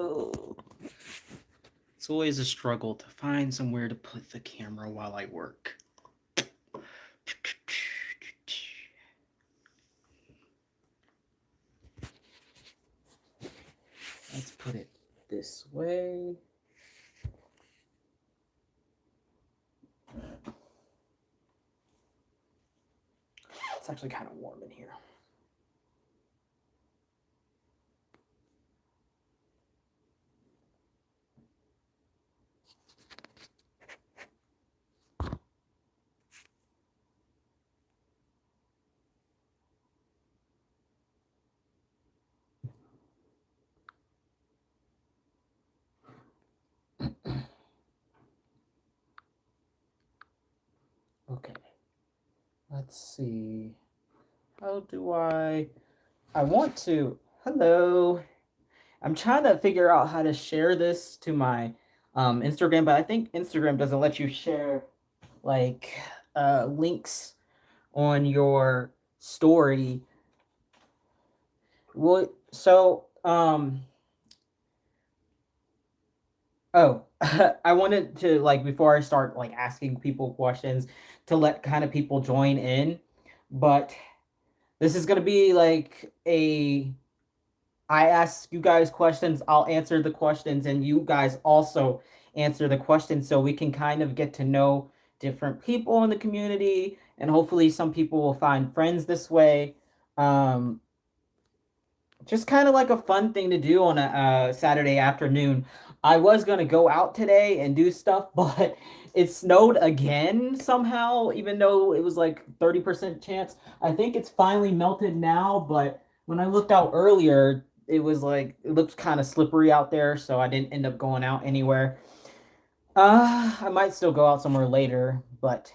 Oh, it's always a struggle to find somewhere to put the camera while I work. Let's put it this way. It's actually kind of warm in here. Okay, let's see. How do I want to, hello. I'm trying to figure out how to share this to my Instagram, but I think Instagram doesn't let you share like links on your story. Well, so oh, I wanted to, like, before I start like asking people questions, to let kind of people join in, but this is gonna be like a, I ask you guys questions, I'll answer the questions, and you guys also answer the questions so we can kind of get to know different people in the community, and hopefully some people will find friends this way. Um, just kind of like a fun thing to do on a Saturday afternoon. I was gonna go out today and do stuff, but it snowed again somehow, even though it was like 30% chance. I think it's finally melted now, but when I looked out earlier, it was like it looked kind of slippery out there, so I didn't end up going out anywhere. I might still go out somewhere later, but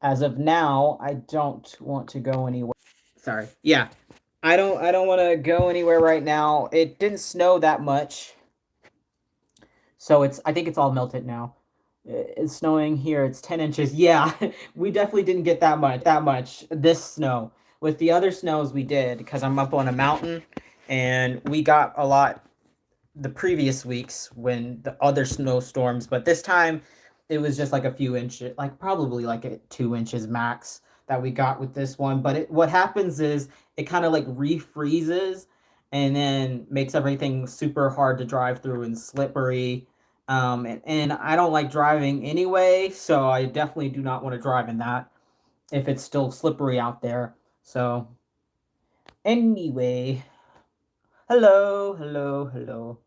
as of now, I don't want to go anywhere. Sorry. Yeah, I don't want to go anywhere right now. It didn't snow that much. So I think it's all melted now. It's snowing here. It's 10 inches. Yeah, we definitely didn't get that much this snow. With the other snows we did, because I'm up on a mountain, and we got a lot the previous weeks when the other snowstorms, but this time it was just like a few inches, like probably like 2 inches max that we got with this one. But what happens is it kind of like refreezes and then makes everything super hard to drive through and slippery. And I don't like driving anyway, so I definitely do not want to drive in that if it's still slippery out there. So anyway, hello, hello, hello.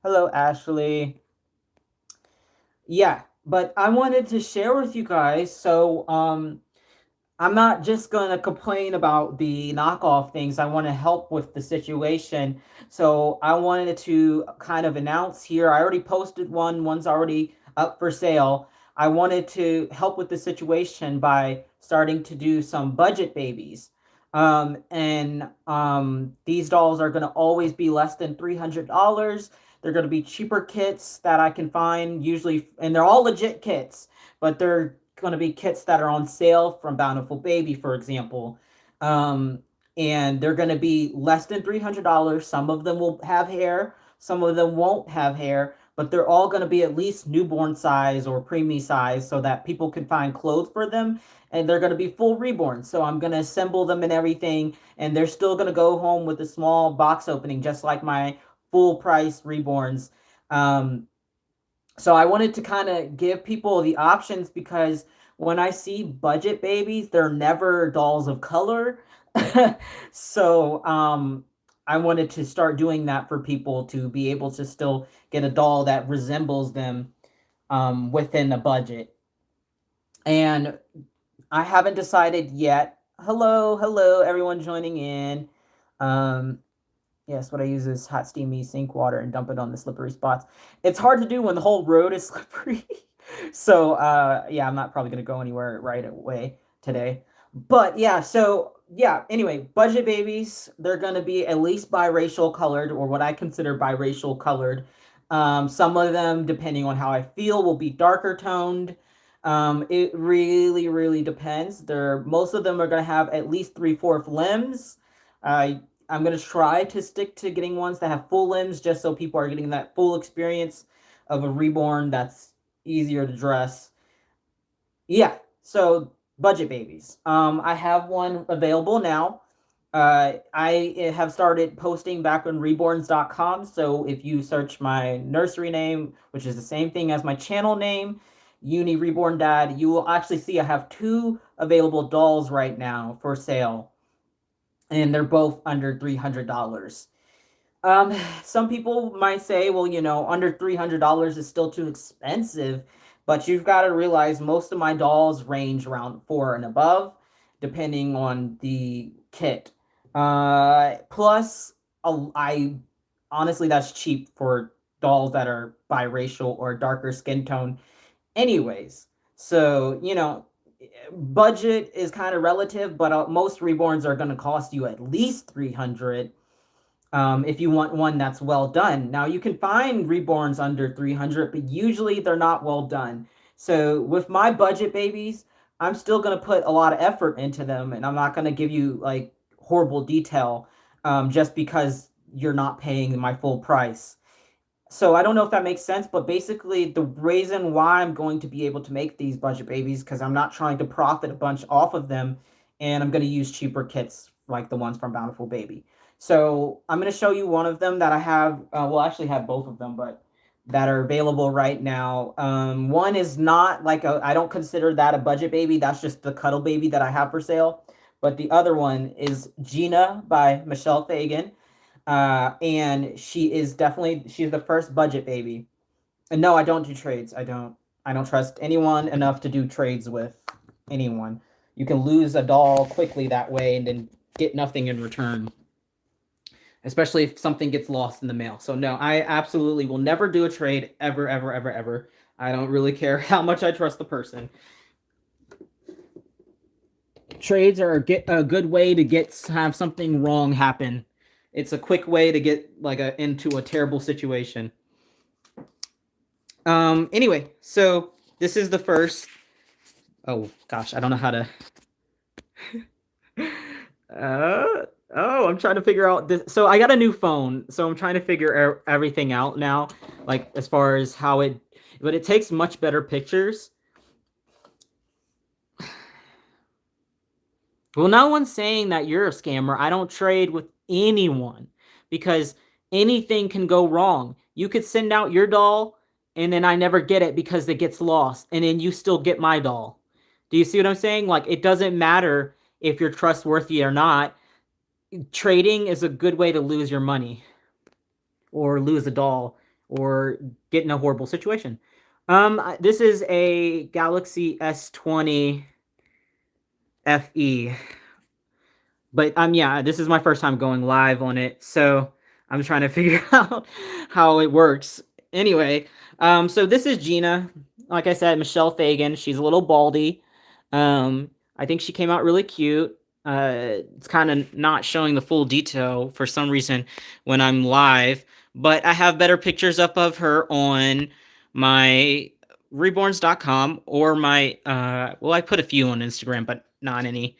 Hello, Ashley. Yeah, but I wanted to share with you guys. So, I'm not just going to complain about the knockoff things. I want to help with the situation. So, I wanted to kind of announce here. I already posted one, one's already up for sale. I wanted to help with the situation by starting to do some budget babies. And these dolls are going to always be less than $300. They're going to be cheaper kits that I can find usually, and they're all legit kits, but they're going to be kits that are on sale from Bountiful Baby, for example. Um, and they're going to be less than $300. Some of them will have hair, some of them won't have hair, but they're all going to be at least newborn size or preemie size so that people can find clothes for them. And they're going to be full reborn. So I'm going to assemble them and everything. And they're still going to go home with a small box opening, just like my full price reborns. Um, so I wanted to kind of give people the options because when I see budget babies, they're never dolls of color. So I wanted to start doing that for people to be able to still get a doll that resembles them within a budget. And I haven't decided yet. Hello, hello, everyone joining in. Um, Yes, what I use is hot, steamy sink water and dump it on the slippery spots. It's hard to do when the whole road is slippery. So yeah, I'm not probably gonna go anywhere right away today. But yeah, so yeah, anyway, budget babies, they're gonna be at least biracial colored, or what I consider biracial colored. Some of them, depending on how I feel, will be darker toned. It really depends. Most of them are gonna have at least 3/4 limbs. I'm gonna try to stick to getting ones that have full limbs, just so people are getting that full experience of a reborn that's easier to dress. Yeah, so budget babies. I have one available now. I have started posting back on reborns.com. So if you search my nursery name, which is the same thing as my channel name, Uni Reborn Dad, you will actually see I have two available dolls right now for sale, and they're both under $300. Um, some people might say, well, under $300 is still too expensive, but you've got to realize most of my dolls range around four and above, depending on the kit. Plus, I honestly, that's cheap for dolls that are biracial or darker skin tone, anyways. So, budget is kind of relative, but most reborns are going to cost you at least 300, if you want one that's well done. Now you can find reborns under 300, but usually they're not well done. So with my budget babies, I'm still going to put a lot of effort into them, and I'm not going to give you like horrible detail, just because you're not paying my full price. So I don't know if that makes sense, but basically the reason why I'm going to be able to make these budget babies, because I'm not trying to profit a bunch off of them, and I'm going to use cheaper kits like the ones from Bountiful Baby. So I'm going to show you one of them that I have. Well, I actually have both of them, but that are available right now. One is not like I don't consider that a budget baby. That's just the cuddle baby that I have for sale. But the other one is Gina by Michelle Fagan, and she's the first budget baby. And no, I don't do trades. I don't trust anyone enough to do trades with anyone. You can lose a doll quickly that way and then get nothing in return, especially if something gets lost in the mail. So no, I absolutely will never do a trade ever, ever, ever, ever. I don't really care how much I trust the person. Trades are a good way to have something wrong happen. It's a quick way to get like into a terrible situation. Anyway, so this is the first. Oh gosh, I don't know how to. I'm trying to figure out this. So I got a new phone, so I'm trying to figure everything out now, like as far as how it. But it takes much better pictures. Well, no one's saying that you're a scammer. I don't trade with anyone because anything can go wrong. You could send out your doll and then I never get it because it gets lost, and then you still get my doll. Do you see what I'm saying? Like, it doesn't matter if you're trustworthy or not. Trading is a good way to lose your money or lose a doll or get in a horrible situation. This is a Galaxy S20 FE. But yeah, this is my first time going live on it, so I'm trying to figure out how it works. Anyway, so this is Gina. Like I said, Michelle Fagan. She's a little baldy. I think she came out really cute. It's kind of not showing the full detail for some reason when I'm live, but I have better pictures up of her on my reborns.com or my well, I put a few on Instagram, but not any.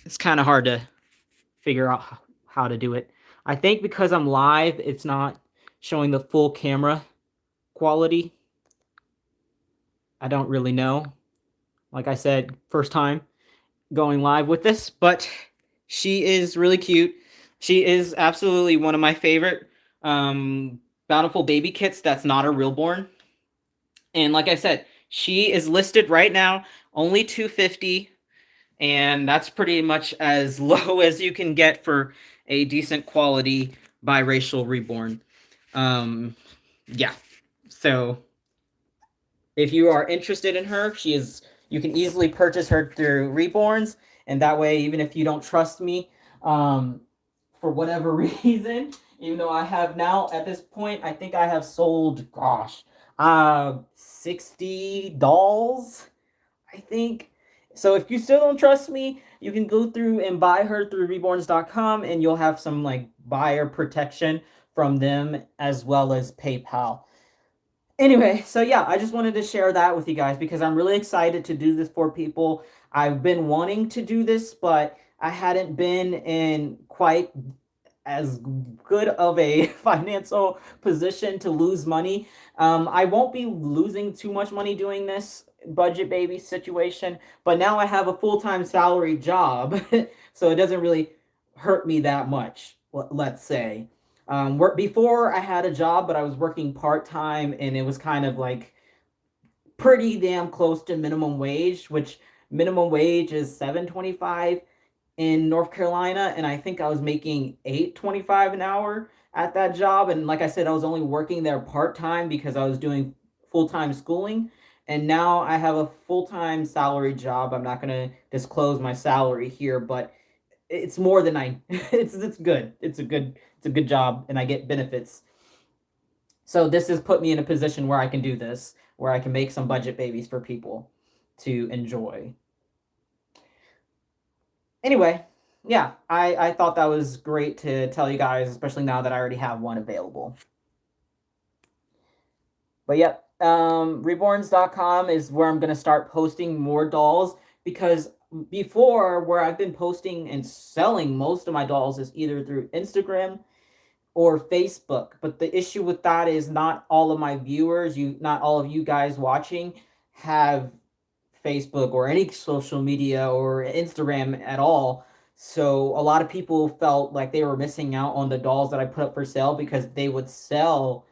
It's kind of hard to figure out how to do it. I think because I'm live, it's not showing the full camera quality. I don't really know. Like I said, first time going live with this, but she is really cute. She is absolutely one of my favorite Bountiful Baby kits that's not a realborn. And like I said, she is listed right now only $250, and that's pretty much as low as you can get for a decent quality biracial reborn. Yeah. So if you are interested in her, you can easily purchase her through Reborns, and that way, even if you don't trust me, for whatever reason, even though I have now at this point, I think I have sold, gosh, 60 dolls, I think. So if you still don't trust me, you can go through and buy her through reborns.com, and you'll have some like buyer protection from them as well as PayPal. Anyway, so yeah, I just wanted to share that with you guys because I'm really excited to do this for people. I've been wanting to do this, but I hadn't been in quite as good of a financial position to lose money. I won't be losing too much money doing this budget baby situation, but now I have a full-time salary job, so it doesn't really hurt me that much, let's say. Work before I had a job, but I was working part-time and it was kind of like pretty damn close to minimum wage, which minimum wage is 7.25 in North Carolina, and I think I was making 8.25 an hour at that job. And like I said, I was only working there part time because I was doing full time schooling. And now I have a full time salary job. I'm not gonna disclose my salary here, but it's more than I. It's good. It's a good job, and I get benefits. So this has put me in a position where I can do this, where I can make some budget babies for people to enjoy. Anyway, yeah, I thought that was great to tell you guys, especially now that I already have one available. But yep, reborns.com is where I'm gonna start posting more dolls because before where I've been posting and selling most of my dolls is either through Instagram or Facebook. But the issue with that is not all of my viewers, not all of you guys watching have Facebook or any social media or Instagram at all. So a lot of people felt like they were missing out on the dolls that I put up for sale because they would sell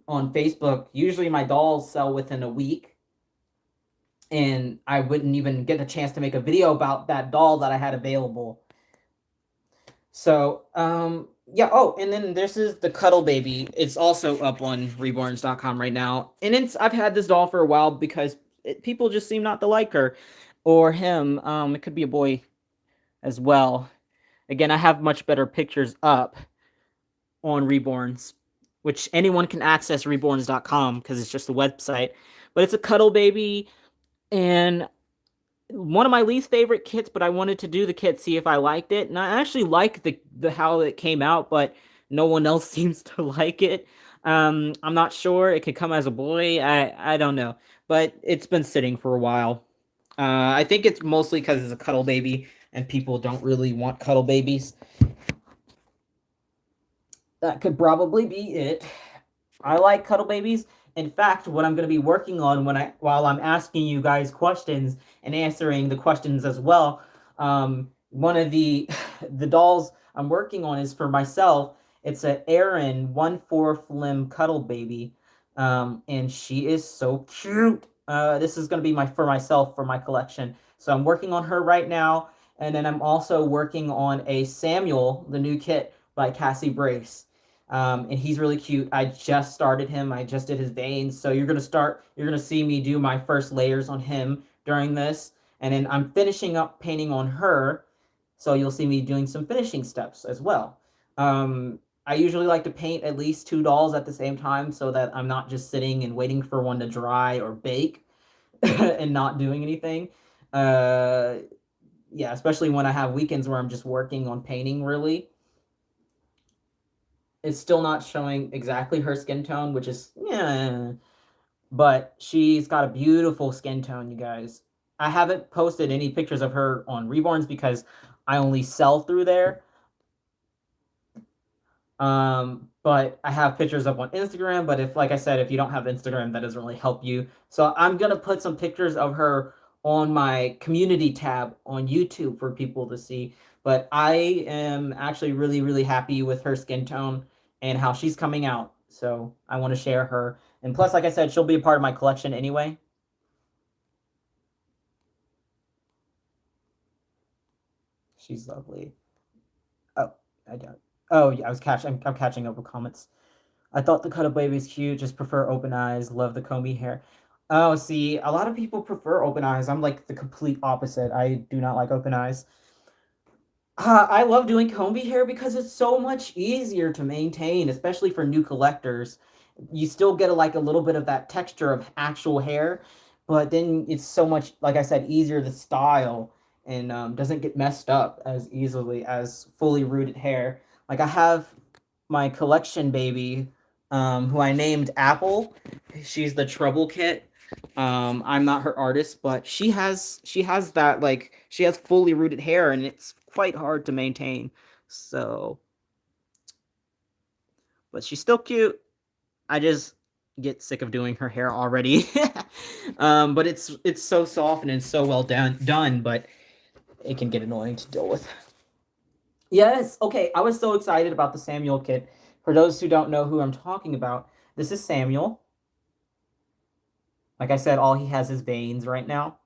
on Facebook. Usually my dolls sell within a week and I wouldn't even get a chance to make a video about that doll that I had available. So, yeah. Oh, and then this is the Cuddle Baby. It's also up on reborns.com right now. And I've had this doll for a while because people just seem not to like her or him. It could be a boy as well. Again, I have much better pictures up on Reborns, which anyone can access reborns.com because it's just a website. But it's a Cuddle Baby and one of my least favorite kits, but I wanted to do the kit, see if I liked it, and I actually like the how it came out, but no one else seems to like it. I'm not sure. It could come as a boy. I don't know, but it's been sitting for a while. I think it's mostly because it's a cuddle baby, and people don't really want cuddle babies. That could probably be it. I like cuddle babies. In fact, what I'm going to be working on while I'm asking you guys questions and answering the questions as well, one of the the dolls I'm working on is for myself. It's a Erin 1/4 limb cuddle baby, and she is so cute. This is going to be my for myself for my collection. So I'm working on her right now, and then I'm also working on a Samuel, the new kit by Cassie Brace. And he's really cute. I just started him. I just did his veins. So you're gonna see me do my first layers on him during this. And then I'm finishing up painting on her. So you'll see me doing some finishing steps as well. I usually like to paint at least two dolls at the same time so that I'm not just sitting and waiting for one to dry or bake and not doing anything. Uh, yeah, especially when I have weekends where I'm just working on painting really. It's still not showing exactly her skin tone, which is yeah, but she's got a beautiful skin tone, you guys. I haven't posted any pictures of her on Reborns because I only sell through there. But I have pictures up on Instagram. But if, like I said, if you don't have Instagram, that doesn't really help you. So I'm gonna put some pictures of her on my community tab on YouTube for people to see. But I am actually really, really happy with her skin tone and how she's coming out. So I want to share her. And plus, like I said, she'll be a part of my collection anyway. She's lovely. Oh, I don't. Oh, yeah, I'm catching up with comments. I thought the Cuddle Baby is cute, just prefer open eyes, love the comby hair. Oh, see, a lot of people prefer open eyes. I'm like the complete opposite. I do not like open eyes. I love doing comby hair because it's so much easier to maintain, especially for new collectors. You still get like a little bit of that texture of actual hair, but then it's so much, like I said, easier to style and doesn't get messed up as easily as fully rooted hair. Like I have my collection baby. who I named Apple. She's the Trouble Kit. I'm not her artist, but she has that, like, she has fully rooted hair, and it's quite hard to maintain. So, but she's still cute. I just get sick of doing her hair already. But it's so soft and it's so well done, but it can get annoying to deal with. Yes, okay. I was so excited about the Samuel kit. For those who don't know who I'm talking about, this is Samuel. Like I said, all he has is veins right now.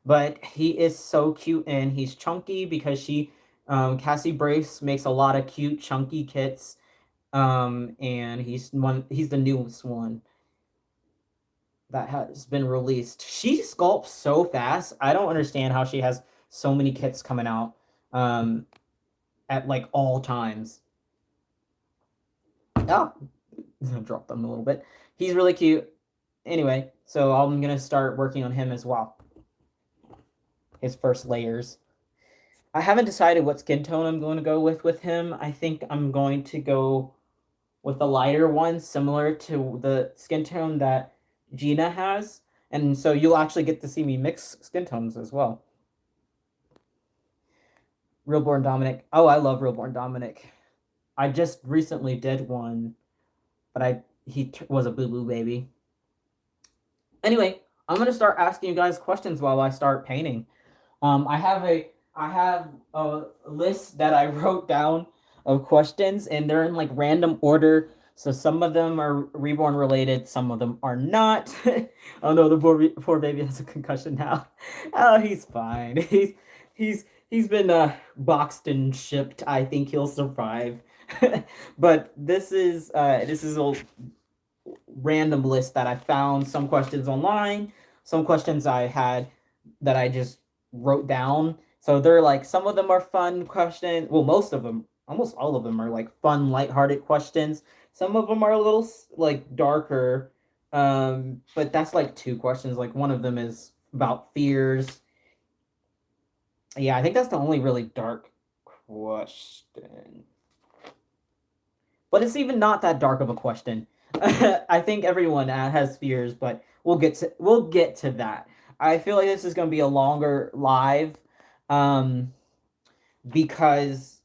But he is so cute, and he's chunky because Cassie Brace makes a lot of cute chunky kits. And he's the newest one that has been released. She sculpts so fast. I don't understand how she has so many kits coming out um at like all times. Oh, drop them a little bit. He's really cute. Anyway, so I'm gonna start working on him as well. His first layers. I haven't decided what skin tone I'm going to go with him. I think I'm going to go with the lighter one, similar to the skin tone that Gina has. And so you'll actually get to see me mix skin tones as well. Realborn Dominic. Oh, I love Realborn Dominic. I just recently did one, but he was a boo boo baby. Anyway, I'm gonna start asking you guys questions while I start painting. I have a list that I wrote down of questions, and they're in like random order. So some of them are reborn related, some of them are not. Oh no, the poor baby has a concussion now. Oh, he's fine. He's been boxed and shipped. I think he'll survive. But this is a random list that I found. Some questions online, some questions I had that I just wrote down. So they're like, some of them are fun questions. Well, most of them, almost all of them are like fun, lighthearted questions. Some of them are a little like darker. But that's like two questions. Like one of them is about fears. Yeah, I think that's the only really dark question. But it's even not that dark of a question. I think everyone has fears, but we'll get to that. I feel like this is going to be a longer live, um, because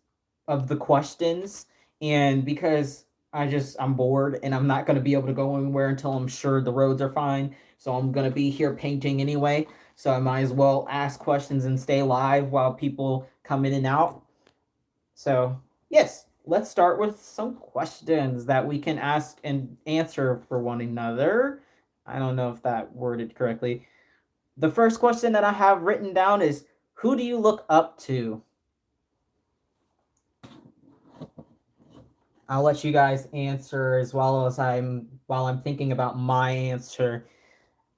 of the questions, and because I'm bored and I'm not going to be able to go anywhere until I'm sure the roads are fine. So I'm going to be here painting anyway. So I might as well ask questions and stay live while people come in and out. So, yes, let's start with some questions that we can ask and answer for one another. I don't know if that worded correctly. The first question that I have written down is, who do you look up to? I'll let you guys answer as well as while I'm thinking about my answer.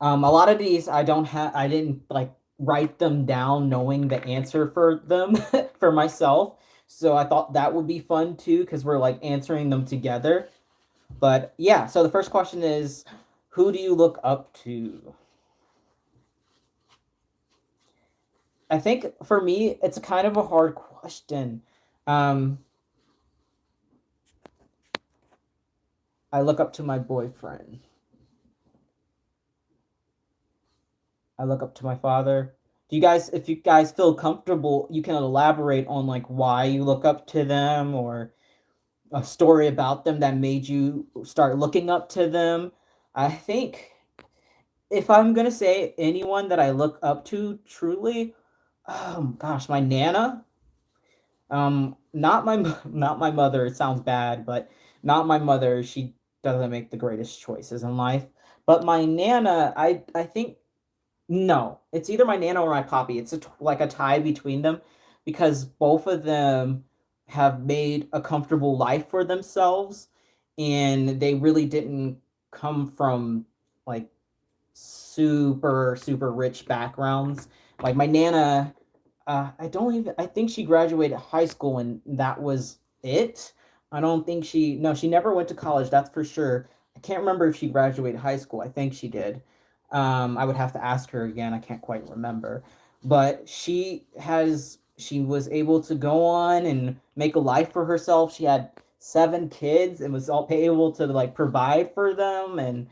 A lot of these I didn't like write them down knowing the answer for them for myself. So I thought that would be fun too, because we're like answering them together. But yeah, so the first question is, who do you look up to? I think for me, it's kind of a hard question. Um, I look up to my boyfriend. I look up to my father. If you guys feel comfortable, you can elaborate on like why you look up to them, or a story about them that made you start looking up to them. I think if I'm gonna say anyone that I look up to truly, oh gosh, my nana. Not my not my mother. It sounds bad, but not my mother. She doesn't make the greatest choices in life. But my nana, I think no, it's either my nana or my poppy. It's like a tie between them, because both of them have made a comfortable life for themselves, and they really didn't come from like super rich backgrounds. Like my nana, I think she graduated high school and that was it. I don't think no, she never went to college, that's for sure. I can't remember if she graduated high school. I think she did. I would have to ask her again. I can't quite remember. But she was able to go on and make a life for herself. She had 7 kids and was all able to like provide for them. And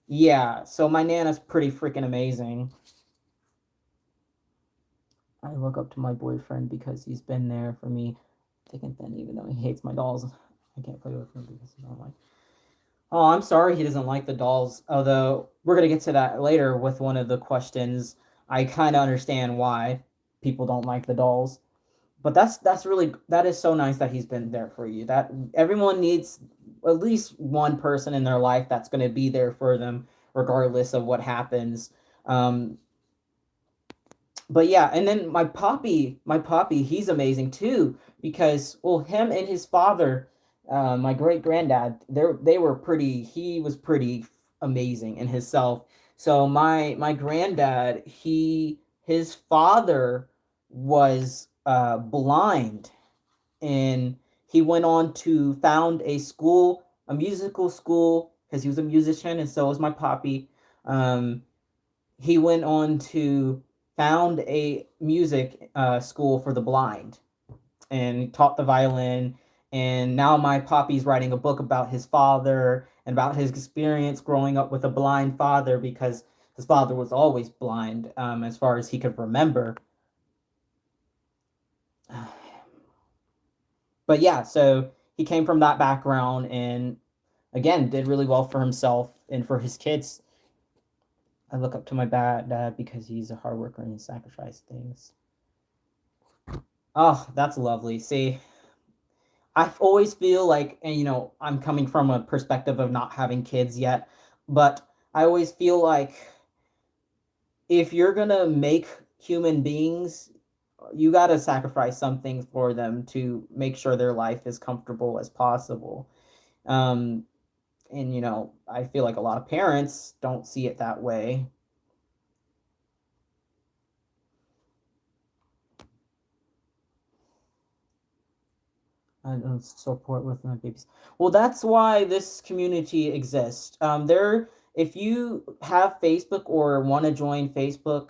yeah, so my nana's pretty freaking amazing. I look up to my boyfriend because he's been there for me thick and thin, even though he hates my dolls. I can't play with him because I don't like. Oh, I'm sorry he doesn't like the dolls. Although we're gonna get to that later with one of the questions. I kind of understand why people don't like the dolls. But that's really that is so nice that he's been there for you. That everyone needs at least one person in their life that's going to be there for them regardless of what happens. Um, but yeah, and then my poppy, he's amazing too because well, him and his father, my great granddad, they were pretty. He was pretty amazing in himself. So my granddad, his father was blind, and he went on to found a school, a musical school, because he was a musician, and so was my poppy. Um, he went on to found a music school for the blind and taught the violin. And now my poppy's writing a book about his father and about his experience growing up with a blind father because his father was always blind as far as he could remember. But yeah, so he came from that background and again did really well for himself and for his kids. I look up to my dad because he's a hard worker and he sacrificed things. Oh, that's lovely. See, I always feel like, and I'm coming from a perspective of not having kids yet, but I always feel like if you're gonna make human beings, you gotta sacrifice something for them to make sure their life is comfortable as possible. Um, and I feel like a lot of parents don't see it that way. I don't support with my babies. Well, that's why this community exists. If you have Facebook or want to join Facebook,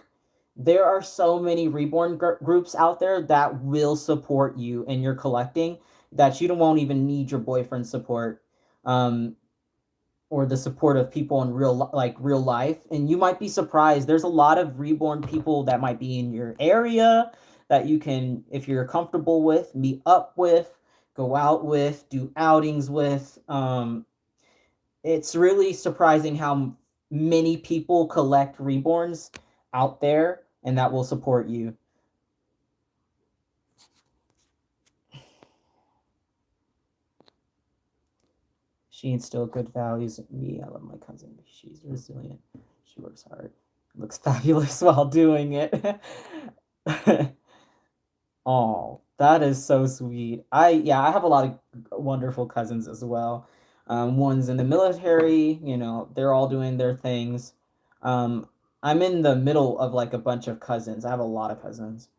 there are so many reborn groups out there that will support you in your collecting that you don't won't even need your boyfriend's support. Or the support of people in real life, and you might be surprised there's a lot of reborn people that might be in your area that you can, if you're comfortable with, meet up with, go out with, do outings with. It's really surprising how many people collect reborns out there and that will support you. She instilled good values in me. I love my cousin. She's resilient. She works hard. Looks fabulous while doing it. Oh, that is so sweet. I have a lot of wonderful cousins as well. One's in the military, they're all doing their things. Um, I'm in the middle of like a bunch of cousins. I have a lot of cousins.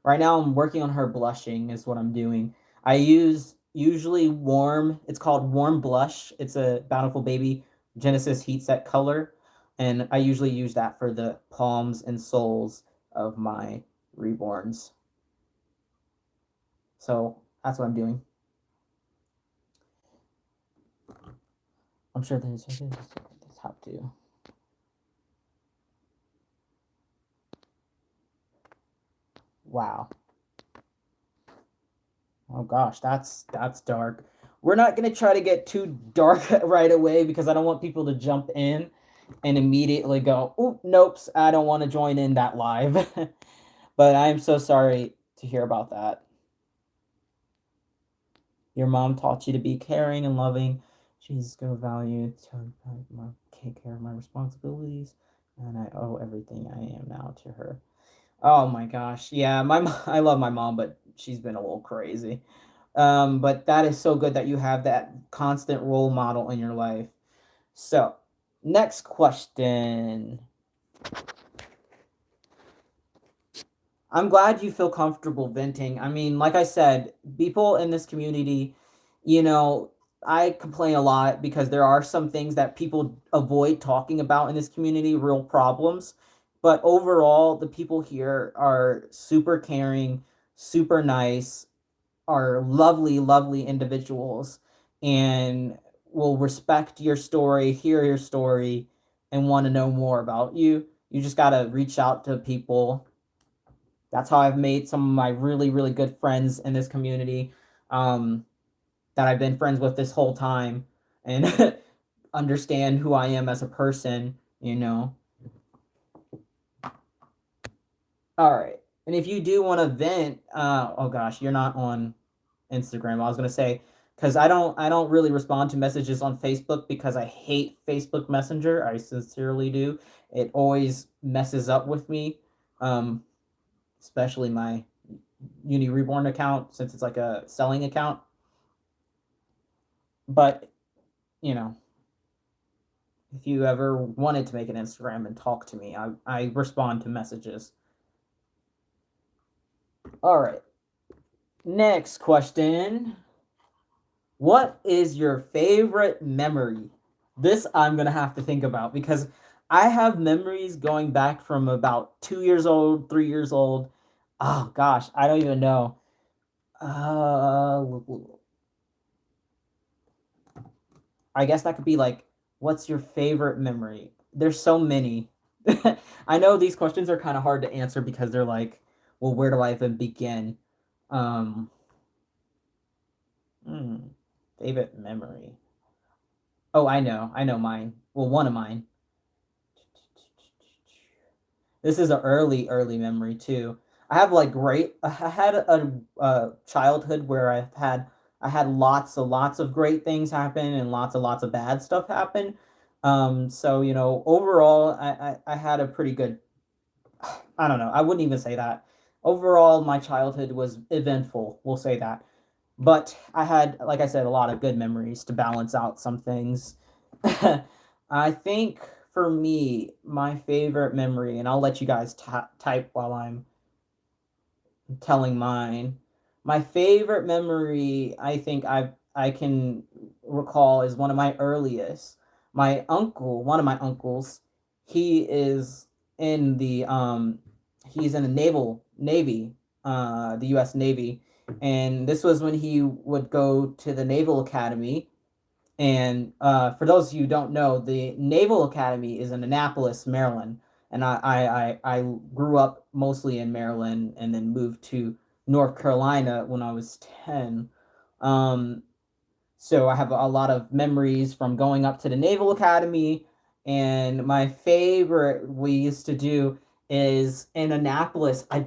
Right now, I'm working on her blushing, is what I'm doing. I use usually warm, it's called warm blush. It's a Bountiful Baby Genesis heat set color. And I usually use that for the palms and soles of my reborns. So that's what I'm doing. I'm sure there's the top two. Wow. Oh gosh, that's dark. We're not gonna try to get too dark right away because I don't want people to jump in and immediately go, "Oh, nope, I don't want to join in that live." But I am so sorry to hear about that. Your mom taught you to be caring and loving. She's gonna value to take care of my responsibilities, and I owe everything I am now to her. Oh my gosh, yeah, I love my mom, but she's been a little crazy. But that is so good that you have that constant role model in your life. So, next question. I'm glad you feel comfortable venting. I mean, like I said, people in this community, you know, I complain a lot because there are some things that people avoid talking about in this community, real problems. But overall, the people here are super caring, super nice, are lovely, lovely individuals, and will respect your story, hear your story, and want to know more about you. You just got to reach out to people. That's how I've made some of my really, really good friends in this community, um, that I've been friends with this whole time, and understand who I am as a person, you know. All right. And if you do want to vent, oh gosh, you're not on Instagram. I was gonna say, because I don't really respond to messages on Facebook because I hate Facebook Messenger. I sincerely do. It always messes up with me, um, especially my Uni Reborn account since it's like a selling account. But you know, if you ever wanted to make an Instagram and talk to me, I respond to messages. All right. Next question. What is your favorite memory? This I'm gonna have to think about because I have memories going back from about 2 years old, 3 years old. Oh gosh, I don't even know. Uh, I guess that could be like, what's your favorite memory? There's so many. I know these questions are kind of hard to answer because they're like, well, where do I even begin? Um, hmm, favorite memory. Oh, I know mine. Well, one of mine. This is an early, early memory too. I have like great. I had a childhood where I had lots of great things happen and lots of bad stuff happen. So you know, overall, I had a pretty good. I don't know. I wouldn't even say that. Overall, my childhood was eventful. We'll say that. But I had, like I said, a lot of good memories to balance out some things. I think for me, my favorite memory, and I'll let you guys type while I'm telling mine. My favorite memory, I think I can recall, is one of my earliest. My uncle, one of my uncles, he is in the he's in the navy, the U.S. Navy, and this was when he would go to the Naval Academy. And for those of you who don't know, the Naval Academy is in Annapolis, Maryland. And I grew up mostly in Maryland and then moved to North Carolina when I was 10. Um, so I have a lot of memories from going up to the Naval Academy. And my favorite we used to do is in Annapolis. I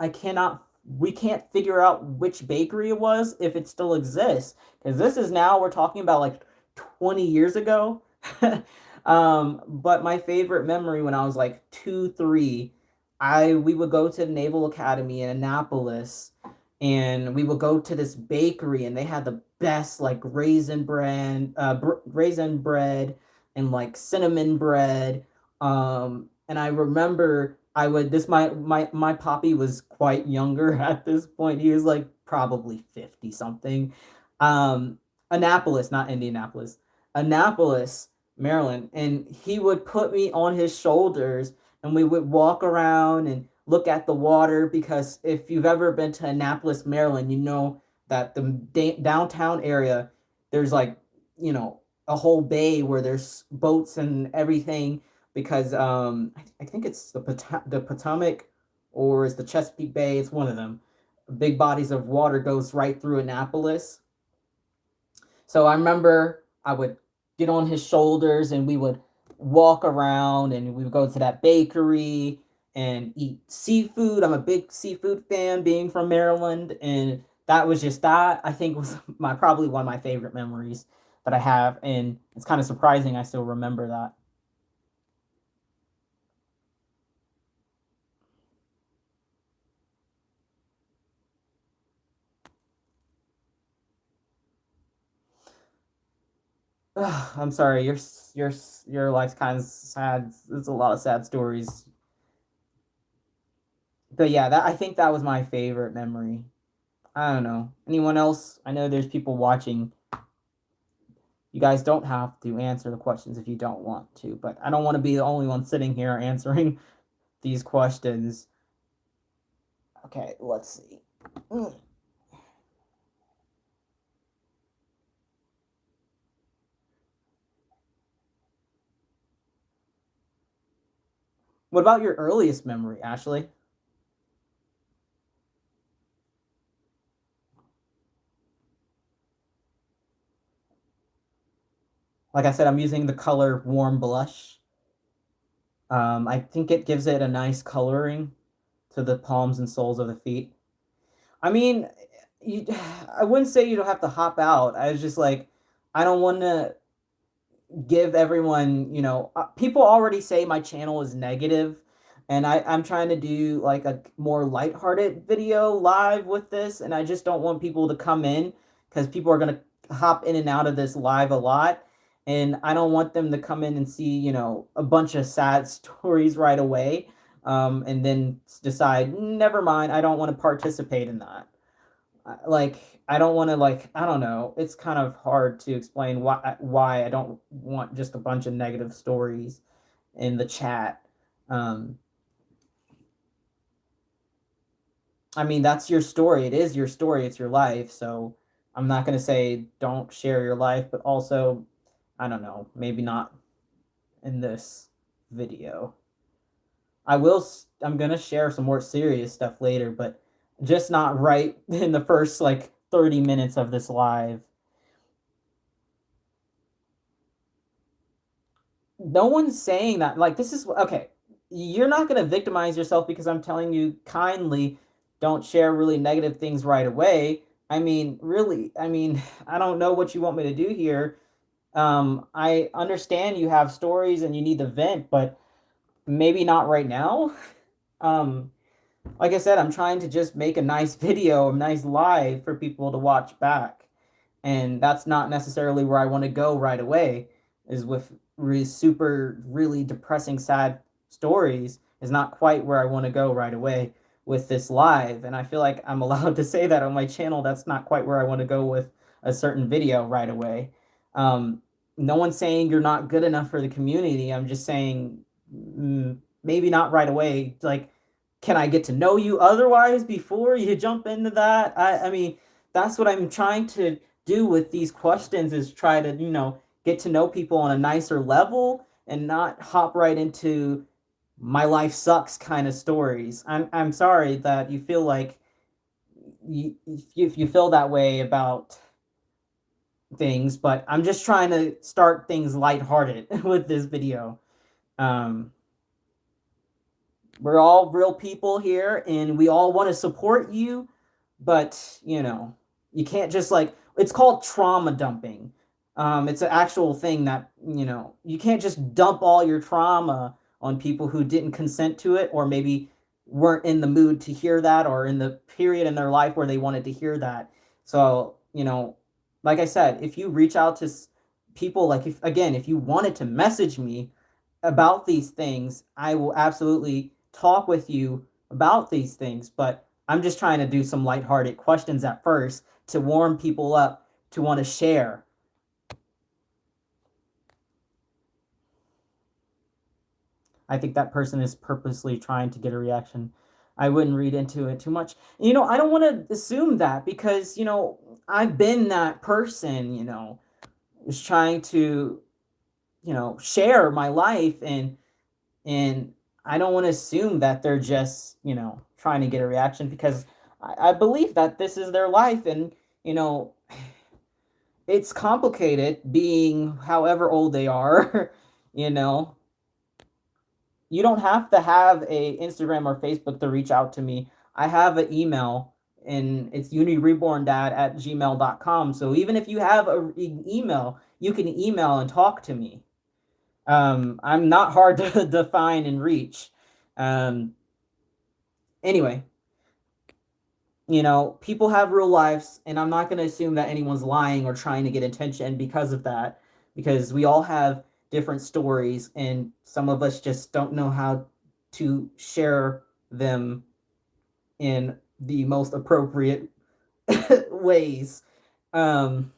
cannot, we can't figure out which bakery it was, if it still exists. Because this is now, we're talking about like 20 years ago. But my favorite memory when I was like 2, 3, we would go to the Naval Academy in Annapolis, and we would go to this bakery, and they had the best like raisin bread and like cinnamon bread. And I remember I would this my poppy was quite younger at this point. He was like probably 50 something. Um, Annapolis, not Indianapolis. Annapolis, Maryland, and he would put me on his shoulders, and we would walk around and look at the water, because if you've ever been to Annapolis, Maryland, you know that the downtown area, there's like, you know, a whole bay where there's boats and everything, because I think it's the Potomac, or it's the Chesapeake Bay. It's one of them. Big bodies of water goes right through Annapolis. So I remember I would get on his shoulders, and we would walk around, and we would go to that bakery and eat seafood. I'm a big seafood fan, being from Maryland, and that was just that. I think was my probably one of my favorite memories that I have, and it's kind of surprising I still remember that. I'm sorry, your life's kind of sad. There's a lot of sad stories, but yeah, that I think that was my favorite memory. I don't know. Anyone else? I know there's people watching. You guys don't have to answer the questions if you don't want to, but I don't want to be the only one sitting here answering these questions. Okay, let's see. Mm. What about your earliest memory, Ashley? Like I said, I'm using the color warm blush. I think it gives it a nice coloring to the palms and soles of the feet. I mean, you, I wouldn't say you don't have to hop out. I was just like, I don't want to give everyone, people already say my channel is negative, and I'm trying to do like a more lighthearted video live with this, and I just don't want people to come in because people are going to hop in and out of this live a lot. And I don't want them to come in and see, a bunch of sad stories right away, and then decide, never mind, I don't want to participate in that. Like I don't want to like I don't know. It's kind of hard to explain why I don't want just a bunch of negative stories in the chat. Um, I mean that's your story. It is your story. It's your life. So I'm not gonna say don't share your life, but also I don't know. Maybe not in this video. I will. I'm gonna share some more serious stuff later, but just not right in the first like 30 minutes of this live. No one's saying that. Like, this is okay. You're not going to victimize yourself because I'm telling you kindly don't share really negative things right away. I mean, really, I mean, I don't know what you want me to do here. I understand you have stories and you need to vent, but maybe not right now. Um, like I said, I'm trying to just make a nice video, a nice live for people to watch back, and that's not necessarily where I want to go right away. Is with super really depressing, sad stories is not quite where I want to go right away with this live, and I feel like I'm allowed to say that on my channel. That's not quite where I want to go with a certain video right away. Um, no one's saying you're not good enough for the community. I'm just saying maybe not right away. Like, can I get to know you otherwise before you jump into that? I mean, that's what I'm trying to do with these questions is try to, get to know people on a nicer level and not hop right into my life sucks kind of stories. I'm sorry that you feel like you feel that way about things, but I'm just trying to start things lighthearted with this video. Um, we're all real people here and we all want to support you, but you can't just like it's called trauma dumping. It's an actual thing that you can't just dump all your trauma on people who didn't consent to it or maybe weren't in the mood to hear that or in the period in their life where they wanted to hear that. So like I said, if you reach out to people, like if you wanted to message me about these things, I will absolutely talk with you about these things. But I'm just trying to do some lighthearted questions at first to warm people up to want to share. I think that person is purposely trying to get a reaction. I wouldn't read into it too much. I don't want to assume that because, I've been that person, is trying to, share my life and I don't want to assume that they're just trying to get a reaction because I believe that this is their life and you know it's complicated being however old they are. you know you don't have to have a Instagram or Facebook to reach out to me. I have an email and it's unirebordad@gmail.com. So even if you have an email, you can email and talk to me. I'm not hard to define and reach. Um, anyway, people have real lives, and I'm not going to assume that anyone's lying or trying to get attention because of that, because we all have different stories, and some of us just don't know how to share them in the most appropriate ways. Um,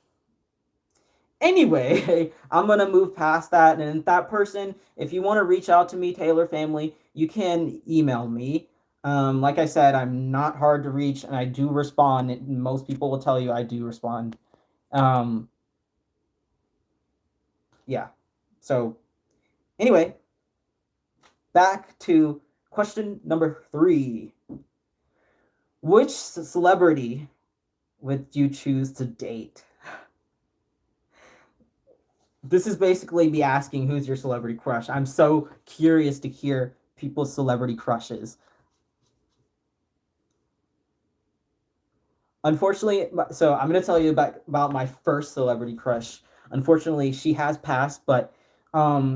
Anyway, I'm gonna move past that. And that person, if you want to reach out to me, Taylor family, you can email me. Like I said, I'm not hard to reach, and I do respond. Most people will tell you I do respond. Um, yeah. So anyway, back to question number three. Which celebrity would you choose to date? This is basically me asking who's your celebrity crush. I'm so curious to hear people's celebrity crushes. Unfortunately, so I'm going to tell you about my first celebrity crush. Unfortunately, she has passed, but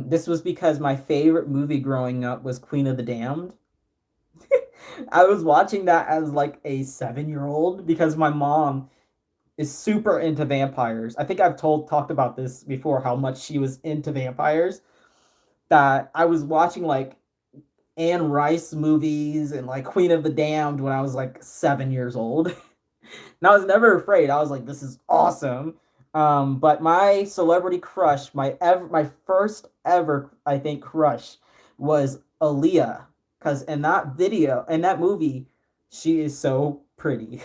this was because my favorite movie growing up was Queen of the Damned. I was watching that as like a 7-year old because my mom is super into vampires. I think I've talked about this before how much she was into vampires. That I was watching like Anne Rice movies and like Queen of the Damned when I was like 7 years old. And I was never afraid. I was like, this is awesome. But my celebrity crush, my first ever, I think, crush was Aaliyah. Cause in that movie, she is so pretty.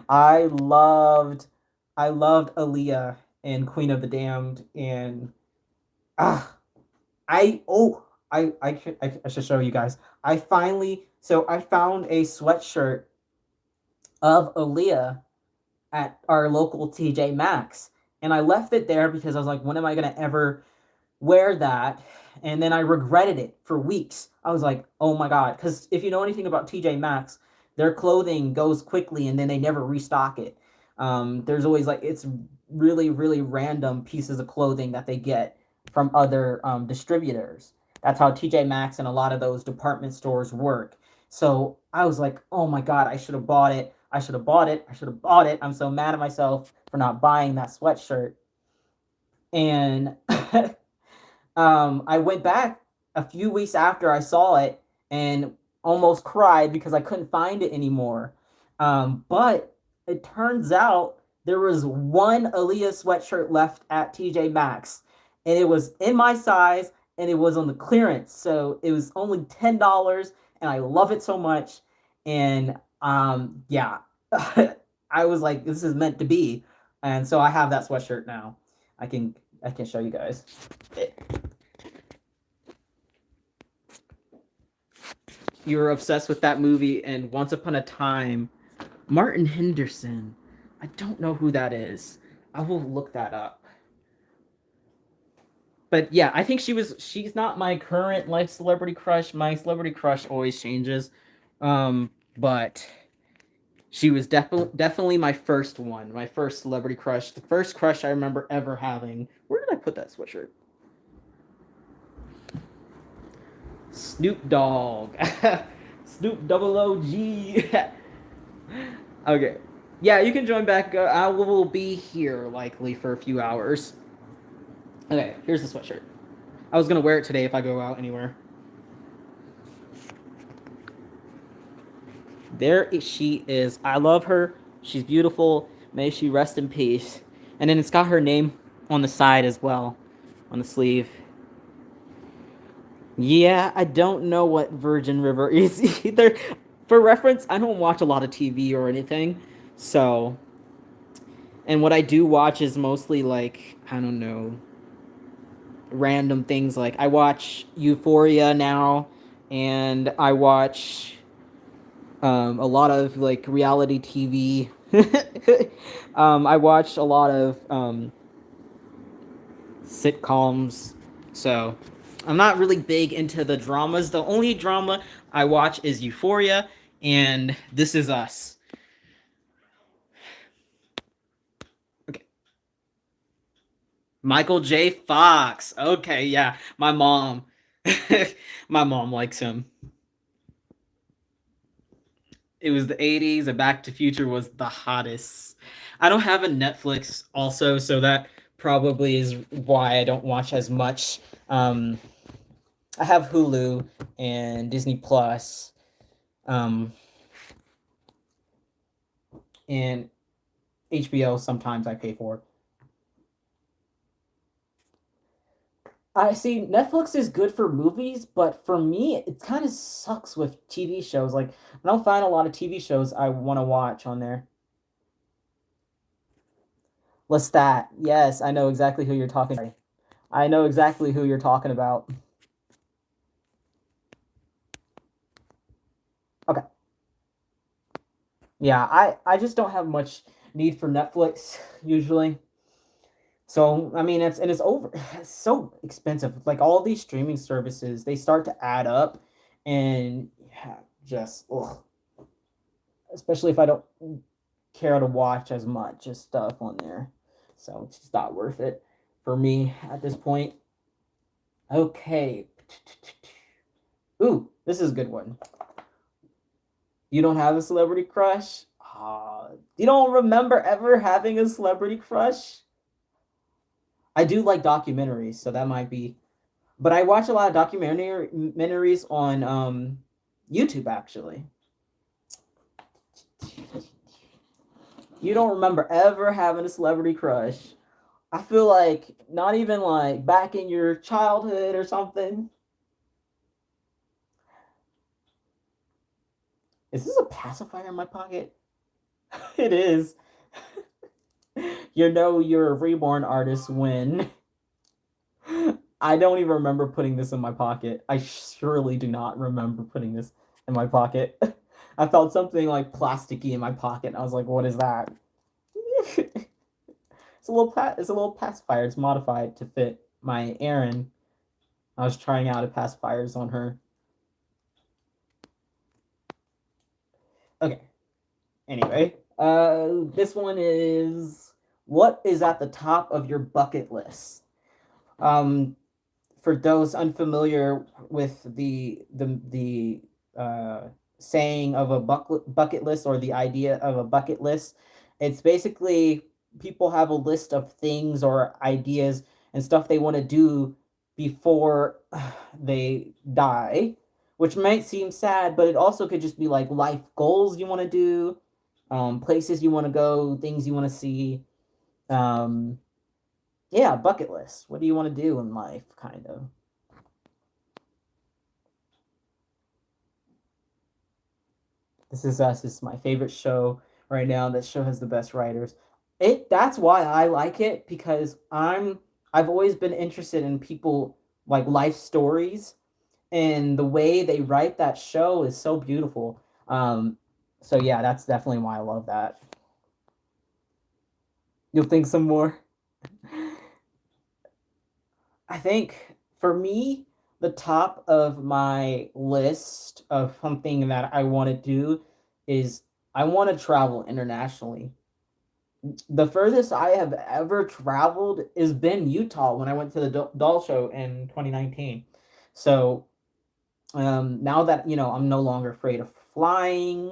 I loved I loved Aaliyah in Queen of the Damned, and ah I oh I should show you guys. I found a sweatshirt of Aaliyah at our local TJ Maxx. And I left it there because I was like, when am I gonna ever wear that? And then I regretted it for weeks. I was like, oh my god, because if you know anything about TJ Maxx, their clothing goes quickly and then they never restock it. There's always like it's really random pieces of clothing that they get from other distributors. That's how TJ Maxx and a lot of those department stores work. So I was like, oh my god, I should have bought it. I should have bought it. I should have bought it. I'm so mad at myself for not buying that sweatshirt. And I went back a few weeks after I saw it and almost cried because I couldn't find it anymore. But it turns out there was one Aaliyah sweatshirt left at TJ Maxx, and it was in my size and it was on the clearance. So it was only $10, and I love it so much. And yeah, I was like, this is meant to be. And so I have that sweatshirt now. I can I can show you guys. You were obsessed with that movie and Once Upon a Time. Martin Henderson. I don't know who that is. I will look that up. But yeah, I think she's not my current life celebrity crush. My celebrity crush always changes. But she was definitely my first one, my first celebrity crush, the first crush I remember ever having. Where did I put that sweatshirt? Snoop Dogg. Snoop Double OG. Okay. Yeah, you can join back. I will be here likely for a few hours. Okay, here's the sweatshirt. I was gonna wear it today if I go out anywhere. There she is. I love her. She's beautiful. May she rest in peace. And then it's got her name on the side as well, on the sleeve. Yeah, I don't know what Virgin River is either. For reference, I don't watch a lot of TV or anything. So, and what I do watch is mostly like, I don't know, random things. Like I watch Euphoria now, and I watch a lot of like reality TV. I watch a lot of sitcoms. So I'm not really big into the dramas. The only drama I watch is Euphoria and This Is Us. Okay. Michael J. Fox. Okay, yeah. My mom. My mom likes him. It was the 80s and Back to Future was the hottest. I don't have a Netflix also, so that probably is why I don't watch as much. I have Hulu and Disney Plus, um, and HBO sometimes I pay for. I see Netflix is good for movies, but for me, it kind of sucks with TV shows. Like, I don't find a lot of TV shows I want to watch on there. Lestat. Yes, I know exactly who you're talking about. I know exactly who you're talking about. Okay. Yeah, I just don't have much need for Netflix usually. So, I mean, it's over. It's so expensive. Like all these streaming services, they start to add up and yeah, just ugh. Especially if I don't care to watch as much as stuff on there. So, it's just not worth it for me at this point. Okay. Ooh, this is a good one. You don't have a celebrity crush? You don't remember ever having a celebrity crush? I do like documentaries, so that might be. But I watch a lot of documentaries on YouTube actually. You don't remember ever having a celebrity crush? I feel like not even like back in your childhood or something. Is this a pacifier in my pocket? It is. You know you're a reborn artist when I don't even remember putting this in my pocket. I surely do not remember putting this in my pocket. I felt something like plasticky in my pocket. And I was like, "What is that?" It's a little pacifier. It's modified to fit my Erin. I was trying out a pacifiers on her. Okay. Anyway, this one is what is at the top of your bucket list? Um, for those unfamiliar with the saying of a bucket list or the idea of a bucket list, it's basically people have a list of things or ideas and stuff they want to do before they die, which might seem sad, but it also could just be like life goals you want to do, places you want to go, things you want to see. Um, yeah, bucket list. What do you want to do in life, kind of? This Is Us is my favorite show right now. That show has the best writers. It That's why I like it because I've always been interested in people like life stories and the way they write that show is so beautiful. So yeah, that's definitely why I love that. You'll think some more. I think for me, the top of my list of something that I want to do is I want to travel internationally. The furthest I have ever traveled has been Utah when I went to the doll show in 2019. So now that I'm no longer afraid of flying,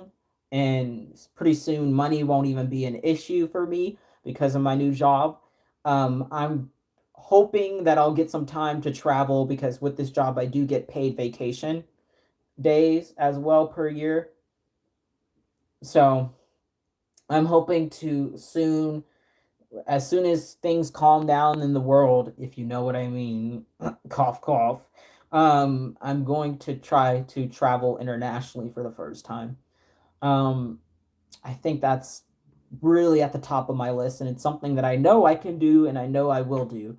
and pretty soon money won't even be an issue for me because of my new job. I'm hoping that I'll get some time to travel because with this job I do get paid vacation days as well per year. So I'm hoping to soon, as soon as things calm down in the world, if you know what I mean, cough, cough, I'm going to try to travel internationally for the first time. Um, I think that's really at the top of my list, and it's something that I know I can do and I know I will do.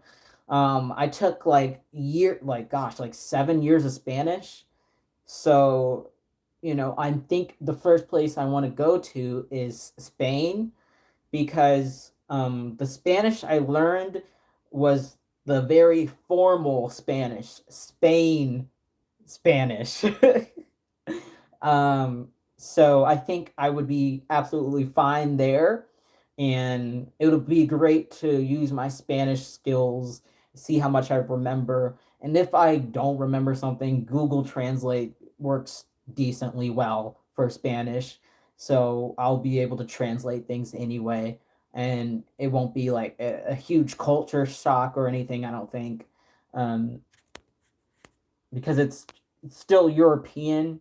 I took like gosh, like 7 years of Spanish. So, I think the first place I want to go to is Spain because the Spanish I learned was the very formal Spanish, Spain Spanish. um, so I think I would be absolutely fine there, and it would be great to use my Spanish skills, see how much I remember, and if I don't remember something, Google Translate works decently well for Spanish, so I'll be able to translate things anyway, and it won't be like a huge culture shock or anything. I don't think, um, because it's still European,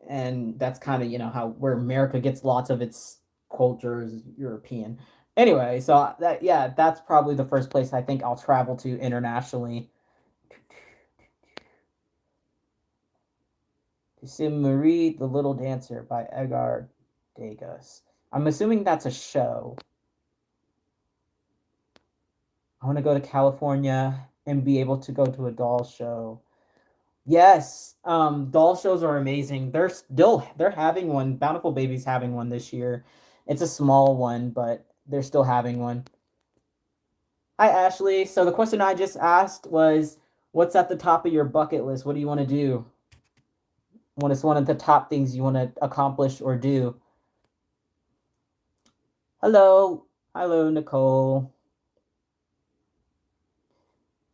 and that's kind of how where America gets lots of its culture is European. Anyway, so that yeah, that's probably the first place I think I'll travel to internationally. Marie the Little Dancer by Edgar Degas. I'm assuming that's a show. I want to go to California and be able to go to a doll show. Yes, doll shows are amazing. They're having one. Bountiful Baby's having one this year. It's a small one, but they're still having one. Hi Ashley. So the question I just asked was, what's at the top of your bucket list? What do you want to do? What is one of the top things you want to accomplish or do? Hello, hello Nicole.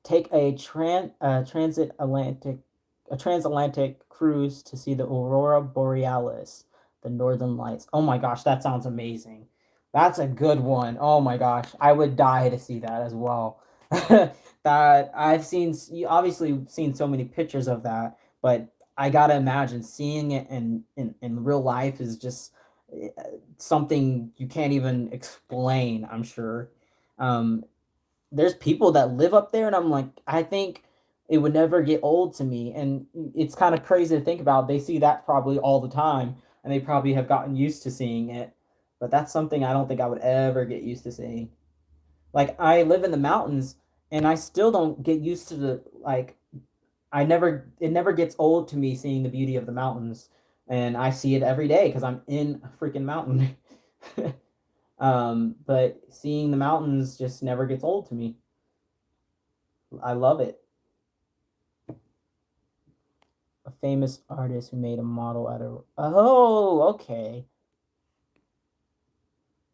Take a transatlantic cruise to see the aurora borealis, the northern lights. Oh my gosh, that sounds amazing. That's a good one. Oh my gosh, I would die to see that as well. That I've seen, obviously seen so many pictures of that, but I gotta imagine seeing it in real life is just eh, something you can't even explain, I'm sure. Um, there's people that live up there, and I'm like, I think it would never get old to me. And it's kind of crazy to think about. They see that probably all the time, and they probably have gotten used to seeing it. But that's something I don't think I would ever get used to seeing. Like I live in the mountains, and I still don't get used to the like. I never it never gets old to me seeing the beauty of the mountains, and I see it every day because I'm in a freaking mountain. But seeing the mountains just never gets old to me. I love it. A famous artist who made a model out of. Oh, okay.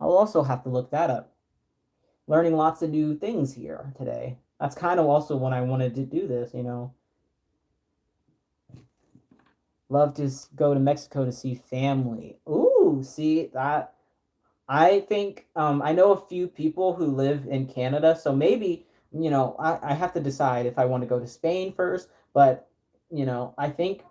I'll also have to look that up. Learning lots of new things here today. That's kind of also when I wanted to do this. Love to go to Mexico to see family. Ooh, see that. I think I know a few people who live in Canada, so maybe I have to decide if I want to go to Spain first. But I think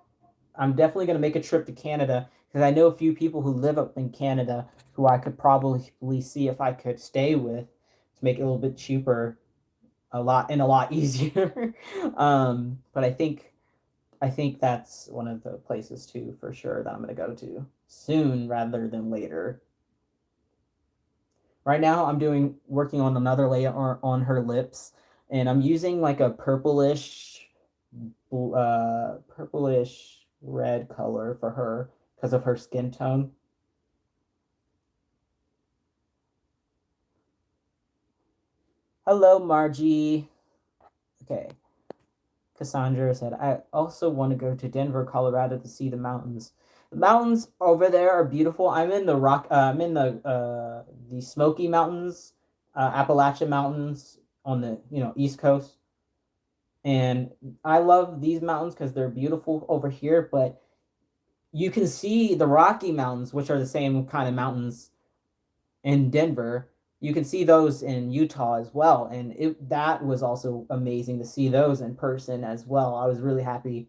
I'm definitely going to make a trip to Canada because I know a few people who live up in Canada who I could probably see if I could stay with to make it a little bit cheaper, a lot easier. But I think that's one of the places too for sure that I'm going to go to soon rather than later. Right now, I'm doing working on another layer on her lips, and I'm using like a purplish red color for her because of her skin tone. Hello, Margie. Okay. Cassandra said, I also want to go to Denver, Colorado to see the mountains. The mountains over there are beautiful. I'm in the Smoky Mountains, Appalachian Mountains on the, East Coast. And I love these mountains because they're beautiful over here, but you can see the Rocky Mountains, which are the same kind of mountains in Denver. You can see those in Utah as well, and that was also amazing to see those in person as well. I was really happy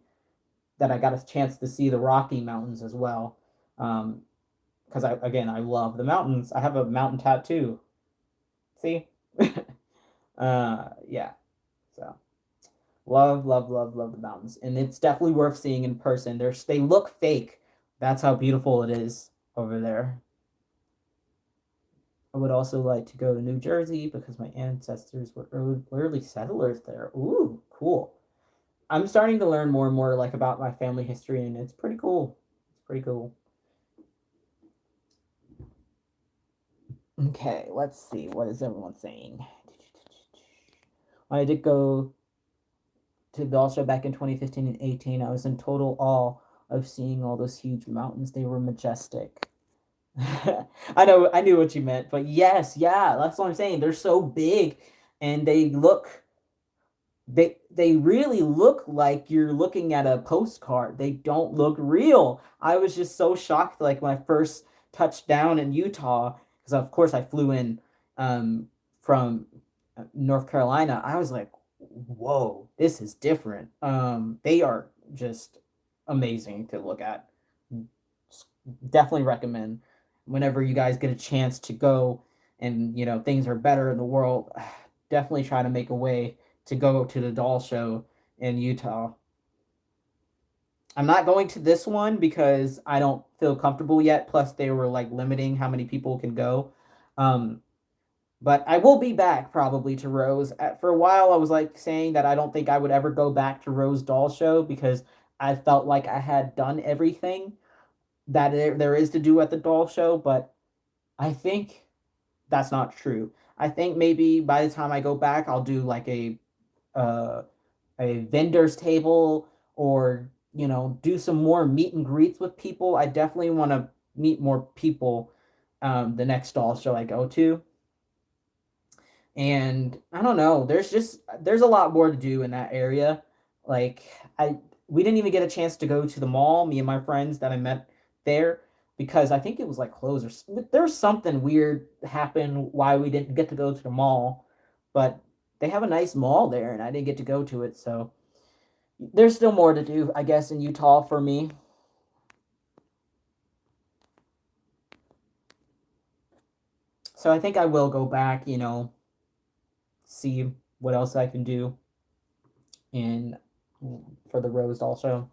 that I got a chance to see the Rocky Mountains as well, because I love the mountains. I have a mountain tattoo. See, yeah. So love, love, love, love the mountains, and it's definitely worth seeing in person. They look fake. That's how beautiful it is over there. I would also like to go to New Jersey because my ancestors were early settlers there. Ooh, cool. I'm starting to learn more and more like about my family history, and it's pretty cool. It's pretty cool. Okay, let's see. What is everyone saying? I did go to the All Show back in 2015 and 18. I was in total awe of seeing all those huge mountains. They were majestic. I knew what you meant, but yes, yeah, that's what I'm saying. They're so big and they really look like you're looking at a postcard. They don't look real. I was just so shocked like when I first touched down in Utah because of course I flew in from North Carolina. I was like, "Whoa, this is different." They are just amazing to look at. Definitely recommend whenever you guys get a chance to go and things are better in the world. Definitely try to make a way to go to the doll show in Utah. I'm not going to this one because I don't feel comfortable yet. Plus, they were like limiting how many people can go. Um, but I will be back probably to Rose. For a while, I was like saying that I don't think I would ever go back to Rose Doll Show because I felt like I had done everything that there is to do at the doll show. But I think that's not true. I think maybe by the time I go back, I'll do like uh, a vendor's table, or do some more meet and greets with people. I definitely want to meet more people the next doll show I go to. And I don't know, there's a lot more to do in that area. Like, I we didn't even get a chance to go to the mall, me and my friends that I met there, because I think it was like closed, or there's something weird happened why we didn't get to go to the mall. But they have a nice mall there and I didn't get to go to it, so there's still more to do, I guess, in Utah for me. So I think I will go back, see what else I can do in for the Rose also.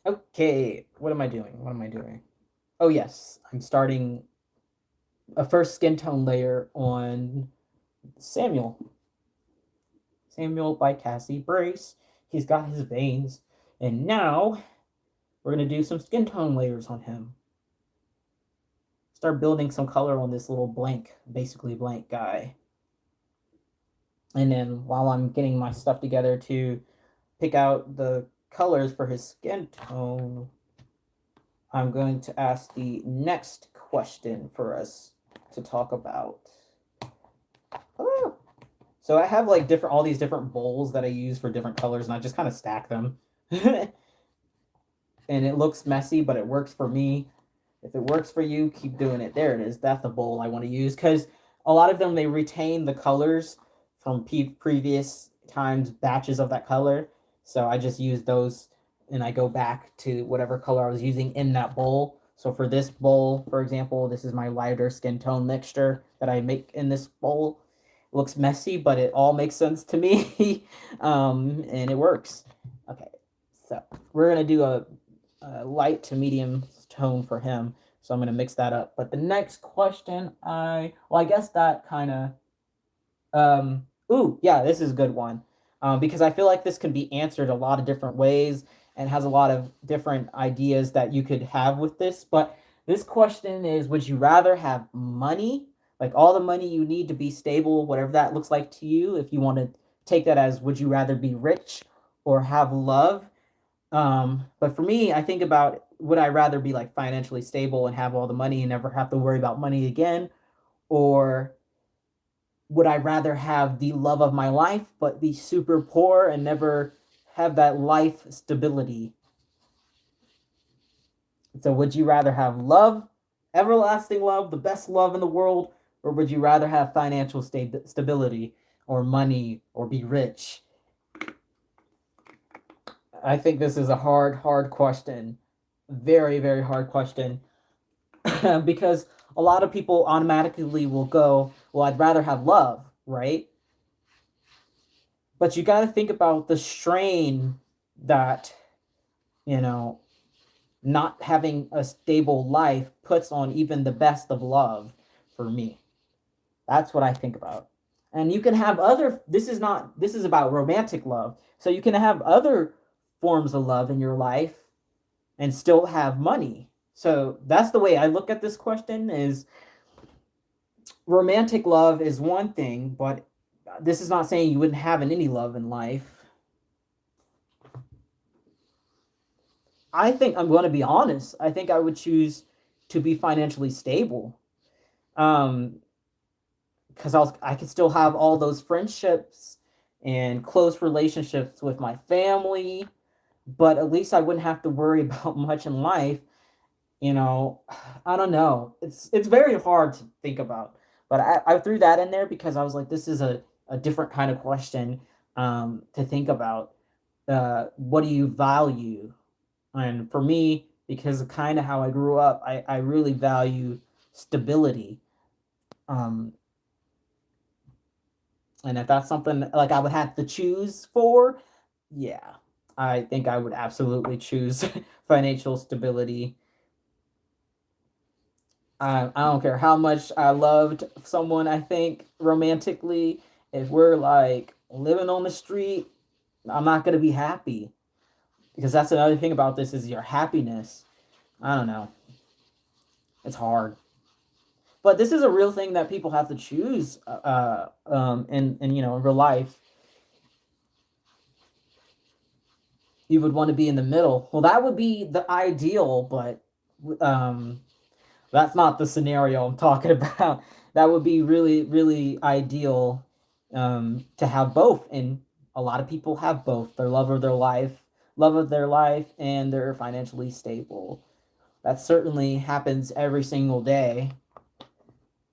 Okay, what am I doing? What am I doing? Oh yes, I'm starting a first skin tone layer on Samuel. Samuel by Cassie Brace. He's got his veins, and now we're gonna do some skin tone layers on him. Start building some color on this little blank, basically blank guy. And then while I'm getting my stuff together to pick out the colors for his skin tone, I'm going to ask the next question for us to talk about. Ah. So I have like different all these different bowls that I use for different colors, and I just kind of stack them. And it looks messy, but it works for me. If it works for you, keep doing it. There it is. That's the bowl I want to use, because a lot of them, they retain the colors from previous times batches of that color. So I just use those, and I go back to whatever color I was using in that bowl. So for this bowl, for example, this is my lighter skin tone mixture that I make in this bowl. It looks messy, but it all makes sense to me. And it works. Okay, so we're gonna do a light to medium tone for him. So I'm gonna mix that up. But the next question, I guess that kind of ooh, yeah, this is a good one. Because I feel like this can be answered a lot of different ways and has a lot of different ideas that you could have with this. But this question is, would you rather have money, like all the money you need to be stable, whatever that looks like to you, if you want to take that as, would you rather be rich or have love? But for me, I think about, would I rather be like financially stable and have all the money and never have to worry about money again? Or would I rather have the love of my life but be super poor and never have that life stability? So would you rather have love, everlasting love, the best love in the world, or would you rather have financial stability or money or be rich? I think this is a hard question. Very, very hard question. Because a lot of people automatically will go, well, I'd rather have love, right? But you got to think about the strain that, you know, not having a stable life puts on even the best of love for me. That's what I think about. And you can have other, this is about romantic love. So you can have other forms of love in your life and still have money. So that's the way I look at this question, is romantic love is one thing, but this is not saying you wouldn't have any love in life. I think I'm going to be honest. I think I would choose to be financially stable. Um, because I could still have all those friendships and close relationships with my family, but at least I wouldn't have to worry about much in life. You know, I don't know. It's very hard to think about, but I threw that in there because I was like, this is a different kind of question to think about. What do you value? And for me, because of kind of how I grew up, I really value stability. Um, and if that's something like I would have to choose for, yeah, I think I would absolutely choose financial stability. I don't care how much I loved someone, I think, romantically. If we're like living on the street, I'm not going to be happy. Because that's another thing about this is your happiness. I don't know. It's hard. But this is a real thing that people have to choose in in real life. You would want to be in the middle. Well, that would be the ideal, but um, that's not the scenario I'm talking about. That would be really, really ideal to have both. And a lot of people have both their love of their life, and they're financially stable. That certainly happens every single day.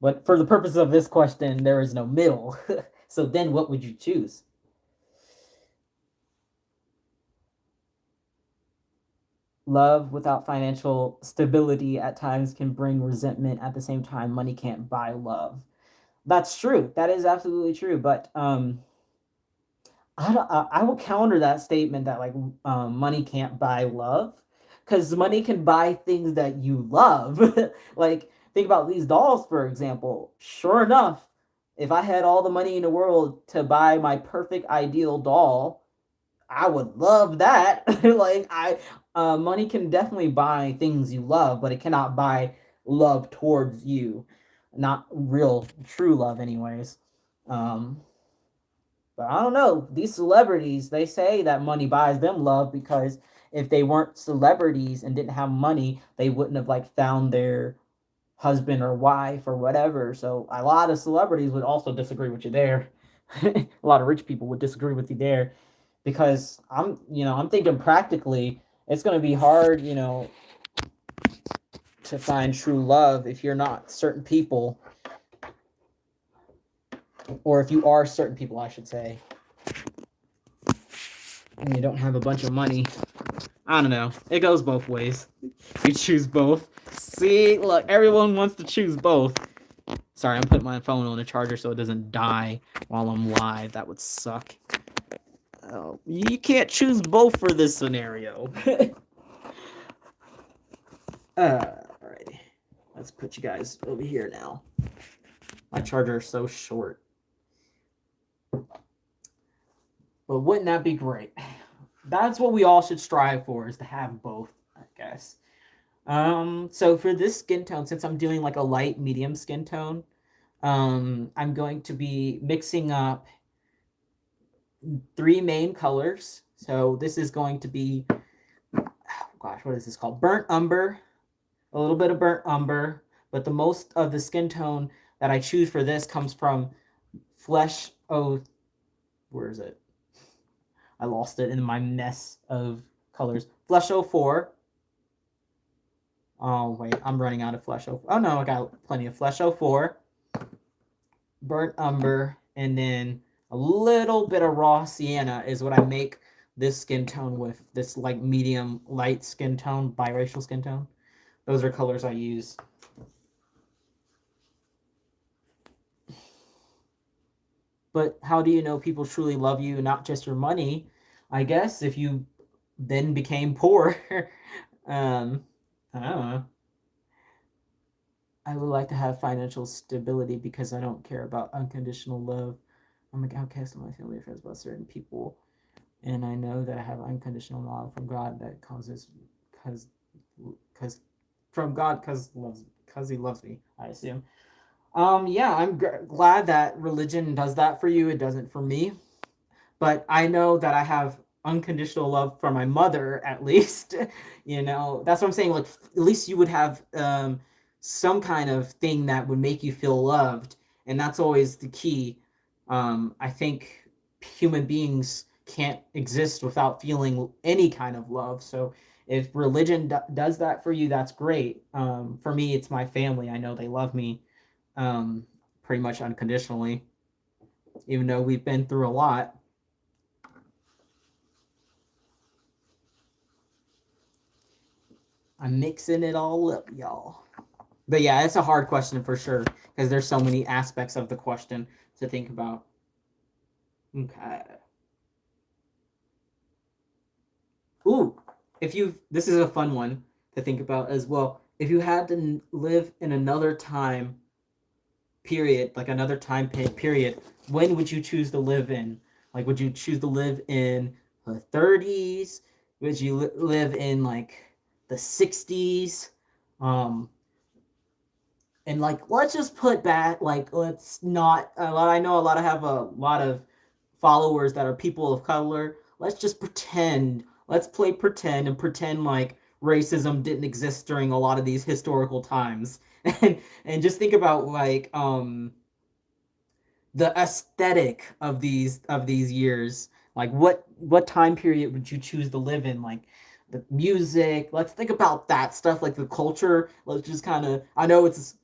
But for the purpose of this question, there is no middle. So then what would you choose? Love without financial stability at times can bring resentment. At the same time, money can't buy love. That's true. That is absolutely true. But I will counter that statement that like money can't buy love, because money can buy things that you love. Like think about these dolls, for example. Sure enough, if I had all the money in the world to buy my perfect ideal doll, I would love that. Like money can definitely buy things you love, but it cannot buy love towards you. Not real, true love, anyways. Um, but I don't know. These celebrities, they say that money buys them love because if they weren't celebrities and didn't have money, they wouldn't have like found their husband or wife or whatever. So a lot of celebrities would also disagree with you there. A lot of rich people would disagree with you there because I'm thinking practically it's going to be hard, to find true love if you're not certain people, or if you are certain people, I should say, and you don't have a bunch of money. I don't know. It goes both ways. You choose both. See, look, everyone wants to choose both. Sorry, I'm putting my phone on a charger so it doesn't die while I'm live. That would suck. Oh, you can't choose both for this scenario. Alrighty. Let's put you guys over here now. My charger is so short. But wouldn't that be great? That's what we all should strive for, is to have both, I guess. So for this skin tone, since I'm doing like a light medium skin tone, I'm going to be mixing up three main colors. So this is going to be, oh gosh, what is this called? Burnt umber, a little bit of burnt umber, but the most of the skin tone that I choose for this comes from Flesh. Oh, where is it? I lost it in my mess of colors. Flesh 04. Oh, wait, I'm running out of Flesh 04. Oh, no, I got plenty of Flesh 04. Burnt umber, and then a little bit of raw sienna is what I make this skin tone with. This like medium light skin tone, biracial skin tone. Those are colors I use. But how do you know people truly love you, not just your money? I guess if you then became poor. um, I don't know. I would like to have financial stability because I don't care about unconditional love. I'm an outcast of my family and friends about certain people, and I know that I have unconditional love from God that causes, because from God, because He loves me, I assume. Yeah, I'm glad that religion does that for you. It doesn't for me, but I know that I have unconditional love for my mother, at least. That's what I'm saying. Like, at least you would have some kind of thing that would make you feel loved, and that's always the key. I think human beings can't exist without feeling any kind of love. So if religion does that for you, that's great. For me, it's my family. I know they love me um, pretty much unconditionally, even though we've been through a lot. I'm mixing it all up, y'all. But yeah, it's a hard question for sure because there's so many aspects of the question to think about. Okay. Ooh, if you this is a fun one to think about as well. If you had to live in another time period, like another period, when would you choose to live in? Like, would you choose to live in the 30s? Would you live in like the 60s? Um, and like, let's just put back, like, let's not. A lot. I know a lot of have a lot of followers that are people of color. Let's just pretend. Let's play pretend and pretend like racism didn't exist during a lot of these historical times, and just think about like the aesthetic of these years. Like what time period would you choose to live in? Like the music. Let's think about that stuff, like the culture. Let's just kind of, I know it's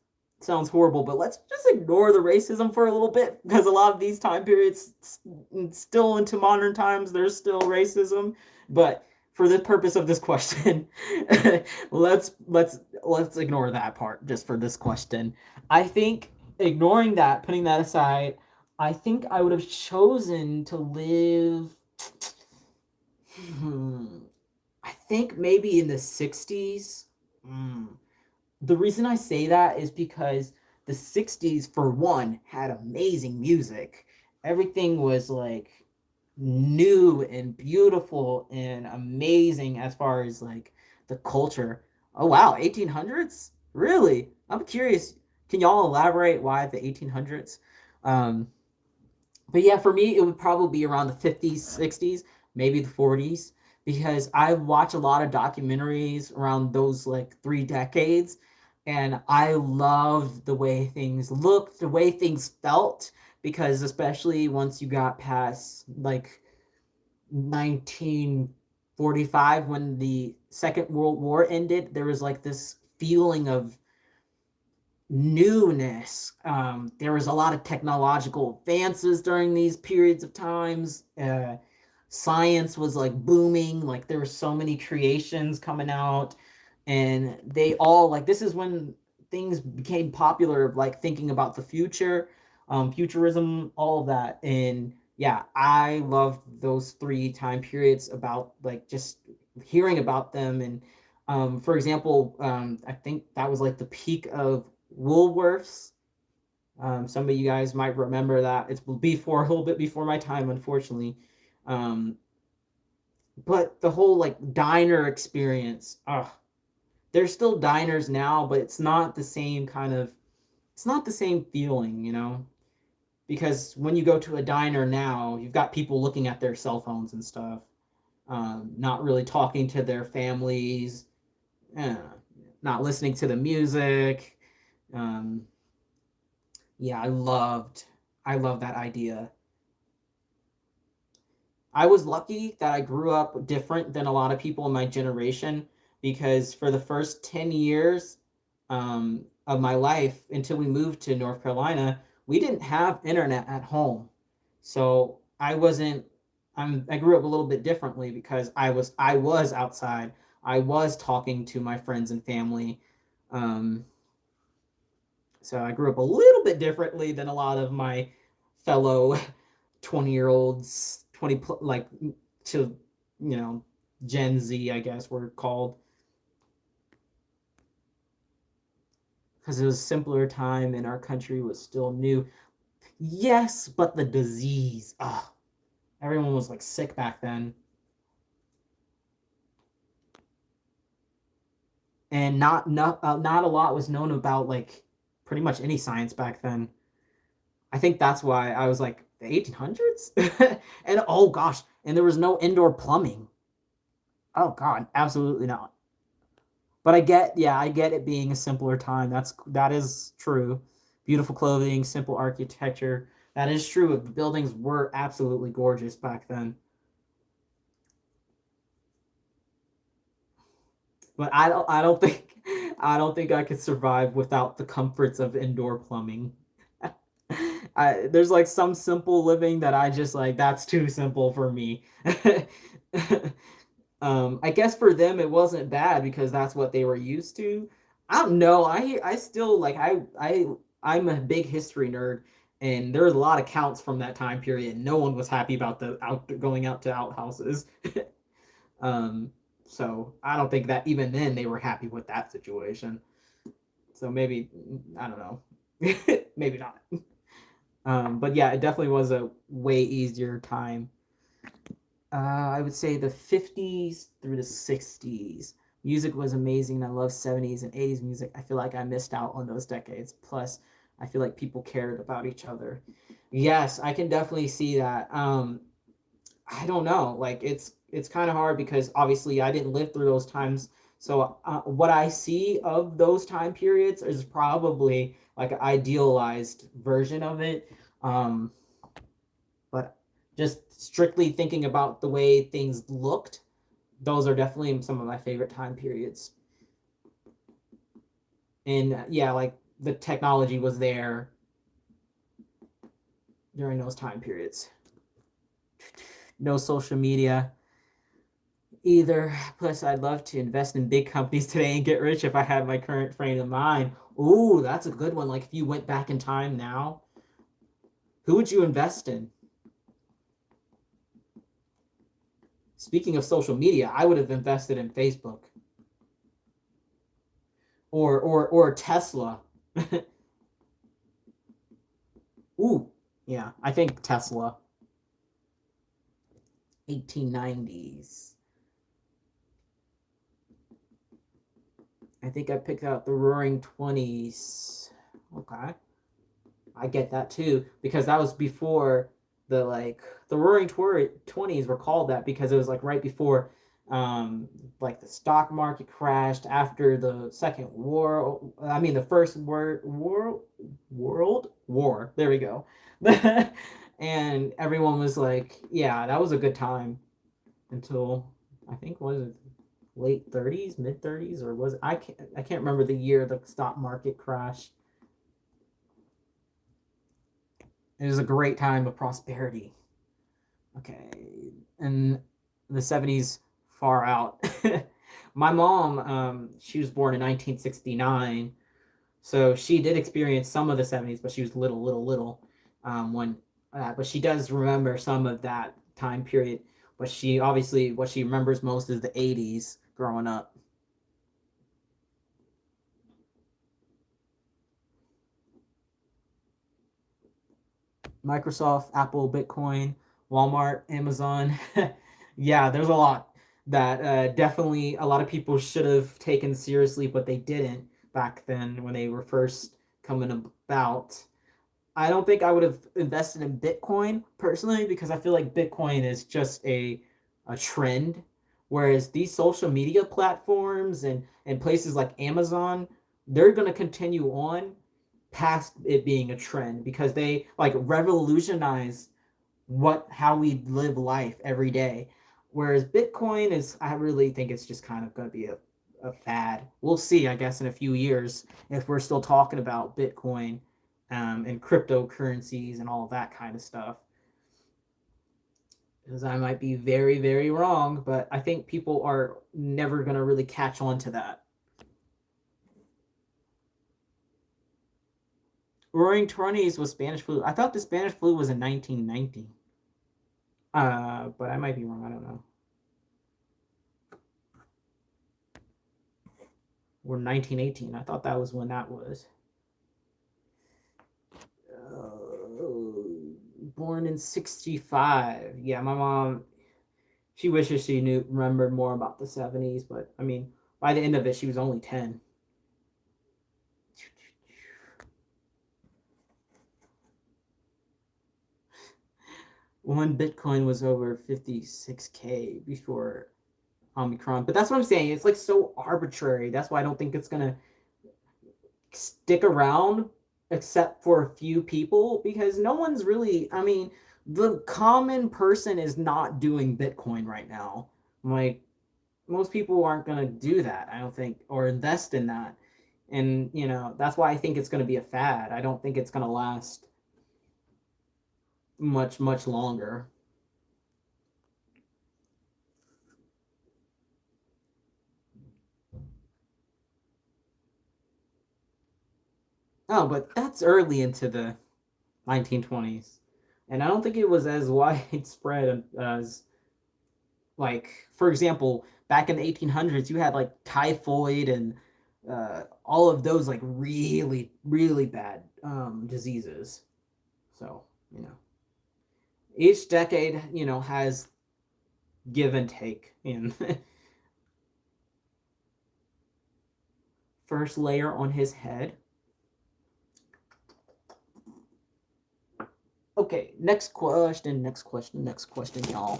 sounds horrible, but let's just ignore the racism for a little bit, because a lot of these time periods still into modern times there's still racism. But for the purpose of this question, let's ignore that part just for this question. I think, ignoring that, putting that aside, I think I would have chosen to live. Hmm, I think maybe in the 60s. Hmm. The reason I say that is because the 60s, for one, had amazing music. Everything was like new and beautiful and amazing as far as like the culture. Oh wow, 1800s? Really? I'm curious. Can y'all elaborate why the 1800s? Um, but yeah, for me, it would probably be around the 50s, 60s, maybe the 40s, because I watch a lot of documentaries around those like 3 decades, and I love the way things looked, the way things felt, because especially once you got past like 1945, when the Second World War ended, there was like this feeling of newness. There was a lot of technological advances during these periods of times. Science was like booming. Like there were so many creations coming out, and they all like this is when things became popular. Like thinking about the future, futurism, all of that, and yeah, I love those 3 time periods about like just hearing about them. And for example, I think that was like the peak of Woolworths. Some of you guys might remember that. It's before, a little bit before my time, unfortunately. Um, but the whole like diner experience, there's still diners now, but it's not the same kind of, it's not the same feeling, you know? Because when you go to a diner now, you've got people looking at their cell phones and stuff, not really talking to their families, eh, not listening to the music. Um, yeah, I love that idea. I was lucky that I grew up different than a lot of people in my generation, because for the first 10 years of my life until we moved to North Carolina, we didn't have internet at home. So I wasn't, I grew up a little bit differently because I was outside. I was talking to my friends and family. Um, so I grew up a little bit differently than a lot of my fellow 20-year-olds, 20 like to you know Gen Z, I guess we're called, because it was a simpler time and our country was still new. Yes, but the disease. Everyone was like sick back then, and not a lot was known about like pretty much any science back then. I think that's why I was like the 1800s, and oh gosh, and there was no indoor plumbing. Oh god, absolutely not. But I get it being a simpler time. That is true. Beautiful clothing, simple architecture. That is true. The buildings were absolutely gorgeous back then. But I don't think I could survive without the comforts of indoor plumbing. There's like some simple living that I just like, that's too simple for me. I guess for them it wasn't bad because that's what they were used to. I don't know. I still like I'm a big history nerd, and there's a lot of counts from that time period. No one was happy about the out going out to outhouses. Um, so I don't think that even then they were happy with that situation. So maybe I don't know, maybe not. But yeah, it definitely was a way easier time. I would say the 50s through the 60s. Music was amazing. I love 70s and 80s music. I feel like I missed out on those decades. Plus, I feel like people cared about each other. Yes, I can definitely see that. I don't know. Like it's kind of hard because obviously I didn't live through those times. So what I see of those time periods is probably like an idealized version of it. Um, but just strictly thinking about the way things looked, those are definitely some of my favorite time periods. And yeah, like the technology was there during those time periods. No social media either. Plus, I'd love to invest in big companies today and get rich if I had my current frame of mind. Ooh, that's a good one. Like if you went back in time now, who would you invest in? Speaking of social media, I would have invested in Facebook or Tesla. Ooh, yeah, I think Tesla. 1890s. I think I picked out the Roaring Twenties. Okay, I get that too because that was before the Roaring Twenties were called that because it was like right before like the stock market crashed after the second war. I mean the first world war. There we go. And everyone was like, yeah, that was a good time until I think what was it late 30s, mid 30s, or was it, I can't remember the year the stock market crashed. It was a great time of prosperity. Okay, and the 70s far out. My mom, she was born in 1969, so she did experience some of the 70s, but she was little when. But she does remember some of that time period. But she obviously what she remembers most is the 80s growing up. Microsoft, Apple, Bitcoin, Walmart, Amazon. Yeah, there's a lot that definitely a lot of people should have taken seriously, but they didn't back then when they were first coming about. I don't think I would have invested in Bitcoin personally because I feel like Bitcoin is just a trend, whereas these social media platforms and places like Amazon, they're gonna continue on past it being a trend because they like revolutionized what how we live life every day. Whereas Bitcoin is, I really think it's just kind of going to be a fad. We'll see, I guess, in a few years if we're still talking about Bitcoin and cryptocurrencies and all that kind of stuff. Because I might be very, very wrong, but I think people are never going to really catch on to that. Roaring Twenties was Spanish flu. I thought the Spanish flu was in 1990. But I might be wrong. I don't know. Or 1918. I thought that was when that was. Born in 65. Yeah, my mom, she wishes she knew remembered more about the 70s, but I mean, by the end of it, she was only 10. One Bitcoin was over 56K before Omicron. But that's what I'm saying. It's like so arbitrary. That's why I don't think it's going to stick around except for a few people because no one's really, I mean, the common person is not doing Bitcoin right now. Like most people aren't going to do that, I don't think, or invest in that. And, that's why I think it's going to be a fad. I don't think it's going to last much longer. Oh, but that's early into the 1920s. And I don't think it was as widespread as Like, for example, back in the 1800s, you had like typhoid and all of those like really, really bad diseases. So, you know, each decade, has give and take. And first layer on his head. Okay, next question, y'all.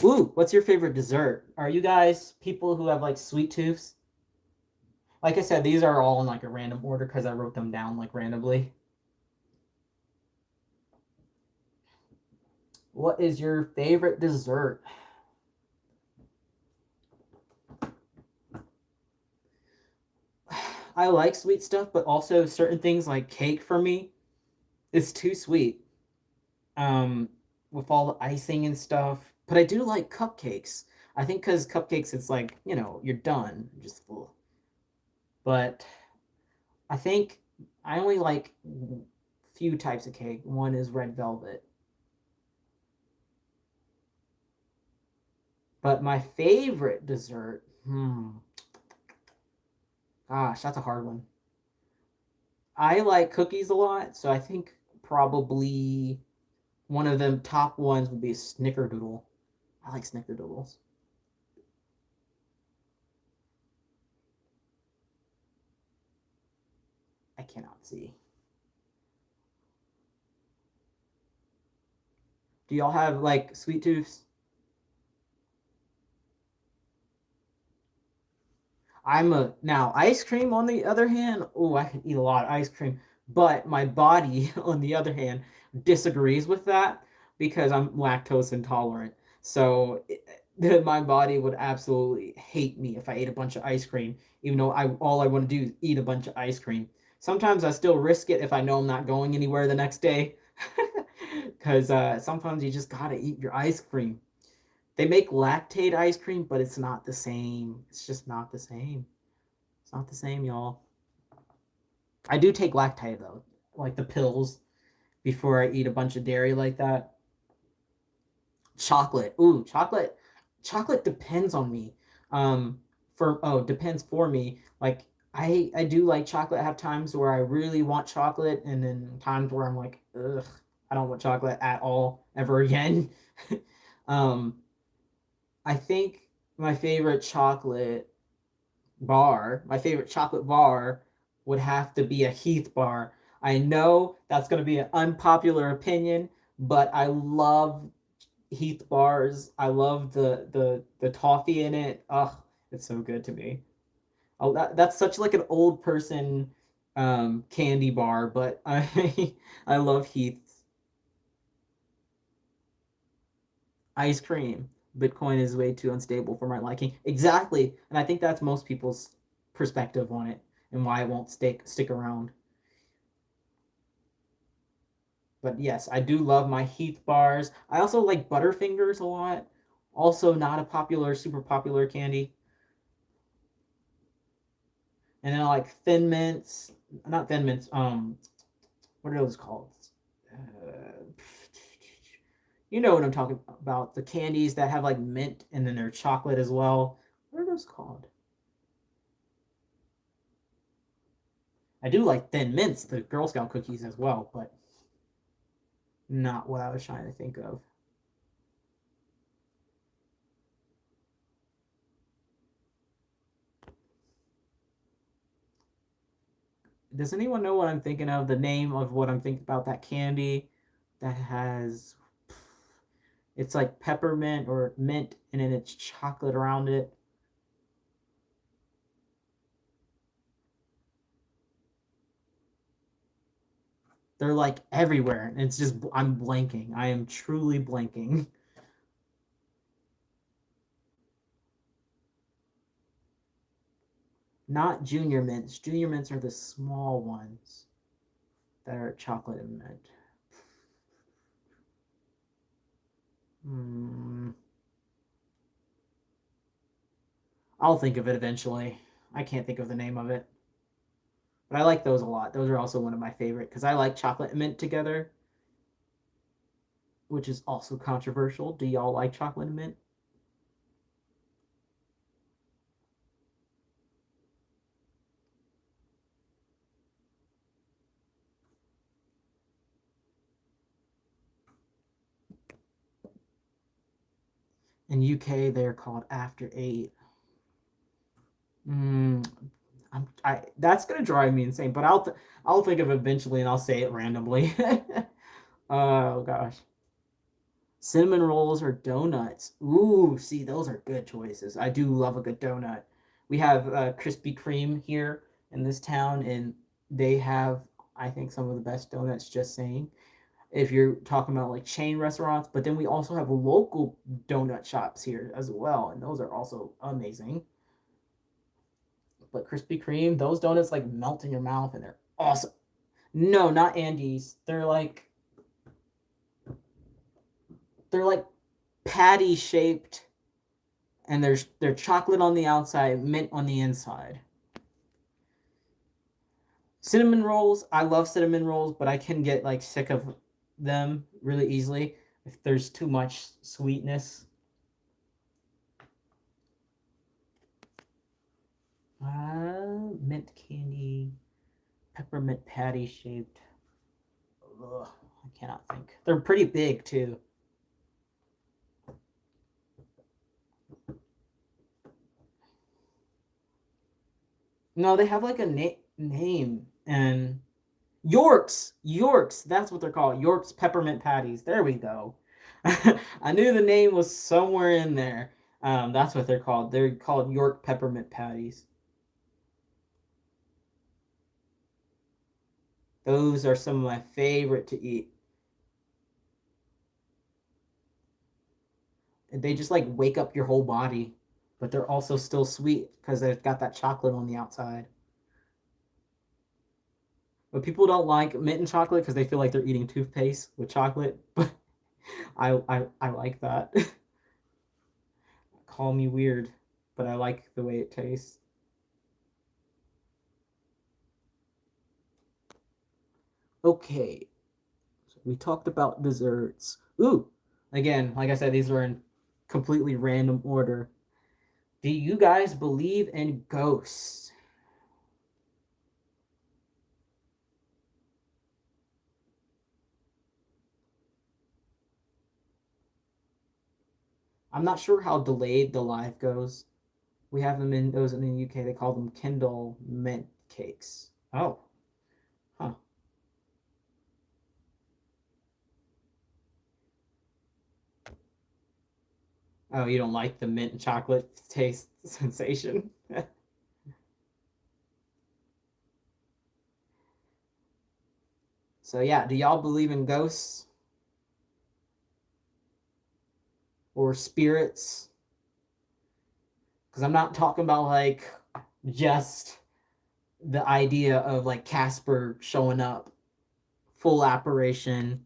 Ooh, what's your favorite dessert? Are you guys people who have like sweet tooths? Like I said, these are all in like a random order because I wrote them down like randomly. What is your favorite dessert? I like sweet stuff, but also certain things like cake for me is too sweet. Um, with all the icing and stuff. But I do like cupcakes. I think because cupcakes, it's like you're done, just full. But I think I only like few types of cake. One is red velvet. But my favorite dessert, gosh, that's a hard one. I like cookies a lot, so I think probably one of them top ones would be snickerdoodle. I like snickerdoodles. I cannot see. Do y'all have like sweet tooths? I'm a now ice cream on the other hand. Oh, I can eat a lot of ice cream, but my body on the other hand disagrees with that because I'm lactose intolerant. So my body would absolutely hate me if I ate a bunch of ice cream, even though I all I want to do is eat a bunch of ice cream. Sometimes I still risk it if I know I'm not going anywhere the next day, because sometimes you just gotta eat your ice cream. They make lactate ice cream, but it's not the same. It's just not the same. It's not the same, y'all. I do take lactate though, like the pills before I eat a bunch of dairy like that. Chocolate. Ooh, chocolate. Chocolate depends on me. Depends for me. Like I do like chocolate. I have times where I really want chocolate, and then times where I'm like, ugh, I don't want chocolate at all ever again. um, I think my favorite my favorite chocolate bar would have to be a Heath bar. I know that's going to be an unpopular opinion, but I love Heath bars. I love the toffee in it. Oh, it's so good to me. Oh, that's such like an old person candy bar, but I love Heath's ice cream. Bitcoin is way too unstable for my liking. Exactly, and I think that's most people's perspective on it and why it won't stick around. But yes, I do love my Heath bars. I also like Butterfingers a lot. Also, not a super popular candy. And then I like Thin Mints. Not Thin Mints. What are those called? Uh, you know what I'm talking about. The candies that have like mint and then they're chocolate as well. What are those called? I do like Thin Mints, the Girl Scout cookies as well, but not what I was trying to think of. Does anyone know what I'm thinking of? The name of what I'm thinking about that candy that has it's like peppermint or mint and then it's chocolate around it. They're like everywhere. And it's just I'm blanking. I am truly blanking. Not junior mints. Junior mints are the small ones that are chocolate and mint. Hmm. I'll think of it eventually. I can't think of the name of it. But I like those a lot. Those are also one of my favorite because I like chocolate and mint together. which is also controversial. Do y'all like chocolate and mint? In UK, they're called after eight. Mm, that's gonna drive me insane. But I'll think of it eventually, and I'll say it randomly. Oh gosh, cinnamon rolls or donuts? Ooh, see, those are good choices. I do love a good donut. We have Krispy Kreme here in this town, and they have, I think, some of the best donuts. Just saying, if you're talking about like chain restaurants, but then we also have local donut shops here as well, and those are also amazing. But Krispy Kreme, those donuts like melt in your mouth and they're awesome. No, not Andes. They're like patty shaped, and they're chocolate on the outside, mint on the inside. Cinnamon rolls, I love cinnamon rolls, but I can get like sick of them really easily if there's too much sweetness. Mint candy, peppermint patty shaped. Ugh, I cannot think. They're pretty big too. No, they have like a name, and Yorks. That's what they're called. Yorks peppermint patties. There we go. I knew the name was somewhere in there. That's what they're called. They're called York peppermint patties. Those are some of my favorite to eat. They just like wake up your whole body, but they're also still sweet because they've got that chocolate on the outside. But people don't like mint and chocolate because they feel like they're eating toothpaste with chocolate. But I like that. Call me weird, but I like the way it tastes. Okay, so we talked about desserts. Ooh, again, like I said, these are in completely random order. Do you guys believe in ghosts? I'm not sure how delayed the live goes. We have them in those in the UK. They call them Kindle mint cakes. Oh, huh. Oh, you don't like the mint and chocolate taste sensation? So yeah, do y'all believe in ghosts or spirits? Because I'm not talking about like just the idea of like Casper showing up, full apparition.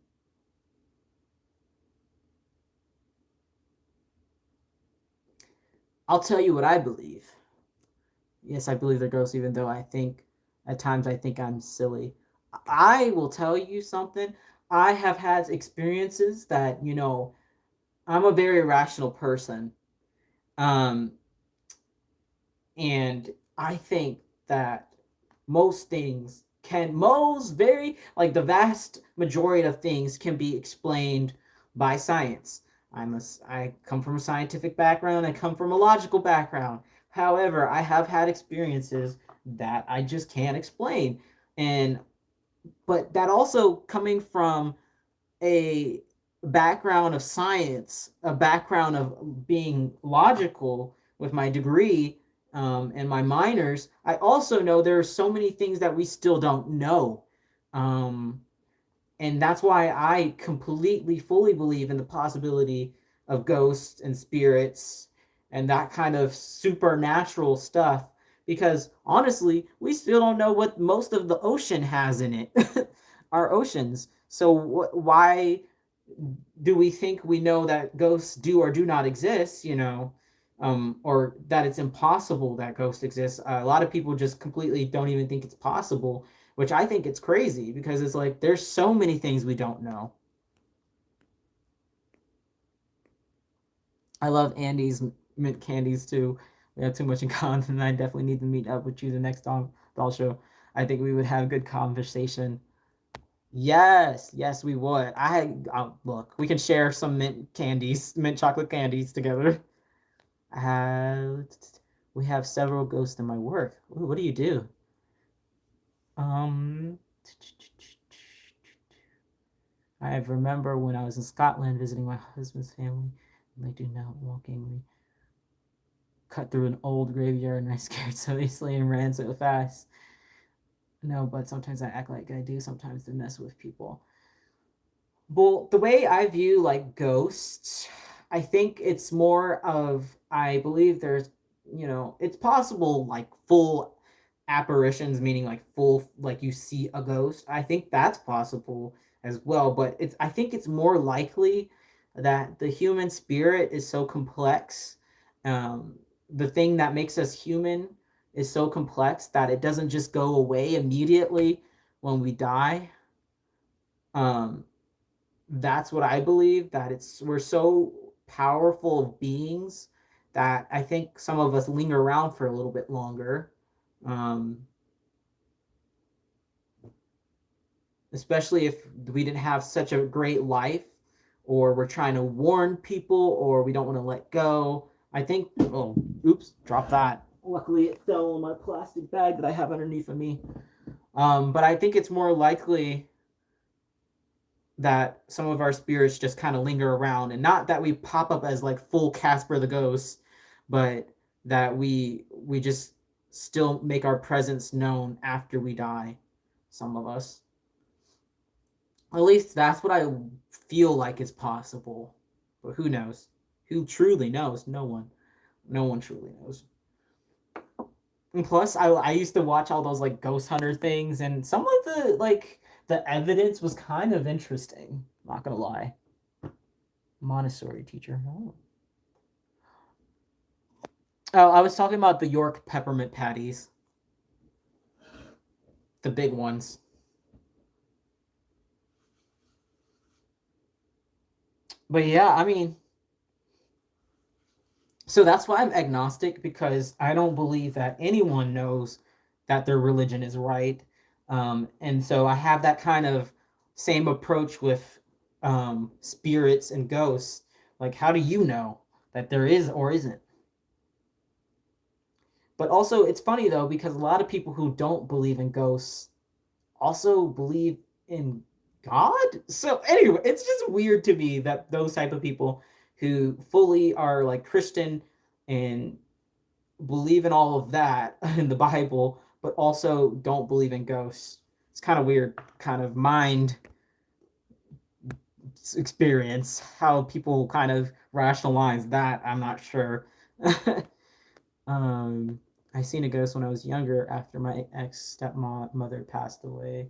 I'll tell you what I believe. Yes, I believe they're ghosts, even though I think at times I think I'm silly. I will tell you something. I have had experiences that, I'm a very rational person. Um, and I think that most very, like the vast majority of things can be explained by science. I come from a scientific background, I come from a logical background. However, I have had experiences that I just can't explain. And but that also coming from a background of science, a background of being logical with my degree, and my minors, I also know there are so many things that we still don't know. Um, and that's why I completely, fully believe in the possibility of ghosts and spirits and that kind of supernatural stuff. Because honestly, we still don't know what most of the ocean has in it, our oceans. So why do we think we know that ghosts do or do not exist? Or that it's impossible that ghosts exist. A lot of people just completely don't even think it's possible, which I think it's crazy because it's like there's so many things we don't know. I love Andy's mint candies too. We have too much in common, and I definitely need to meet up with you the next time doll show. I think we would have good conversation. Yes, yes, we would. Look. We can share some mint candies, mint chocolate candies together. Uh, we have several ghosts in my work. Ooh, what do you do? Um, I remember when I was in Scotland visiting my husband's family, and they do not walking. We cut through an old graveyard, and I scared so easily and ran so fast. No, but sometimes I act like I do. Sometimes to mess with people. Well, the way I view like ghosts, I think it's more of I believe there's it's possible like full apparitions, meaning like full like you see a ghost. I think that's possible as well, but it's I think it's more likely that the human spirit is so complex. Um, the thing that makes us human is so complex that it doesn't just go away immediately when we die. Um, that's what I believe, that it's we're so powerful of beings that I think some of us linger around for a little bit longer. Um, Especially if we didn't have such a great life, or we're trying to warn people, or we don't want to let go. I think, oh, oops, drop that. Luckily, it fell in my plastic bag that I have underneath of me. But I think it's more likely that some of our spirits just kind of linger around, and not that we pop up as like full Casper the Ghost, but that we just still make our presence known after we die. Some of us, at least that's what I feel like is possible, but who knows? Who truly knows? No one. No one truly knows. And plus, I used to watch all those like ghost hunter things, and some of the evidence was kind of interesting. Not gonna lie. Montessori teacher. Oh. Oh, I was talking about the York peppermint patties, the big ones. But yeah, I mean, so that's why I'm agnostic, because I don't believe that anyone knows that their religion is right. And so I have that kind of same approach with spirits and ghosts. Like, how do you know that there is or isn't? But also, it's funny though, because a lot of people who don't believe in ghosts also believe in God. So anyway, it's just weird to me that those type of people who fully are like Christian and believe in all of that in the Bible, but also don't believe in ghosts. It's kind of weird, kind of mind experience how people kind of rationalize that. I'm not sure. um, I seen a ghost when I was younger after my ex stepmother passed away.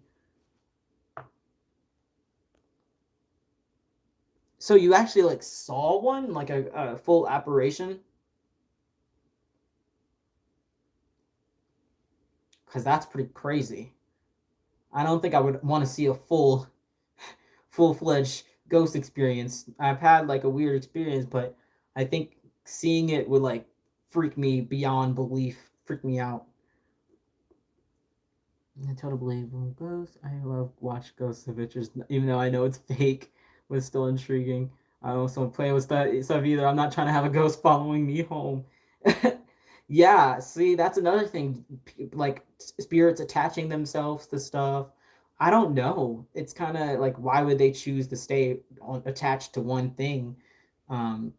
So you actually like saw one, like a full apparition? Because that's pretty crazy. I don't think I would want to see a full fledged ghost experience. I've had like a weird experience, but I think seeing it would like freak me beyond belief, freak me out. I totally believe in ghosts. I love watch Ghost Adventures, even though I know it's fake, but it's still intriguing. I also play with that stuff either. I'm not trying to have a ghost following me home. Yeah, see, that's another thing. Like spirits attaching themselves to stuff. I don't know. It's kind of like, why would they choose to stay attached to one thing? Um,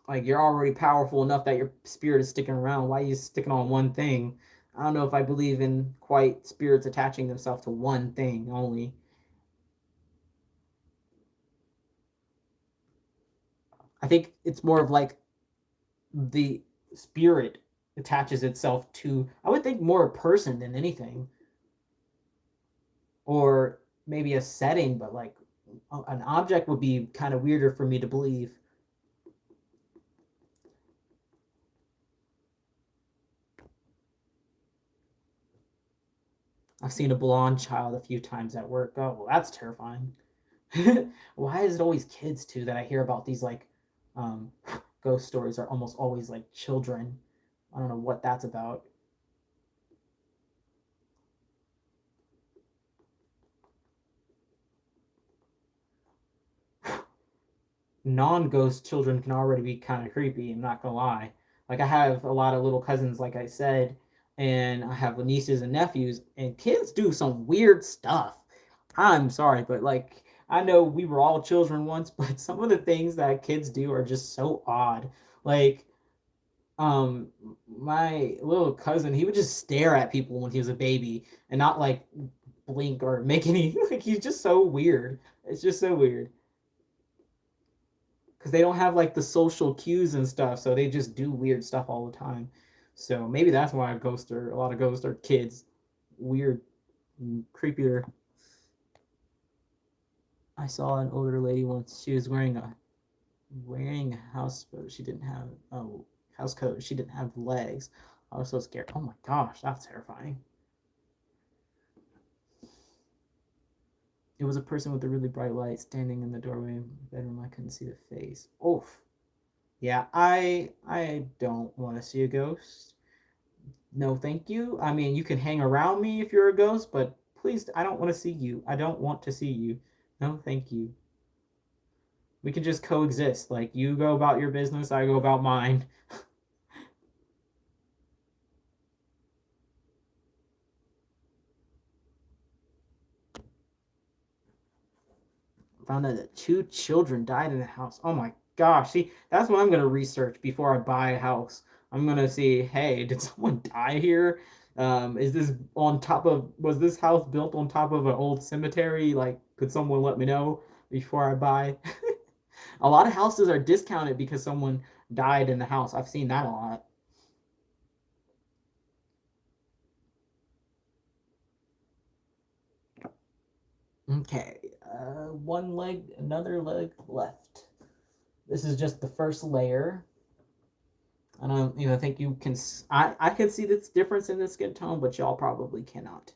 like, you're already powerful enough that your spirit is sticking around. Why are you sticking on one thing? I don't know if I believe in quite spirits attaching themselves to one thing only. I think it's more of like the spirit attaches itself to, I would think, more a person than anything, or maybe a setting, but like an object would be kind of weirder for me to believe. I've seen a blonde child a few times at work. Oh, well, that's terrifying. Why is it always kids too that I hear about these like Um, Ghost stories are almost always like children. I don't know what that's about. Non-ghost children can already be kind of creepy. I'm not gonna lie. Like I have a lot of little cousins, like I said, and I have nieces and nephews, and kids do some weird stuff. I'm sorry, but like I know we were all children once, but some of the things that kids do are just so odd. Like um my little cousin, he would just stare at people when he was a baby and not like blink or make any like he's just so weird. It's just so weird because they don't have like the social cues and stuff, so they just do weird stuff all the time. So maybe that's why a lot of ghosts are kids. Weird, creepier. I saw an older lady once. She was wearing a house coat. She didn't have house coat. She didn't have legs. I was so scared. Oh my gosh, that's terrifying. It was a person with a really bright light standing in the doorway of the bedroom. I couldn't see the face. Oof. Yeah, I don't want to see a ghost. No, thank you. I mean, you can hang around me if you're a ghost, but please, I don't want to see you. I don't want to see you. No, thank you. We can just coexist. Like you go about your business, I go about mine. Found out that two children died in the house. Oh my gosh. See, that's what I'm gonna research before I buy a house. I'm gonna see, hey, did someone die here? Is this on top of was this house built on top of an old cemetery? Like, could someone let me know before I buy? A lot of houses are discounted because someone died in the house. I've seen that a lot. Okay, one leg, another leg left. This is just the first layer. I don't even think you can. I can see this difference in the skin tone, but y'all probably cannot.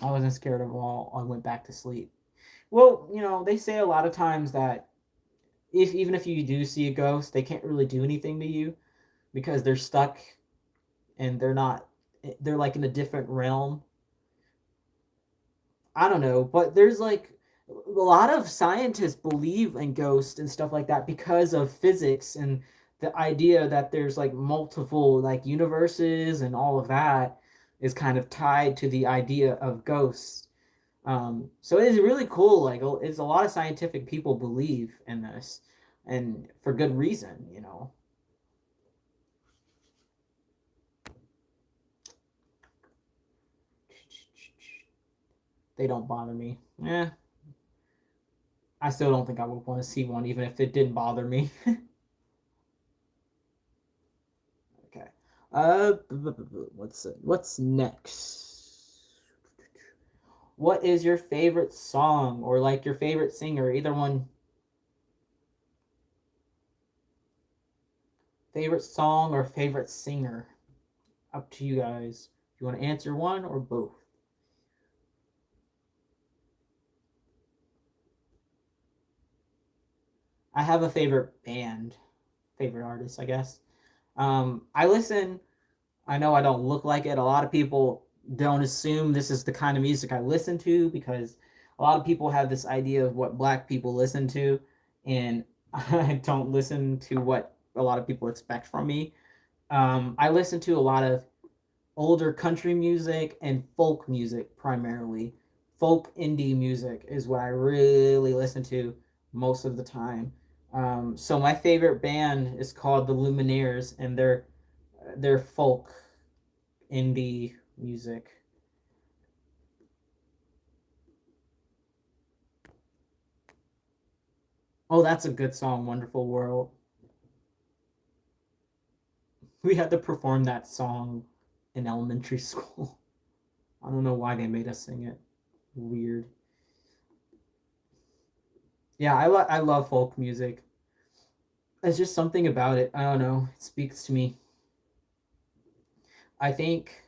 I wasn't scared of all. I went back to sleep. Well, they say a lot of times that if even if you do see a ghost, they can't really do anything to you because they're stuck and they're not. They're like in a different realm. I don't know, but there's like a lot of scientists believe in ghosts and stuff like that because of physics and the idea that there's like multiple like universes and all of that is kind of tied to the idea of ghosts. So it's really cool. Like it's a lot of scientific people believe in this, and for good reason. They don't bother me. Yeah, I still don't think I would want to see one, even if it didn't bother me. Okay. What's next? What is your favorite song or like your favorite singer? Either one. Favorite song or favorite singer? Up to you guys. If you want to answer one or both. I have a favorite band, favorite artist, I guess. I listen. I know I don't look like it. A lot of people don't assume this is the kind of music I listen to because a lot of people have this idea of what black people listen to, and I don't listen to what a lot of people expect from me. I listen to a lot of older country music and folk music primarily. Folk indie music is what I really listen to most of the time. So my favorite band is called the Lumineers, and they're folk indie music. Oh, that's a good song, Wonderful World. We had to perform that song in elementary school. I don't know why they made us sing it. Weird. Yeah, I love folk music. There's just something about it. I don't know. It speaks to me. I think,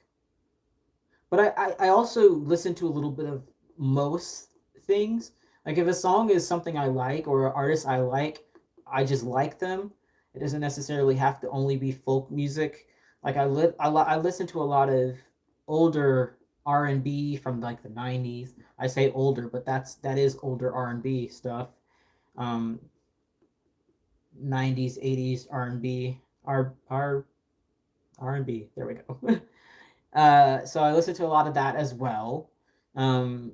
but I also listen to a little bit of most things. Like if a song is something I like or an artist I like, I just like them. It doesn't necessarily have to only be folk music. Like I listen to a lot of older R&B from like the 90s. I say older, but that is older R&B stuff. Um 90s, 80s R&B, R&B. There we go. So I listen to a lot of that as well. Um,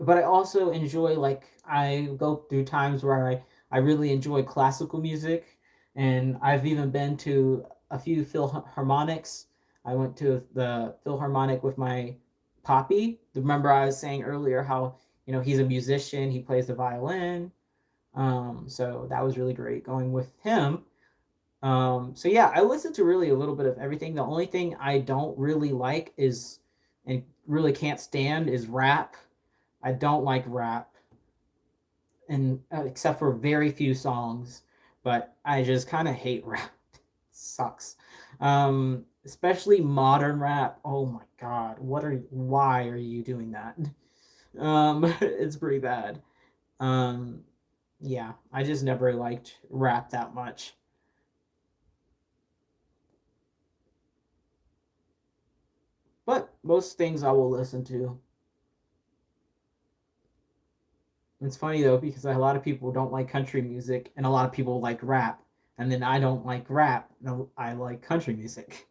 but I also enjoy like I go through times where I really enjoy classical music, and I've even been to a few philharmonics. I went to the Philharmonic with my poppy. Remember I was saying earlier how he's a musician. He plays the violin. So that was really great going with him. So yeah, I listen to really a little bit of everything. The only thing I don't really like is, and really can't stand, is rap. I don't like rap, and except for very few songs, but I just kind of hate rap. It sucks. Especially modern rap. Oh my god, why are you doing that? It's pretty bad. Um, yeah, I just never liked rap that much. But most things I will listen to. It's funny though because a lot of people don't like country music and a lot of people like rap, and then I don't like rap. No, I like country music.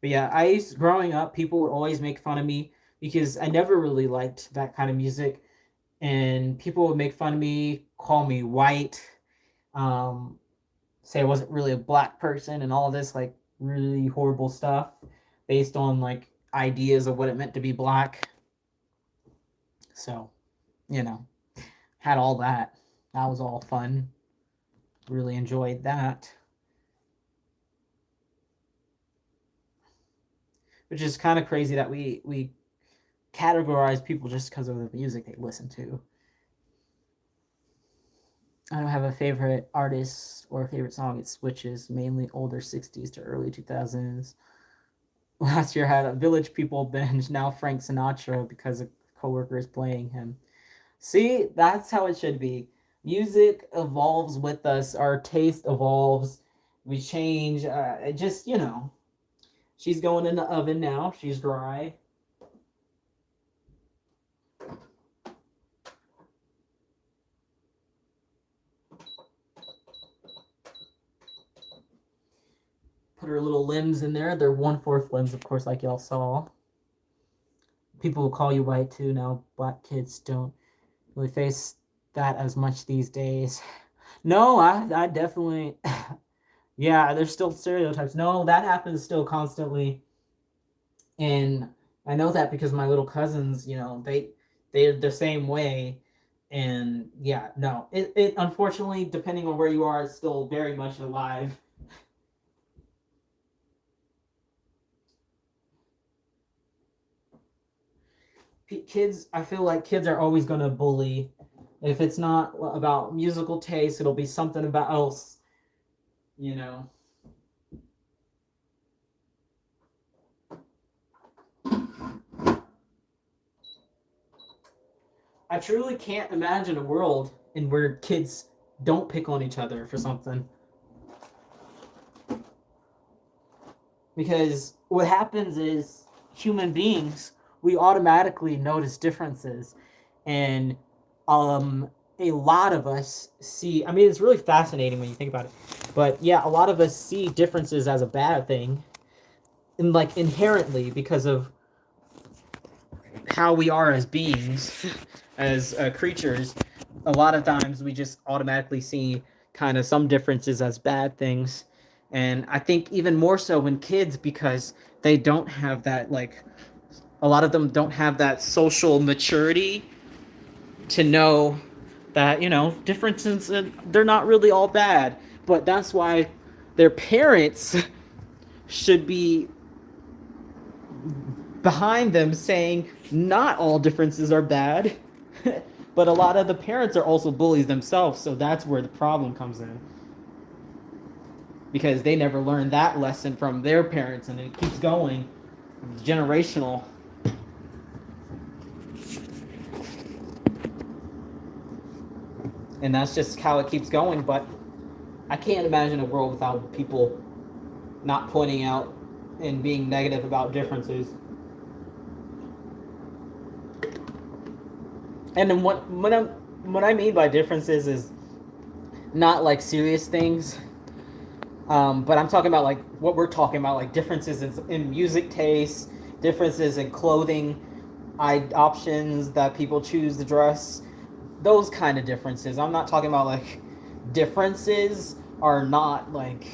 But yeah, growing up, people would always make fun of me because I never really liked that kind of music, and people would make fun of me, call me white, um, say I wasn't really a black person, and all this like really horrible stuff based on like ideas of what it meant to be black. So, you know, had all that. That was all fun. Really enjoyed that. Which is kind of crazy that we categorize people just because of the music they listen to. I don't have a favorite artist or a favorite song. It switches mainly older 60s to early 2000s. Last year I had a Village People binge, now Frank Sinatra because a coworker is playing him. See, that's how it should be. Music evolves with us, our taste evolves, we change. It just, she's going in the oven now. She's dry. Put her little limbs in there. They're 1/4 limbs, of course, like y'all saw. People will call you white too now. Black kids don't really face that as much these days. No, I definitely, yeah, there's still stereotypes. No, that happens still constantly. And I know that because my little cousins, they're the same way. And yeah, no, it unfortunately, depending on where you are, it's still very much alive. Kids, I feel like kids are always going to bully. If it's not about musical taste, it'll be something about else, you know. I truly can't imagine a world in where kids don't pick on each other for something. Because what happens is human beings, we automatically notice differences. And a lot of us see, I mean, it's really fascinating when you think about it. But yeah, a lot of us see differences as a bad thing, and like inherently because of how we are as beings, as creatures. A lot of times we just automatically see kind of some differences as bad things, and I think even more so when kids, because they don't have that, like, a lot of them don't have that social maturity to know that differences, they're not really all bad. But that's why their parents should be behind them saying not all differences are bad. But a lot of the parents are also bullies themselves, so that's where the problem comes in. because they never learned that lesson from their parents, and it keeps going. It's generational. And that's just how it keeps going. But I can't imagine a world without people not pointing out and being negative about differences. And then what I mean by differences is not like serious things, but I'm talking about like what we're talking about, like differences in music tastes, differences in clothing, options that people choose to dress, those kind of differences. I'm not talking about like differences are not like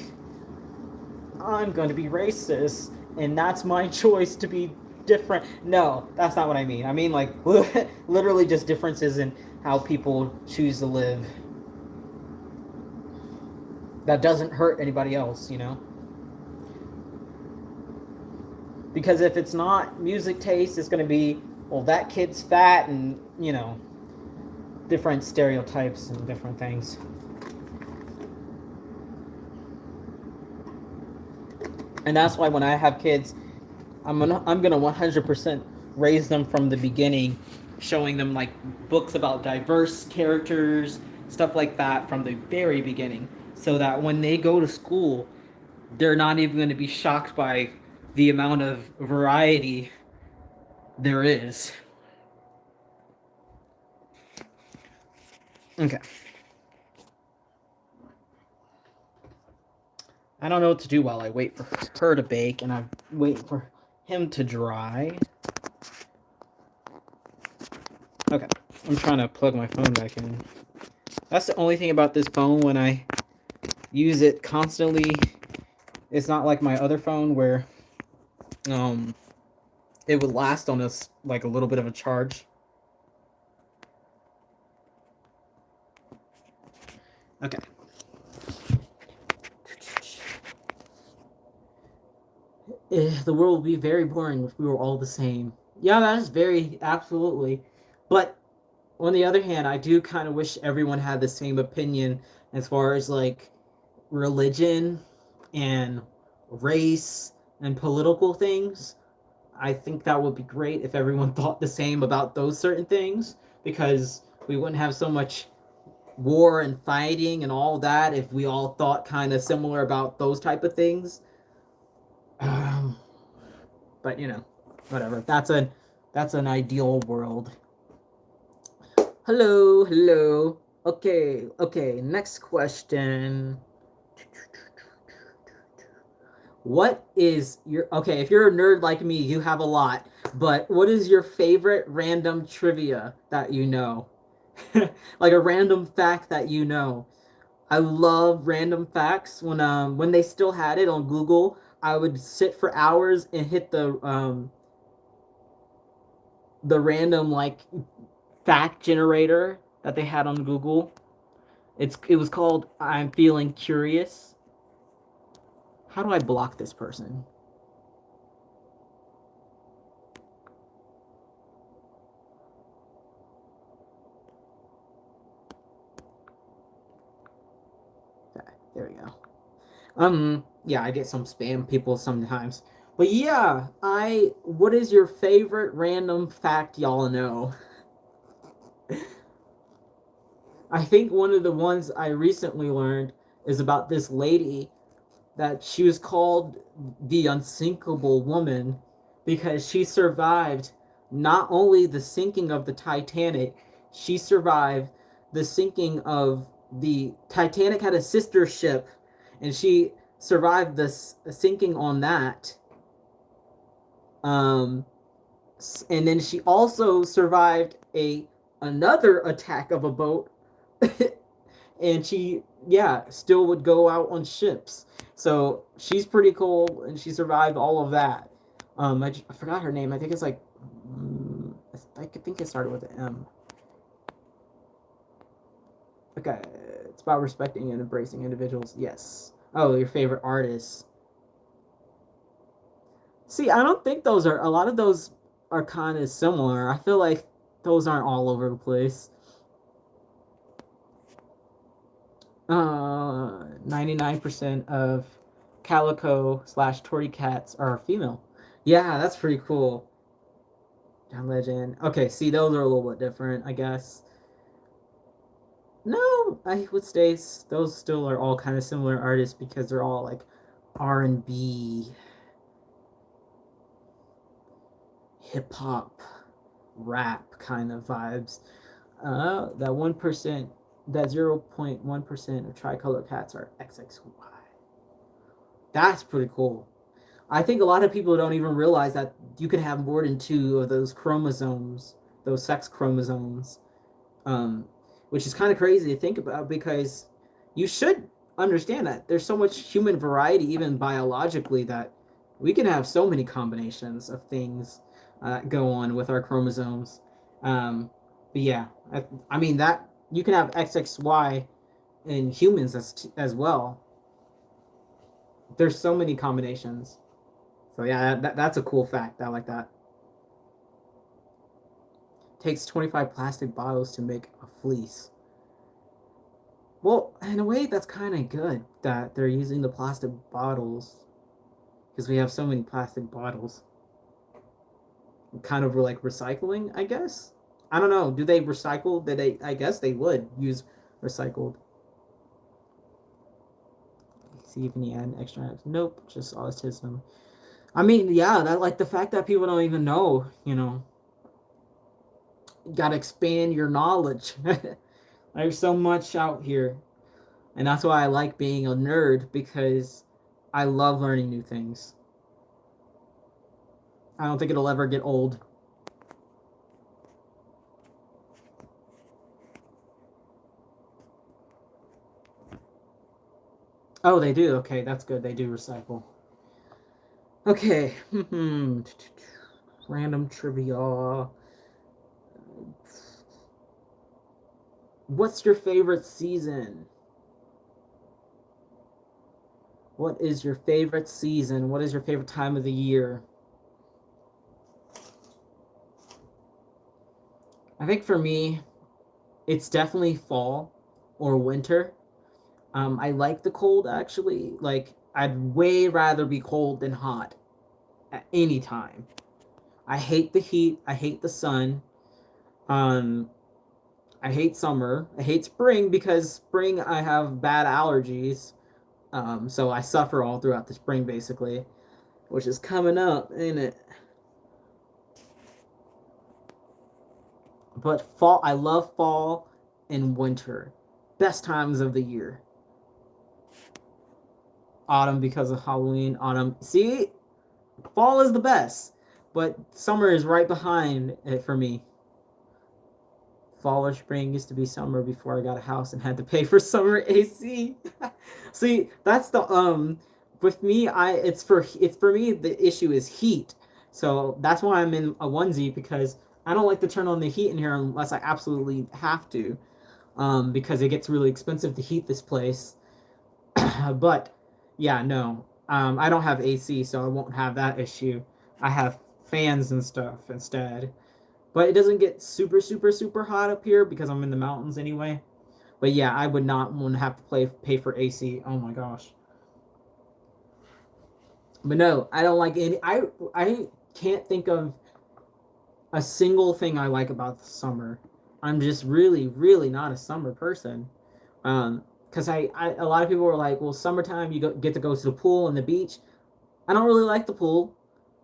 I'm going to be racist and that's my choice to be different. No, that's not what I mean. I mean like literally just differences in how people choose to live. That doesn't hurt anybody else, you know? Because if it's not music taste, it's going to be, well, that kid's fat and, you know, different stereotypes and different things. And that's why when I have kids, I'm gonna 100% raise them from the beginning, showing them like books about diverse characters, stuff like that from the very beginning, so that when they go to school, they're not even going to be shocked by the amount of variety there is. Okay. I don't know what to do while I wait for her to bake and I wait for him to dry. Okay. I'm trying to plug my phone back in. That's the only thing about this phone when I use it constantly. It's not like my other phone where it would last on us like a little bit of a charge. Okay. The world would be very boring if we were all the same. Yeah, that is very absolutely. But on the other hand, I do kind of wish everyone had the same opinion as far as like religion and race and political things. I think that would be great if everyone thought the same about those certain things, because we wouldn't have so much war and fighting and all that if we all thought kind of similar about those type of things. Um, but you know, whatever. That's an ideal world. Hello, hello. Okay, okay. Next question. What is your okay? If you're a nerd like me, you have a lot. But what is your favorite random trivia that you know? Like a random fact that you know. I love random facts. When they still had it on Google, I would sit for hours and hit the random like fact generator that they had on Google. It was called I'm Feeling Curious. How do I block this person? Okay, there we go. Yeah, I get some spam people sometimes. But yeah, what is your favorite random fact y'all know? I think one of the ones I recently learned is about this lady that she was called the unsinkable woman because she survived not only the sinking of the Titanic, she survived the sinking of the Titanic had a sister ship, and she survived the sinking on that. Um, and then she also survived a another attack of a boat, and she yeah still would go out on ships. So she's pretty cool, and she survived all of that. I forgot her name. I think it's like I think it started with an M. Okay, it's about respecting and embracing individuals. Yes. Oh, your favorite artist. See, I don't think those are a lot of those are kind of similar. I feel like those aren't all over the place. 99% of calico slash torty cats are female. Yeah, that's pretty cool. John Legend. Okay, see, those are a little bit different, I guess. No, I would say those still are all kind of similar artists because they're all like R&B, hip hop, rap kind of vibes. That 1%, that 0.1% of tricolor cats are XXY. That's pretty cool. I think a lot of people don't even realize that you can have more than two of those chromosomes, those sex chromosomes, um, which is kind of crazy to think about because you should understand that there's so much human variety, even biologically, that we can have so many combinations of things go on with our chromosomes. But yeah, I mean that you can have XXY in humans as well. There's so many combinations. So yeah, that's a cool fact. I like that. Takes 25 plastic bottles to make a fleece. Well, in a way, that's kind of good that they're using the plastic bottles because we have so many plastic bottles. Kind of like recycling, I guess. I don't know. Do they recycle? Did they? I guess they would use recycled. See if any add extra. Nope, just autism. I mean, yeah, that like the fact that people don't even know. Got to expand your knowledge. There's so much out here, and that's why I like being a nerd because I love learning new things. I don't think it'll ever get old. Oh, they do. Okay, that's good. They do recycle. Okay. Random trivia. What's your favorite season? What is your favorite season? What is your favorite time of the year? I think for me, it's definitely fall or winter. I like the cold actually. Like I'd way rather be cold than hot at any time. I hate the heat. I hate the sun. Um, I hate summer. I hate spring because spring I have bad allergies. So I suffer all throughout the spring basically, which is coming up, ain't it? But fall, I love fall and winter. Best times of the year. Autumn because of Halloween. Autumn. See, fall is the best, but summer is right behind it for me. Fall or spring used to be summer before I got a house and had to pay for summer AC. See, that's the with me I it's for me the issue is heat. So that's why I'm in a onesie because I don't like to turn on the heat in here unless I absolutely have to. Because it gets really expensive to heat this place. But yeah, no. I don't have AC, so I won't have that issue. I have fans and stuff instead. But it doesn't get super, super, super hot up here because I'm in the mountains anyway. But yeah, I would not want to have to pay for AC. Oh my gosh. But no, I don't like any. I can't think of a single thing I like about the summer. I'm just really, really not a summer person. Because a lot of people are like, well, summertime get to go to the pool and the beach. I don't really like the pool,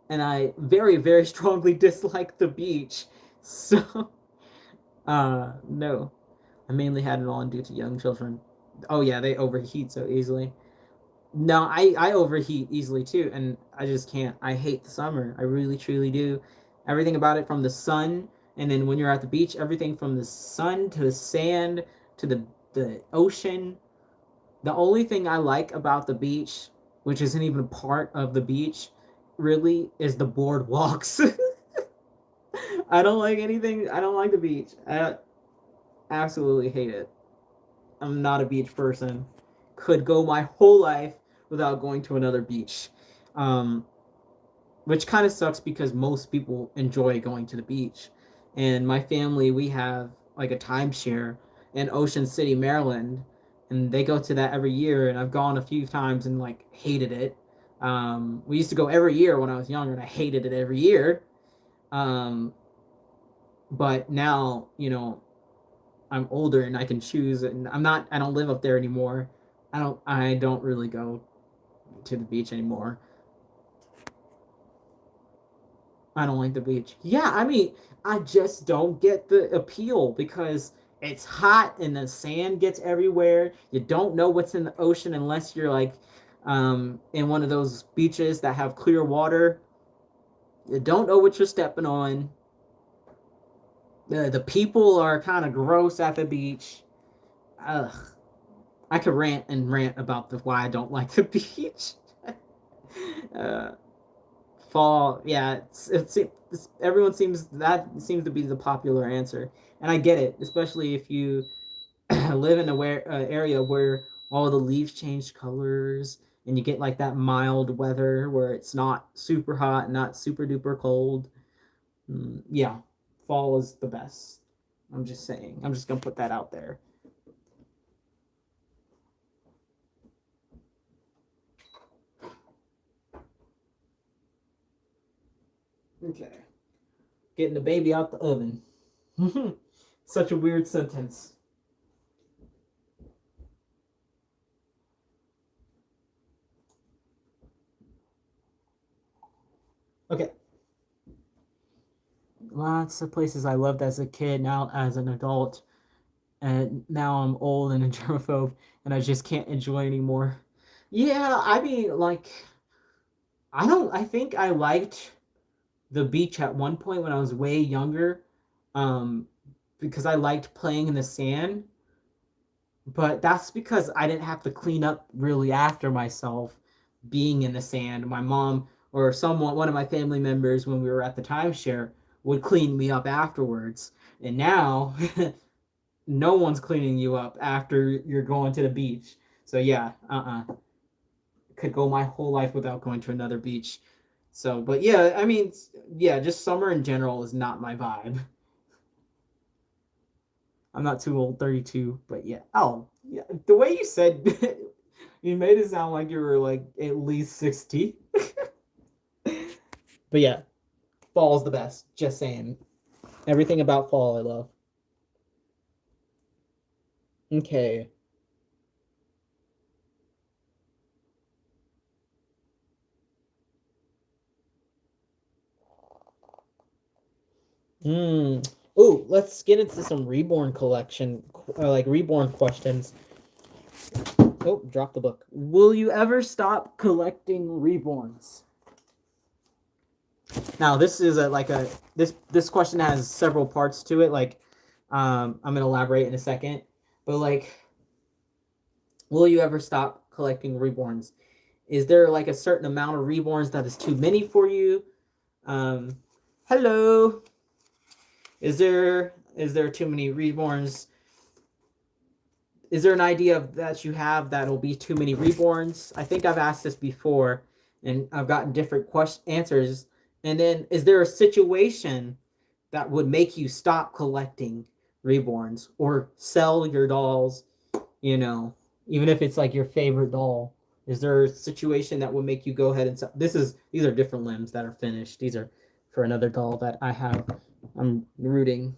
and I very, very strongly dislike the beach. So, no. I mainly had it on due to young children. Oh yeah, they overheat so easily. No, I overheat easily too, and I just can't. I hate the summer. I really truly do. Everything about it from the sun, and then when you're at the beach, everything from the sun to the sand to the ocean. The only thing I like about the beach, which isn't even a part of the beach, really is the boardwalks. I don't like anything. I don't like the beach. I absolutely hate it. I'm not a beach person. Could go my whole life without going to another beach. Um, which kind of sucks because most people enjoy going to the beach. And my family, we have like a timeshare in Ocean City, Maryland. and they go to that every year, and I've gone a few times and like hated it. We used to go every year when I was younger, and I hated it every year. Um, but now, I'm older and I can choose, and I don't live up there anymore. I don't really go to the beach anymore. I don't like the beach. Yeah, I mean, I just don't get the appeal because it's hot and the sand gets everywhere. You don't know what's in the ocean unless you're like in one of those beaches that have clear water. You don't know what you're stepping on. The people are kind of gross at the beach. Ugh. I could rant and rant about why I don't like the beach. uh, Fall, yeah, everyone seems to be the popular answer, and I get it, especially if you live in a area where all the leaves change colors and you get like that mild weather where it's not super hot, not super duper cold. Yeah, fall is the best. I'm just saying. I'm just gonna put that out there. Okay, getting the baby out the oven. Such a weird sentence. Okay, lots of places I loved as a kid, now as an adult, and now I'm old and a germaphobe, and I just can't enjoy anymore. Yeah, I mean, like, I don't. I think I liked the beach at one point when I was way younger, um, because I liked playing in the sand. But that's because I didn't have to clean up really after myself being in the sand. My mom or one of my family members, when we were at the timeshare, would clean me up afterwards. And now, no one's cleaning you up after you're going to the beach. So yeah, could go my whole life without going to another beach. So, but yeah, I mean, yeah, just summer in general is not my vibe. I'm not too old, 32, but yeah. Oh, yeah. The way you said, you made it sound like you were like at least 60. But yeah, fall's the best. Just saying. Everything about fall I love. Okay. Hmm. Oh, let's get into some reborn collection, like reborn questions. Oh, drop the book. Will you ever stop collecting reborns? Now, this is this question has several parts to it. Like, I'm gonna elaborate in a second, but like, will you ever stop collecting reborns? Is there like a certain amount of reborns that is too many for you? Um, Hello. Is there too many reborns? Is there an idea that you have that'll be too many reborns? I think I've asked this before, and I've gotten different answers. And then, is there a situation that would make you stop collecting reborns or sell your dolls? You know, even if it's like your favorite doll, is there a situation that would make you go ahead and sell? These are different limbs that are finished. These are for another doll that I have. I'm rooting.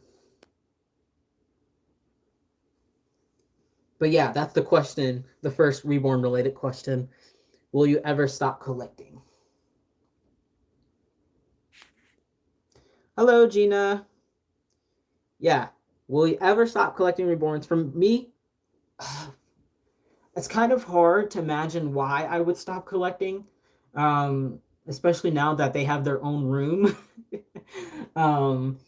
But yeah, that's the question. The first reborn related question. Will you ever stop collecting? Hello, Gina. Yeah. Will you ever stop collecting reborns? From me, it's kind of hard to imagine why I would stop collecting, especially now that they have their own room. um,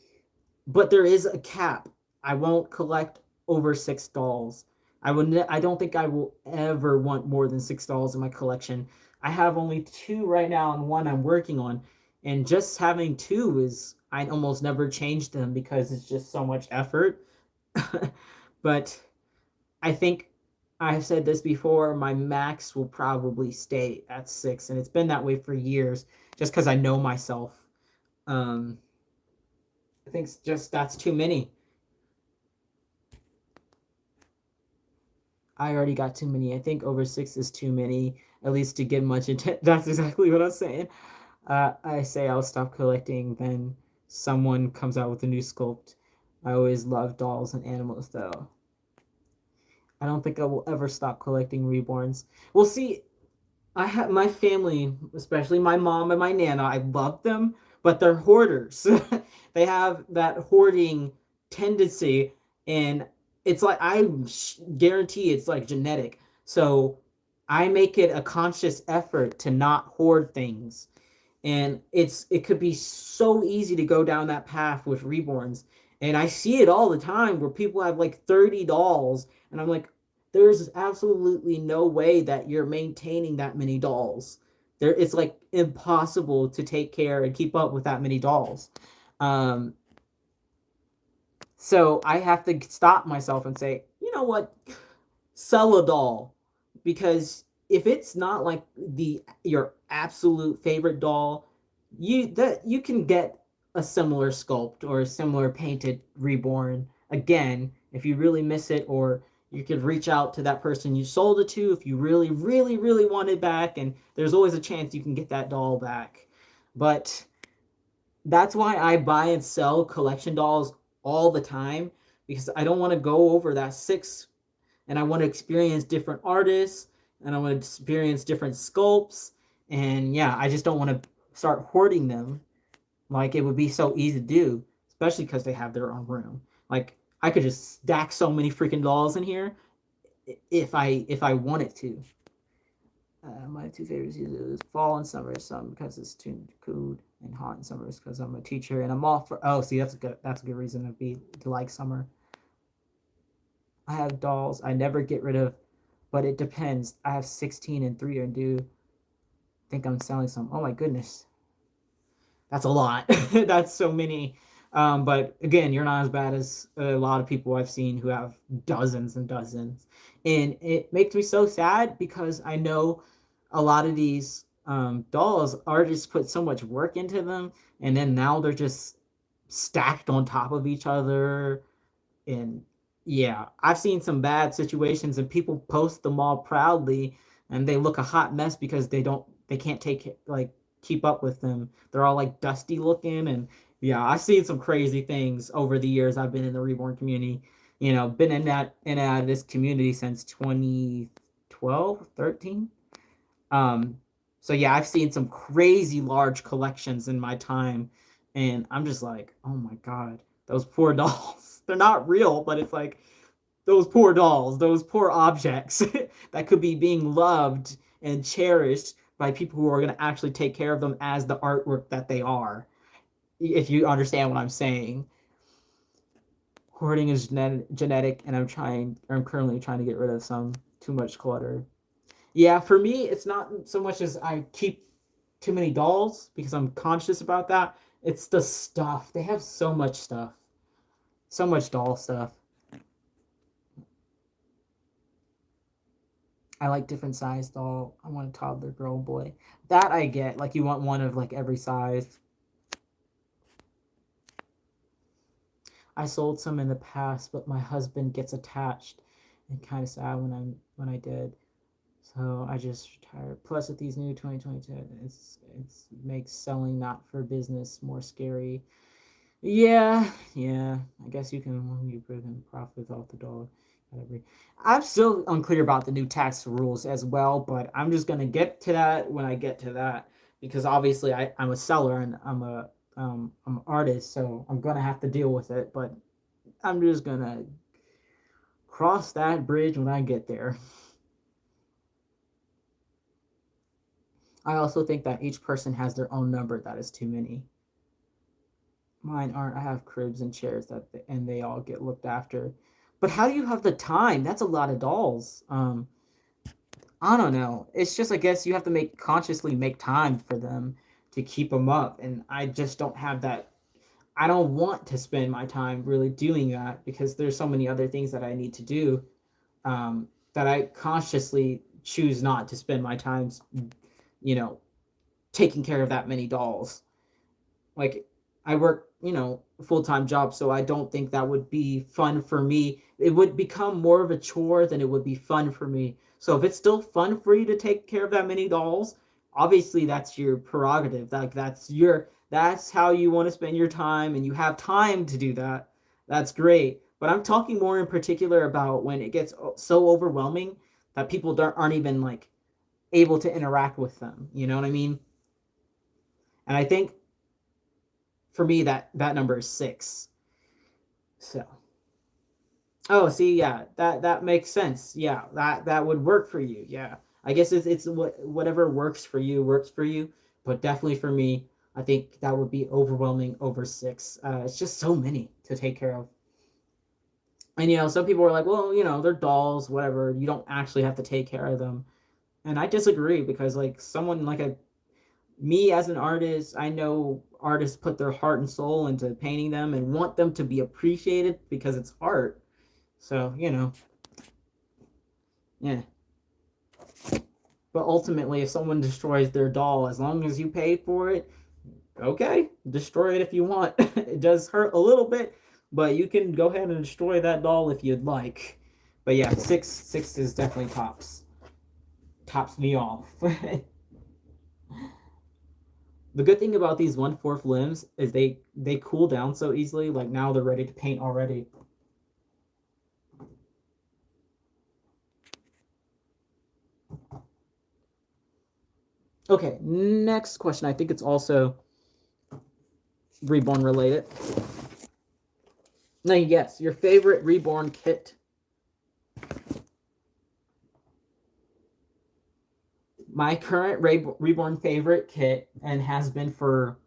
but there is a cap. I won't collect over 6 dolls. I don't think I will ever want more than 6 dolls in my collection. I have only two right now, and one I'm working on. And just having two is I almost never change them because it's just so much effort. But I think I've said this before, my max will probably stay at 6, and it's been that way for years just because I know myself. Um, I think just that's too many. I already got too many. I think over six is too many, at least to get much intent. That's exactly what I'm saying. I say I'll stop collecting, then someone comes out with a new sculpt. I always love dolls and animals, though. I don't think I will ever stop collecting reborns. We'll see. I have my family, especially my mom and my nana. I love them, but they're hoarders. They have that hoarding tendency, and it's like guarantee it's like genetic. So I make it a conscious effort to not hoard things, and it could be so easy to go down that path with reborns. And I see it all the time where people have like 30 dolls, and I'm like, there's absolutely no way that you're maintaining that many dolls. There, it's like impossible to take care and keep up with that many dolls. um so I have to stop myself and say, you know what, sell a doll, because if it's not like the your absolute favorite doll, you can get a similar sculpt or a similar painted reborn again if you really miss it, or you could reach out to that person you sold it to if you really really really want it back, and there's always a chance you can get that doll back. But that's why I buy and sell collection dolls all the time, because I don't want to go over that six, and I want to experience different artists, and I want to experience different sculpts. And yeah, I just don't want to start hoarding them like it would be so easy to do, especially because they have their own room. Like I could just stack so many freaking dolls in here if I wanted to. My two favorite seasons is fall and summer. Some because it's too cool, and hot in summer because I'm a teacher and I'm off for. Oh, see, that's a good reason to like summer. I have dolls I never get rid of, but it depends. I have 16 and 3 are due. Think I'm selling some. Oh my goodness. That's a lot. That's so many. But again, you're not as bad as a lot of people I've seen who have dozens and dozens. And it makes me so sad because I know a lot of these dolls, artists put so much work into them, and then now they're just stacked on top of each other. And yeah, I've seen some bad situations, and people post them all proudly, and they look a hot mess because they can't take like keep up with them. They're all like dusty looking, and yeah, I've seen some crazy things over the years. I've been in the reborn community, been in and out of this community since 2012, 13. Um, so yeah, I've seen some crazy large collections in my time, and I'm just like, oh my god, those poor dolls. They're not real, but it's like those poor dolls, those poor objects that could be being loved and cherished by people who are going to actually take care of them as the artwork that they are. If you understand what I'm saying, hoarding is genetic, and I'm currently trying to get rid of some too much clutter. Yeah, for me, it's not so much as I keep too many dolls because I'm conscious about that. It's the stuff. They have so much stuff, so much doll stuff. I like different size doll. I want a toddler, girl, boy. That I get. Like you want one of like every size. I sold some in the past, but my husband gets attached and kind of sad when I did. So I just retired. Plus, with these new 2022, it's makes selling not for business more scary. Yeah, yeah. I guess you can when you bring in profits off the dollar. I'm still unclear about the new tax rules as well, but I'm just gonna get to that when I get to that, because obviously I'm a seller and I'm an artist, so I'm gonna have to deal with it. But I'm just gonna cross that bridge when I get there. I also think that each person has their own number. That is too many. Mine aren't. I have cribs and chairs and they all get looked after. But how do you have the time? That's a lot of dolls. I don't know. It's just I guess you have to make consciously make time for them to keep them up, and I just don't have that. I don't want to spend my time really doing that because there's so many other things that I need to do, that I consciously choose not to spend my time, you know, taking care of that many dolls. Like I work, a full-time job, so I don't think that would be fun for me. It would become more of a chore than it would be fun for me. So if it's still fun for you to take care of that many dolls, obviously that's your prerogative. Like that's how you want to spend your time and you have time to do that. That's great. But I'm talking more in particular about when it gets so overwhelming that people aren't even like able to interact with them. You know what I mean? And I think for me that number is 6. So, oh, see, yeah, that makes sense. Yeah, that would work for you. Yeah, I guess it's whatever works for you. But definitely for me, I think that would be overwhelming over 6. It's just so many to take care of. And some people are like, well, they're dolls, whatever. You don't actually have to take care of them. And I disagree because like someone like a me as an artist, I know artists put their heart and soul into painting them and want them to be appreciated because it's art. So, yeah. But ultimately, if someone destroys their doll, as long as you pay for it, okay, destroy it if you want. It does hurt a little bit, but you can go ahead and destroy that doll if you'd like. But yeah, six is definitely tops me off. The good thing about these 1/4 limbs is they cool down so easily. Like now they're ready to paint already. Okay, next question. I think it's also Reborn related. Now, yes, your favorite Reborn kit. My current Reborn favorite kit, and has been for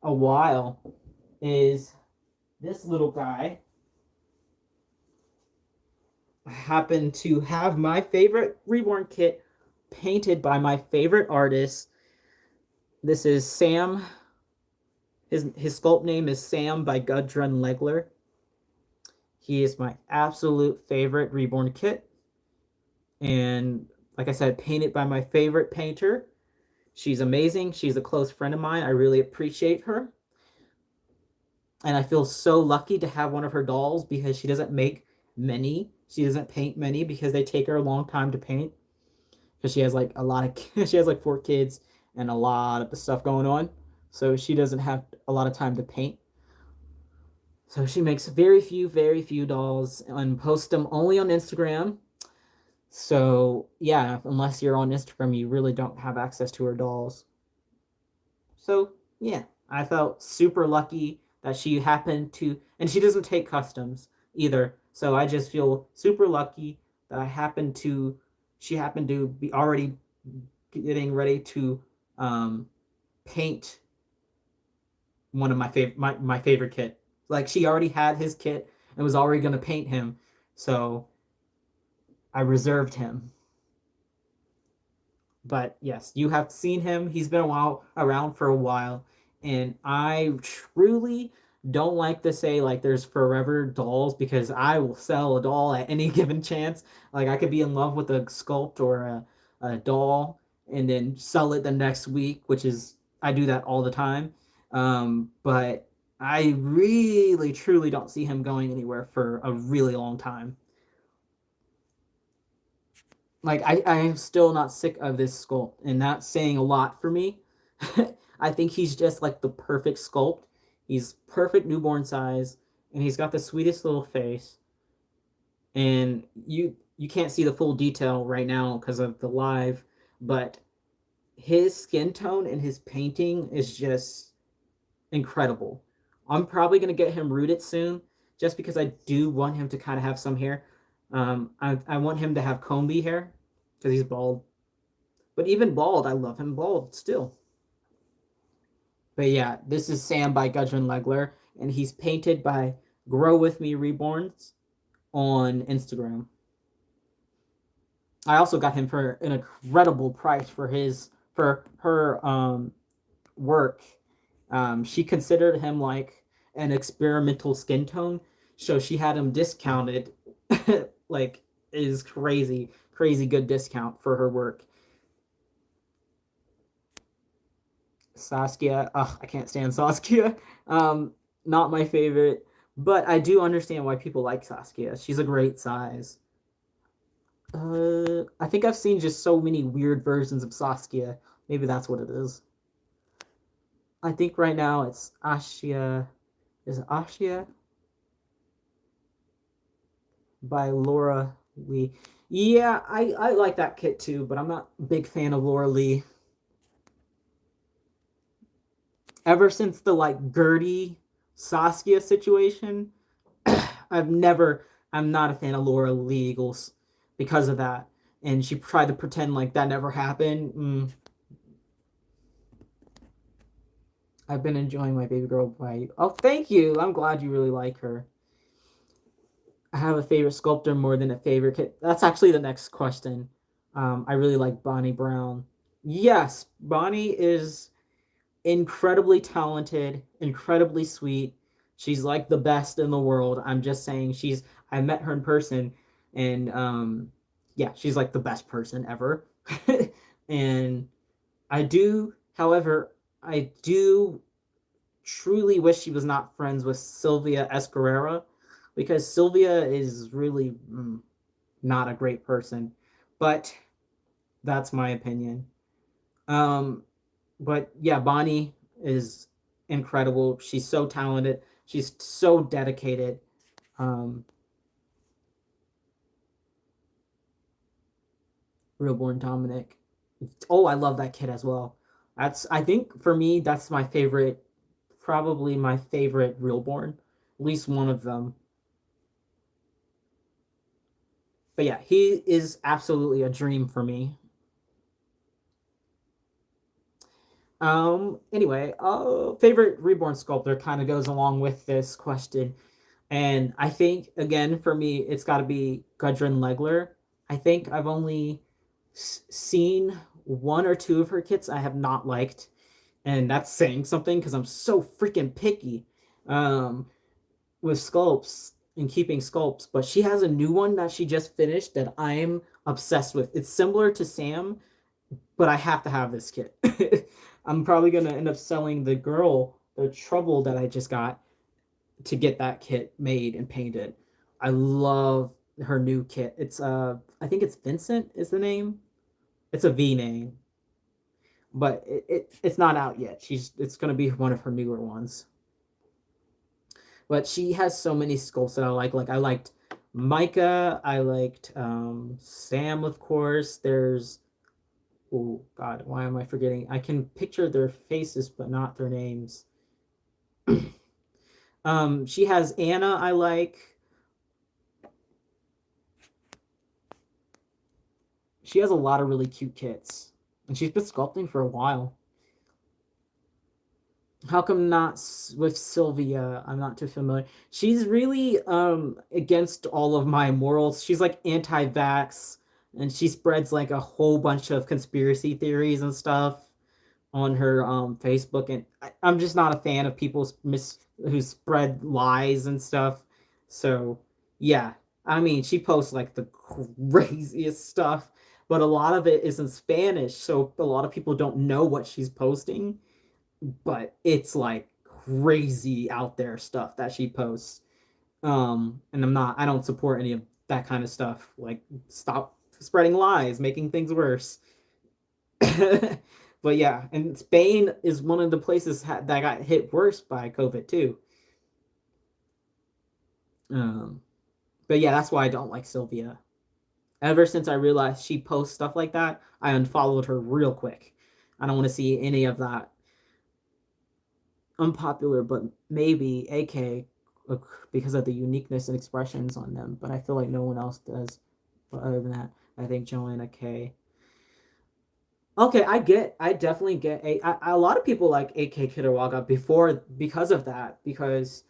a while, is this little guy. I happen to have my favorite Reborn kit painted by my favorite artist. This is Sam. His sculpt name is Sam by Gudrun Legler. He is my absolute favorite Reborn kit. And like I said, painted by my favorite painter. She's amazing. She's a close friend of mine. I really appreciate her. And I feel so lucky to have one of her dolls because she doesn't make many. She doesn't paint many because they take her a long time to paint. Because she has like a lot of she has like 4 kids and a lot of stuff going on. So she doesn't have a lot of time to paint. So she makes very few dolls and posts them only on Instagram. So yeah, unless you're on Instagram, you really don't have access to her dolls. So yeah, I felt super lucky that she happened to, and she doesn't take customs either. So I just feel super lucky that she happened to be already getting ready to um, paint one of my favorite kit. Like she already had his kit and was already gonna paint him, so I reserved him. But yes, you have seen him. He's been around for a while, and I truly don't like to say like there's forever dolls because I will sell a doll at any given chance. Like I could be in love with a sculpt or a doll and then sell it the next week, which is I do that all the time. But I really truly don't see him going anywhere for a really long time. Like I am still not sick of this sculpt, and that's saying a lot for me. I think he's just like the perfect sculpt. He's perfect newborn size, and he's got the sweetest little face. And you can't see the full detail right now because of the live, but his skin tone and his painting is just incredible. I'm probably gonna get him rooted soon, just because I do want him to kind of have some hair. I want him to have comby hair because he's bald. But even bald, I love him bald still. But yeah, this is Sam by Gudrun Legler, and he's painted by Grow With Me Reborns on Instagram. I also got him for an incredible price for her work. She considered him like an experimental skin tone, so she had him discounted. Like is crazy good discount for her work. Saskia. Ugh, I can't stand Saskia. Um, Not my favorite, but I do understand why people like Saskia. She's a great size. I think I've seen just so many weird versions of Saskia. Maybe that's what it is. I think right now it's Ashia. Is it Ashia by Laura Lee? Yeah, I like that kit too, but I'm not a big fan of Laura Lee. Ever since the like Gertie Saskia situation, I've never. I'm not a fan of Laura Lee Eagles because of that. And she tried to pretend like that never happened. I've been enjoying my baby girl by. Oh, thank you. I'm glad you really like her. I have a favorite sculptor more than a favorite kid. That's actually the next question. I really like Bonnie Brown. Yes, Bonnie is incredibly talented, incredibly sweet. She's like the best in the world. I'm just saying she's I met her in person and yeah, she's like the best person ever. And however, I do truly wish she was not friends with Sylvia Escarrera because Sylvia is really not a great person. But that's my opinion. Um, but yeah, Bonnie is incredible. She's so talented. She's so dedicated. Um, Realborn Dominic. Oh, I love that kid as well. That's I think for me that's my favorite, probably my favorite Realborn. At least one of them. But yeah, he is absolutely a dream for me. Anyway, favorite reborn sculptor kind of goes along with this question. And I think again for me it's got to be Gudrun Legler. I think I've only seen one or two of her kits I have not liked, and that's saying something because I'm so freaking picky um, with sculpts and keeping sculpts. But she has a new one that she just finished that I'm obsessed with. It's similar to Sam, but I have to have this kit. I'm probably gonna end up selling the girl the trouble that I just got to get that kit made and painted. I love her new kit. It's I think it's Vincent is the name. It's a V name, but it's not out yet. It's gonna be one of her newer ones. But she has so many sculpts that I like. Like I liked Micah. I liked Sam, of course. There's oh God, why am I forgetting? I can picture their faces, but not their names. She has Anna. I like. She has a lot of really cute kits, and she's been sculpting for a while. How come not with Sylvia? I'm not too familiar. She's really against all of my morals. She's like anti-vax, and she spreads like a whole bunch of conspiracy theories and stuff on her Facebook, and I'm just not a fan of people who spread lies and stuff. So yeah, I mean, she posts like the craziest stuff, but a lot of it is in Spanish, so a lot of people don't know what she's posting. But it's like crazy out there stuff that she posts. And I don't support any of that kind of stuff. Like, stop spreading lies, making things worse. But yeah, and Spain is one of the places that got hit worse by COVID too. Um, but yeah, that's why I don't like Sylvia. Ever since I realized she posts stuff like that, I unfollowed her real quick. I don't want to see any of that unpopular, but maybe AK because of the uniqueness and expressions on them. But I feel like no one else does. But other than that, I think Joanna K. Okay, I definitely get a lot of people like AK Kitawaga before because of that because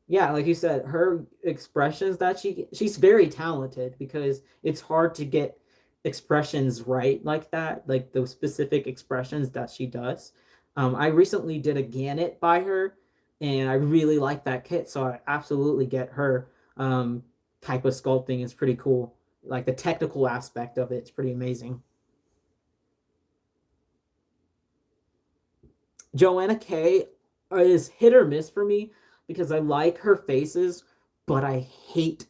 yeah, like you said, her expressions that she's very talented because it's hard to get expressions right like that, like those specific expressions that she does. I recently did a Gannett by her, and I really like that kit, so I absolutely get her type of sculpting is pretty cool. Like the technical aspect of it's pretty amazing. Joanna K is hit or miss for me because I like her faces, but I hate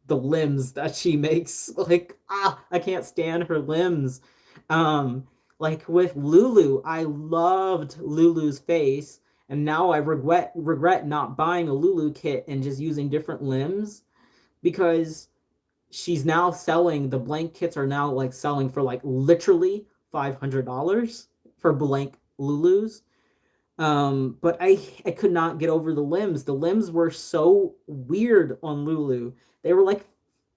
the limbs that she makes. Like, I can't stand her limbs. Um, like with Lulu, I loved Lulu's face, and now I regret not buying a Lulu kit and just using different limbs because she's now selling the blank kits are now like selling for like literally $500 for blank Lulus. But I could not get over the limbs. The limbs were so weird on Lulu. They were like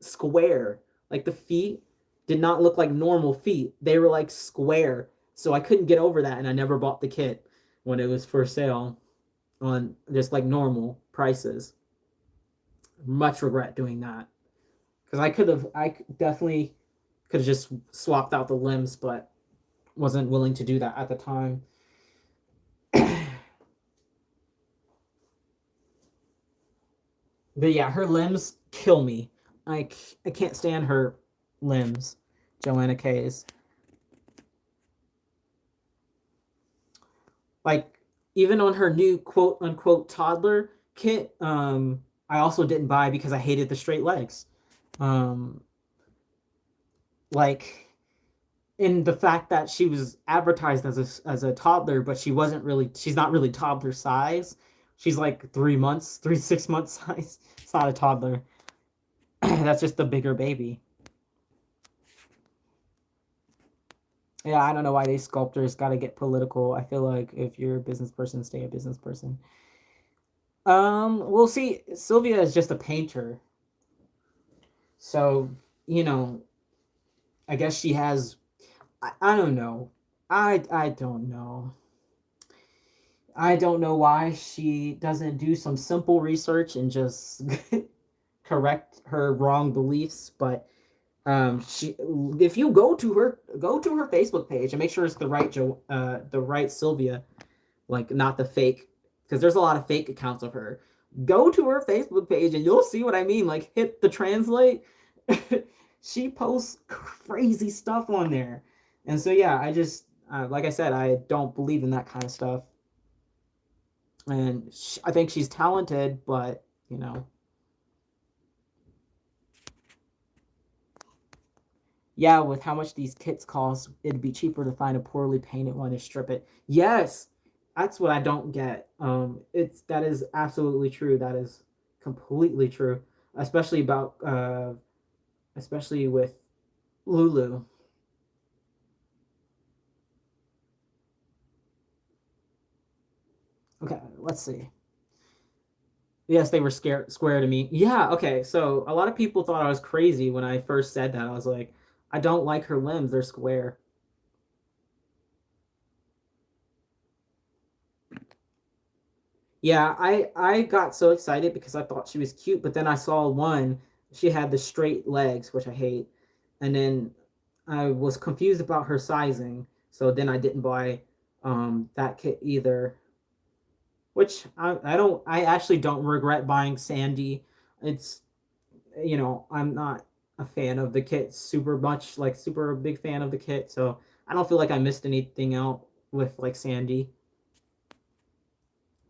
square. Like the feet did not look like normal feet. They were like square. So I couldn't get over that, and I never bought the kit when it was for sale on just like normal prices. Much regret doing that because I definitely could have just swapped out the limbs, but wasn't willing to do that at the time. But yeah, her limbs kill me. I can't stand her limbs. Joanna K's. Like even on her new quote unquote toddler kit, I also didn't buy because I hated the straight legs. Um, like in the fact that she was advertised as a toddler, but she's not really toddler size. She's like 3 months, 6 months size. It's not a toddler. That's just the bigger baby. Yeah, I don't know why these sculptors got to get political. I feel like if you're a business person, stay a business person. We'll see. Sylvia is just a painter, so you know, I guess she has. I don't know. I don't know. I don't know why she doesn't do some simple research and just correct her wrong beliefs. But she, if you go to her Facebook page and make sure it's the right Sylvia, like not the fake, because there's a lot of fake accounts of her. Go to her Facebook page and you'll see what I mean. Like hit the translate. She posts crazy stuff on there, and so yeah, I just like I said, I don't believe in that kind of stuff, and I think she's talented, but you know, yeah, with how much these kits cost, it'd be cheaper to find a poorly painted one and strip it. Yes, that's what I don't get. It's that is absolutely true. That is completely true, especially about especially with Lulu. Okay, let's see. Yes, they were square to me. Yeah, okay. So a lot of people thought I was crazy when I first said that. I was like, I don't like her limbs. They're square. Yeah, I got so excited because I thought she was cute, but then I saw one, she had the straight legs, which I hate. And then I was confused about her sizing, so then I didn't buy that kit either. Which I actually don't regret buying Sandy. It's I'm not a fan of the kit super much, like super big fan of the kit, so I don't feel like I missed anything out with like Sandy.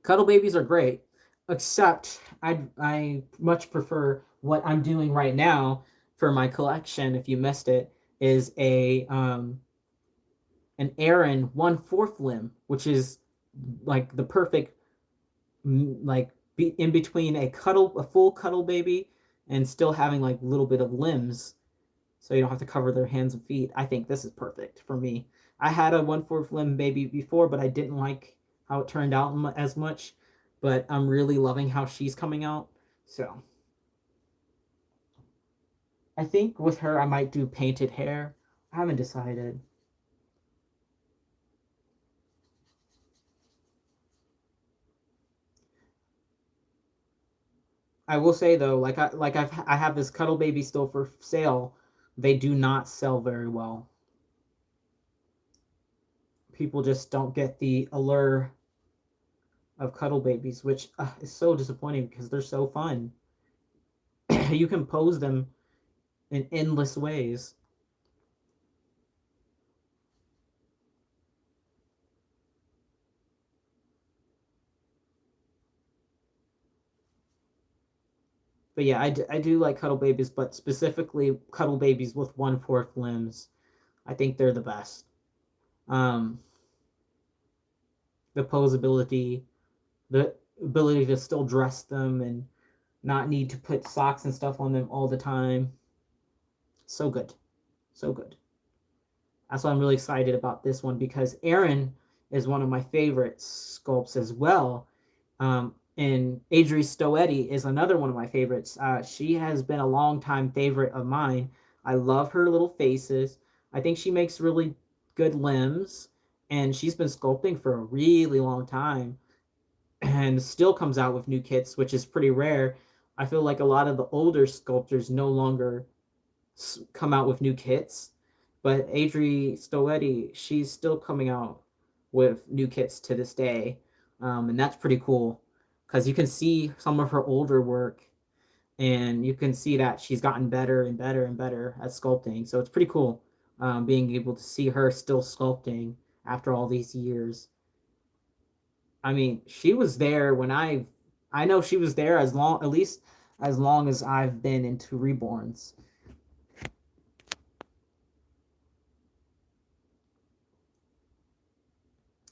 Cuddle babies are great, except I much prefer what I'm doing right now for my collection. If you missed it, is a an Aaron 1/4 limb, which is like the perfect like be in between a full cuddle baby and still having like a little bit of limbs, so you don't have to cover their hands and feet. I think this is perfect for me. I had a 1/4 limb baby before, but I didn't like how it turned out as much. But I'm really loving how she's coming out. So I think with her, I might do painted hair. I haven't decided. I will say though, I have this cuddle baby still for sale. They do not sell very well. People just don't get the allure of cuddle babies, which is so disappointing because they're so fun. You can pose them in endless ways. But yeah, I do like cuddle babies, but specifically cuddle babies with 1/4 limbs. I think they're the best. Um, the posability, the ability to still dress them and not need to put socks and stuff on them all the time. So good. So good. That's why I'm really excited about this one because Aaron is one of my favorite sculpts as well. And Adri Stoetti is another one of my favorites. She has been a long time favorite of mine. I love her little faces. I think she makes really good limbs, and she's been sculpting for a really long time and still comes out with new kits, which is pretty rare. I feel like a lot of the older sculptors no longer come out with new kits, but Adri Stoetti, she's still coming out with new kits to this day, and that's pretty cool because you can see some of her older work, and you can see that she's gotten better and better and better at sculpting. So it's pretty cool being able to see her still sculpting after all these years. I mean, she was there when I know she was there as long, at least as long as I've been into Reborns.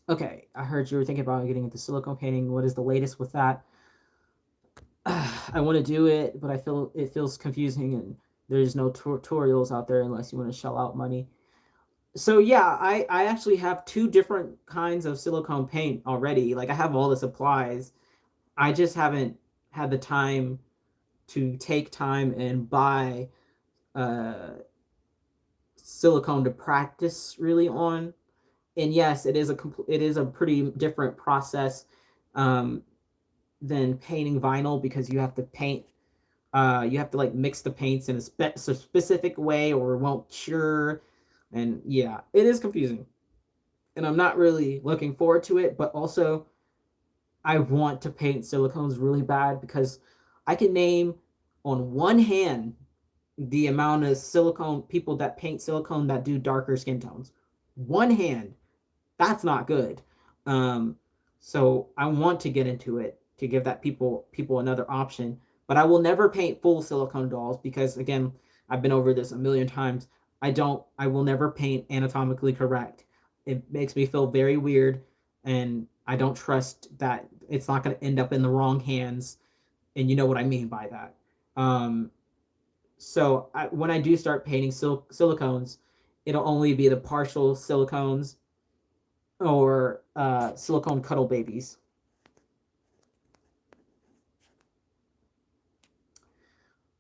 Okay, I heard you were thinking about getting into silicone painting. What is the latest with that? I want to do it, but I feel it feels confusing and there's no tutorials out there unless you want to shell out money. So yeah, I actually have two different kinds of silicone paint already. Like I have all the supplies. I just haven't had the time to take time and buy uh silicone to practice really on. And yes, it is a pretty different process um than painting vinyl because you have to paint you have to like mix the paints in a specific way or it won't cure. And yeah, it is confusing and I'm not really looking forward to it, but also I want to paint silicones really bad because I can name on one hand the amount of silicone people that paint silicone that do darker skin tones. One hand. That's not good. Um, so I want to get into it to give that people another option. But I will never paint full silicone dolls because again, I've been over this a million times. I will never paint anatomically correct. It makes me feel very weird and I don't trust that it's not going to end up in the wrong hands. And you know what I mean by that. Um, when I do start painting silicones, it'll only be the partial silicones or silicone cuddle babies.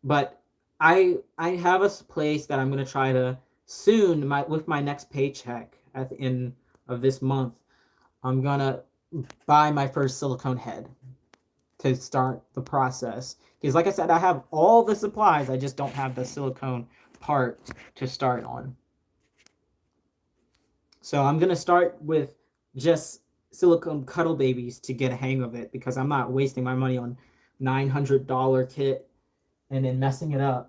But I have a place that I'm gonna try to soon with my next paycheck at the end of this month. I'm gonna buy my first silicone head to start the process. Because like I said, I have all the supplies. I just don't have the silicone part to start on. So I'm gonna start with just silicone cuddle babies to get a hang of it because I'm not wasting my money on $900 kit and then messing it up.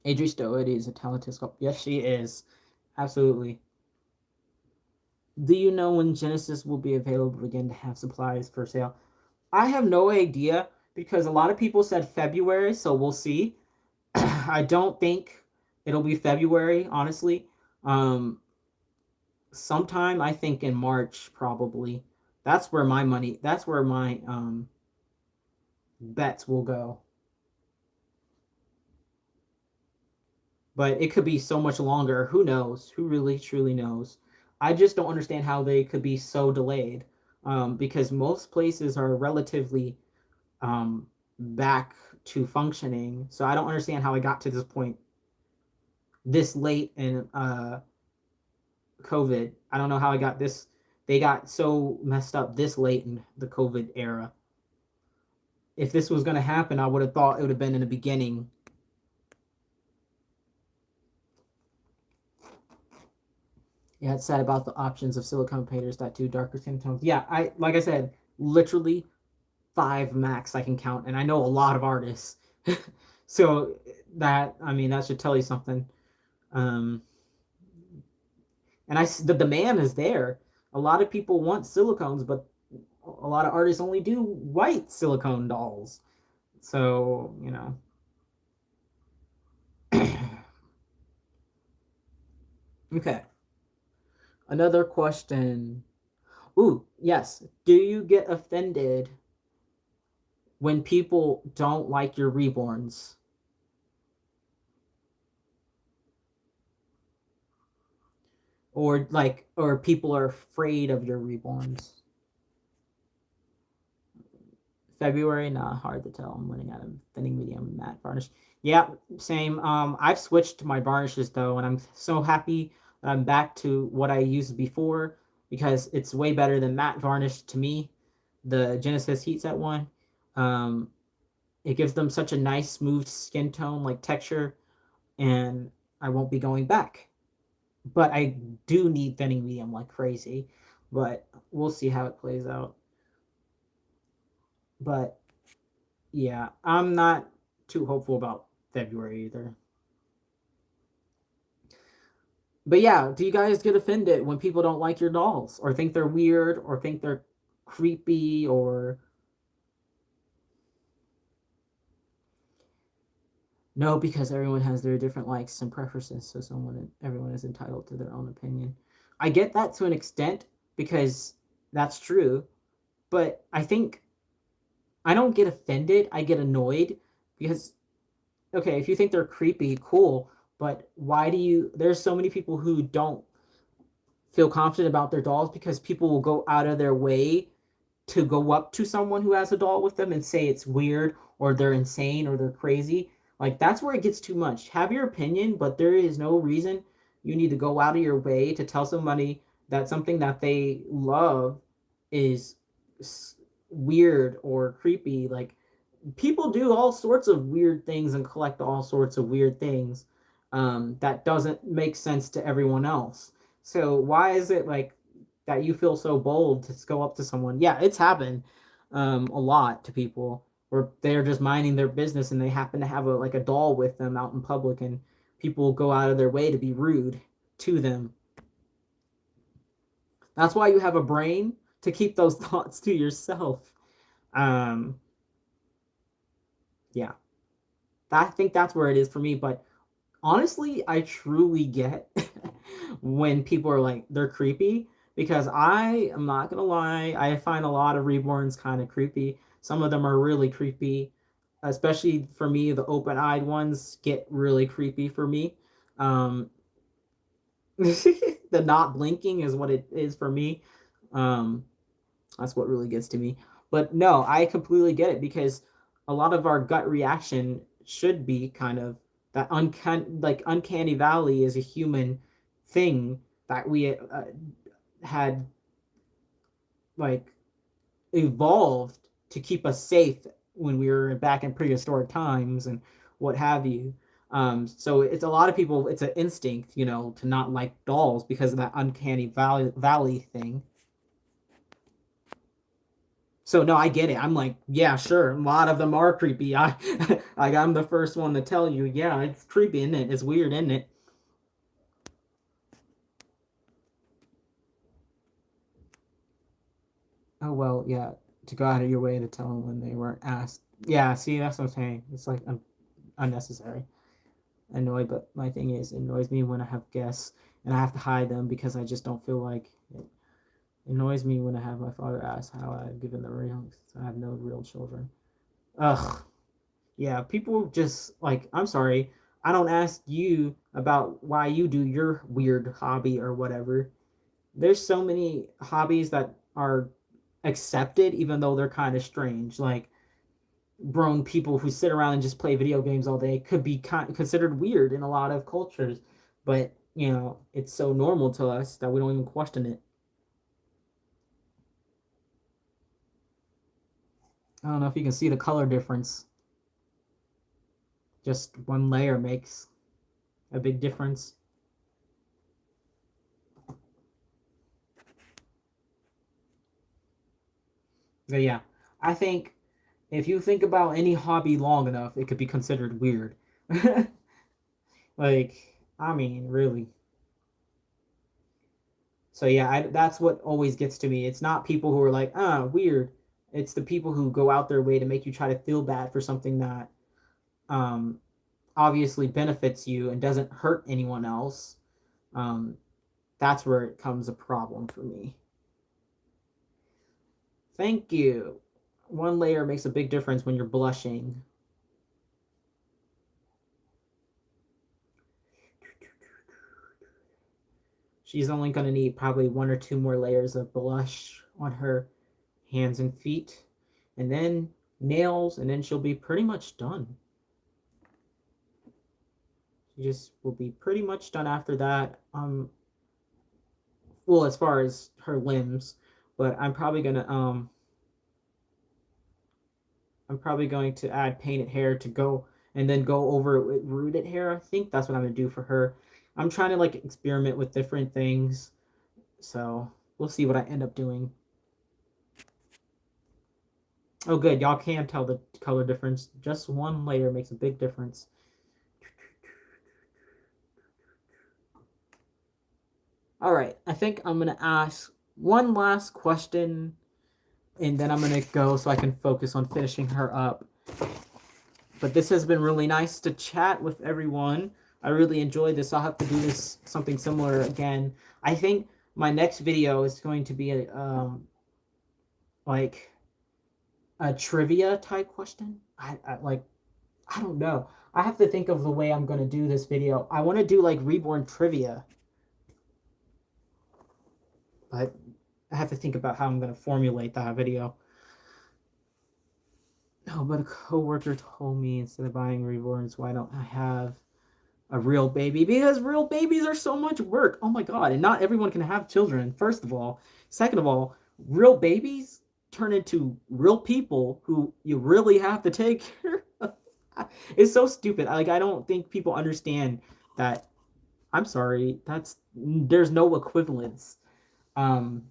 Adri Stoity is a talented sculptor. Yes, she is. Absolutely. Do you know when Genesis will be available again to have supplies for sale? I have no idea because a lot of people said February, so we'll see. I don't think it'll be February, honestly. Um, Sometime I think in March probably. That's where my bets will go. But it could be so much longer. Who knows? Who really truly knows? I just don't understand how they could be so delayed. Because most places are relatively back to functioning. So I don't understand how I got to this point this late in COVID. I don't know how I got this. They got so messed up this late in the COVID era. If this was going to happen, I would have thought it would have been in the beginning. Yeah, it's sad about the options of silicone painters that do darker skin tones. Yeah, I like I said, literally five max I can count, and I know a lot of artists. So that I mean that should tell you something. Um, and the demand is there. A lot of people want silicones, but a lot of artists only do white silicone dolls. So, you know. Okay. Another question. Ooh, yes. Do you get offended when people don't like your reborns? Or like, or people are afraid of your reborns? February, not hard to tell. I'm running out of thinning medium matte varnish. Yeah, same. I've switched to my varnishes though, and I'm so happy that I'm back to what I used before because it's way better than matte varnish to me. The Genesis Heatset one. Um, it gives them such a nice, smooth skin tone, like texture, and I won't be going back. But I do need thinning medium like crazy. But we'll see how it plays out. But yeah, I'm not too hopeful about February either. But yeah, do you guys get offended when people don't like your dolls or think they're weird or think they're creepy or no, because everyone has their different likes and preferences, so everyone is entitled to their own opinion. I get that to an extent because that's true, but I think I don't get offended, I get annoyed because okay, if you think they're creepy, cool, but why do you there's so many people who don't feel confident about their dolls because people will go out of their way to go up to someone who has a doll with them and say it's weird or they're insane or they're crazy. Like that's where it gets too much. Have your opinion, but there is no reason you need to go out of your way to tell somebody that something that they love is weird or creepy. Like people do all sorts of weird things and collect all sorts of weird things that doesn't make sense to everyone else. So why is it like that you feel so bold to go up to someone? Yeah, it's happened a lot to people where they're just minding their business and they happen to have a like a doll with them out in public and people go out of their way to be rude to them. That's why you have a brain to keep those thoughts to yourself. Um, yeah, I think that's where it is for me. But honestly, I truly get when people are like they're creepy because I am not gonna lie, I find a lot of reborns kind of creepy. Some of them are really creepy, especially for me. The open-eyed ones get really creepy for me. Um, the not blinking is what it is for me. Um, that's what really gets to me. But no, I completely get it because a lot of our gut reaction should be kind of that uncanny valley is a human thing that we had like evolved to keep us safe when we were back in prehistoric times and what have you. So it's a lot of people. It's an instinct, you know, to not like dolls because of that uncanny valley thing. So no, I get it. I'm like, yeah, sure. A lot of them are creepy. Like I'm the first one to tell you, yeah, it's creepy, isn't it? It's weird, isn't it? Oh well, yeah. To go out of your way to tell them when they weren't asked. Yeah, see, that's what I'm saying. It's like unnecessary. Annoyed, but my thing is, it annoys me when I have guests and I have to hide them because I just don't feel like it. It annoys me when I have my father ask how I've given the rings. I have no real children. Ugh. Yeah, people just like, I'm sorry, I don't ask you about why you do your weird hobby or whatever. There's so many hobbies that are accepted even though they're kind of strange. Like grown people who sit around and just play video games all day could be considered weird in a lot of cultures, but you know, it's so normal to us that we don't even question it. I don't know if you can see the color difference. Just one layer makes a big difference. But yeah, I think if you think about any hobby long enough, it could be considered weird. Like, I mean, really. So yeah, that's what always gets to me. It's not people who are like, weird. It's the people who go out their way to make you try to feel bad for something that um, obviously benefits you and doesn't hurt anyone else. Um, that's where it comes a problem for me. Thank you. One layer makes a big difference when you're blushing. She's only going to need probably 1 or 2 more layers of blush on her hands and feet, and then nails, and then she'll be pretty much done. She just will be pretty much done after that. Well, as far as her limbs, but I'm probably going to add painted hair to go and then go over it with rooted hair. I think that's what I'm gonna do for her. I'm trying to like experiment with different things, so we'll see what I end up doing. Oh, good. Y'all can tell the color difference. Just 1 layer makes a big difference. All right. I think I'm going to ask one last question, and then I'm going to go so I can focus on finishing her up. But this has been really nice to chat with everyone. I really enjoyed this. I'll have to do this something similar again. I think my next video is going to be like a trivia type question. I don't know. I have to think of the way I'm going to do this video. I want to do like reborn trivia, but I have to think about how I'm going to formulate that video. No, but a coworker told me instead of buying reborns, why don't I have a real baby? Because real babies are so much work. Oh my god, and not everyone can have children, first of all. Second of all, real babies turn into real people who you really have to take care of. It's so stupid. Like I don't think people understand that. I'm sorry, there's no equivalence. Um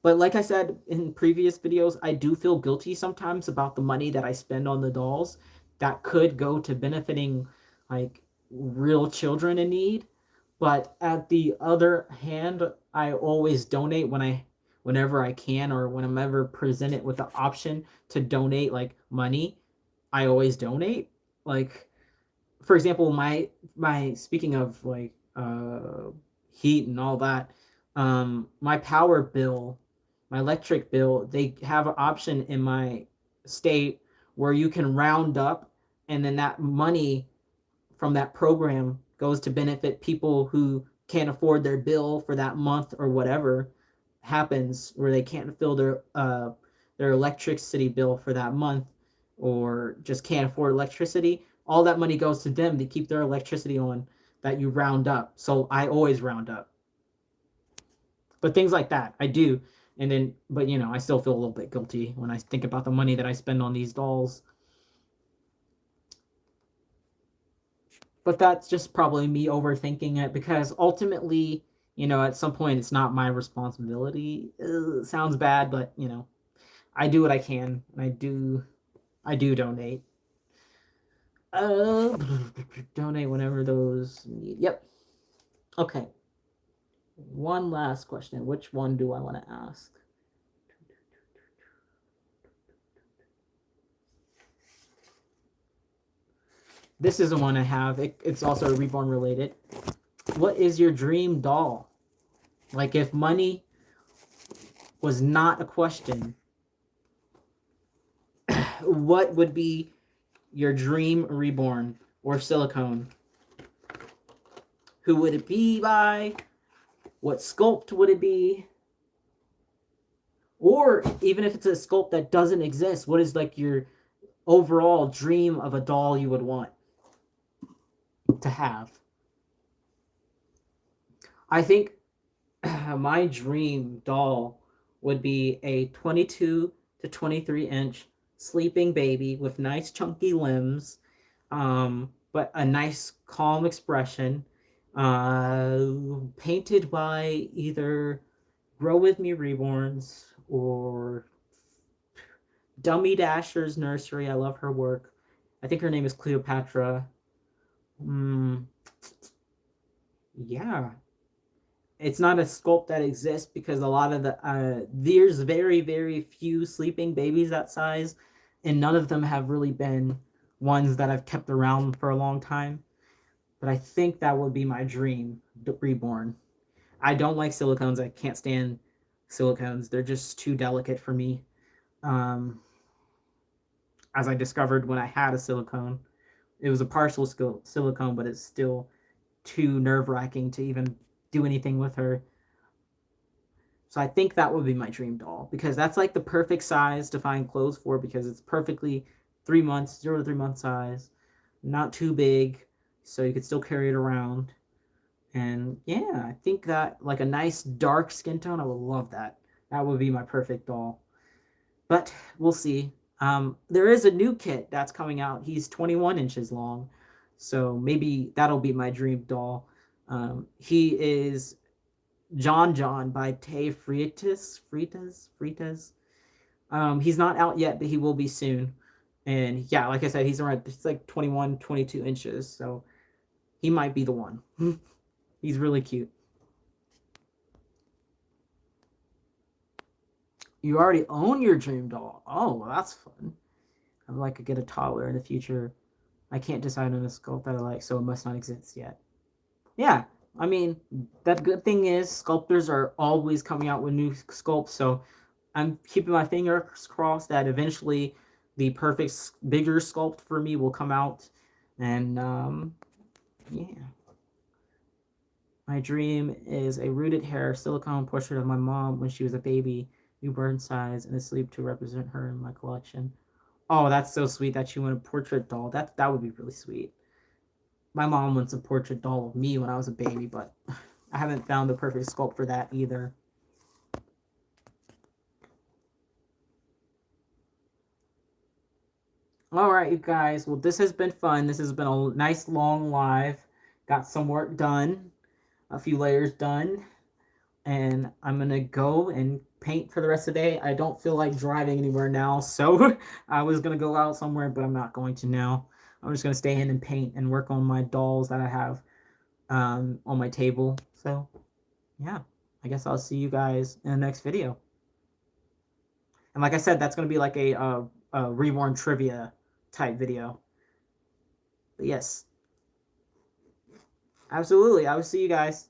but like I said in previous videos, I do feel guilty sometimes about the money that I spend on the dolls that could go to benefiting like real children in need. But at the other hand, I always donate whenever I can, or when I'm ever presented with the option to donate like money, I always donate. Like for example, my speaking of like heat and all that, my power bill, my electric bill, they have an option in my state where you can round up, and then that money from that program goes to benefit people who can't afford their bill for that month or whatever happens, where they can't fill their electricity bill for that month, or just can't afford electricity. All that money goes to them to keep their electricity on, that you round up. So I always round up. But things like that I do. And then but I still feel a little bit guilty when I think about the money that I spend on these dolls. But that's just probably me overthinking it, because ultimately, at some point it's not my responsibility. Sounds bad, but I do what I can, and I do donate. Uh, donate whenever those need. Yep. Okay. One last question. Which one do I want to ask? This is the one I have. It's also reborn related. What is your dream doll? Like if money was not a question, what would be your dream reborn or silicone? Who would it be by? What sculpt would it be? Or even if it's a sculpt that doesn't exist, what is like your overall dream of a doll you would want to have? I think my dream doll would be a 22 to 23 inch sleeping baby with nice chunky limbs, but a nice calm expression, painted by either Grow With Me Reborns or Dummy Dasher's Nursery. I love her work. I think her name is Cleopatra. Yeah. it's not a sculpt that exists because a lot of there's very very few sleeping babies that size, and none of them have really been ones that I've kept around for a long time. But I think that would be my dream reborn. I don't like silicones. I can't stand silicones. They're just too delicate for me. Um, as I discovered when I had a silicone, it was a partial silicone, but it's still too nerve wracking to even do anything with her. So I think that would be my dream doll because that's like the perfect size to find clothes for because it's perfectly 3 months, 0 to 3 month size, not too big, so you could still carry it around. And yeah, I think that like a nice dark skin tone, I would love that. That would be my perfect doll. But we'll see. There is a new kit that's coming out. He's 21 inches long, so maybe that'll be my dream doll. He is John by Tay Fritas. He's not out yet, but he will be soon. And yeah, like I said, he's like 21, 22 inches, so he might be the one. He's really cute. You already own your dream doll. Oh, well, that's fun. I'd like to get a toddler in the future. I can't decide on a sculpt that I like, so it must not exist yet. Yeah, I mean, that good thing is sculptors are always coming out with new sculpts, so I'm keeping my fingers crossed that eventually the perfect bigger sculpt for me will come out. And yeah, my dream is a rooted hair silicone portrait of my mom when she was a baby, newborn size, and asleep to represent her in my collection. Oh, that's so sweet that you want a portrait doll. That would be really sweet. My mom wants a portrait doll of me when I was a baby, but I haven't found the perfect sculpt for that either. All right, you guys. Well, this has been fun. This has been a nice long live. Got some work done, a few layers done, and I'm gonna go and paint for the rest of the day. I don't feel like driving anywhere now, so I was gonna go out somewhere, but I'm not going to now. I'm just gonna stay in and paint and work on my dolls that I have on my table. So yeah, I guess I'll see you guys in the next video. And like I said, that's gonna be like a reborn trivia type video. But yes, absolutely. I will see you guys.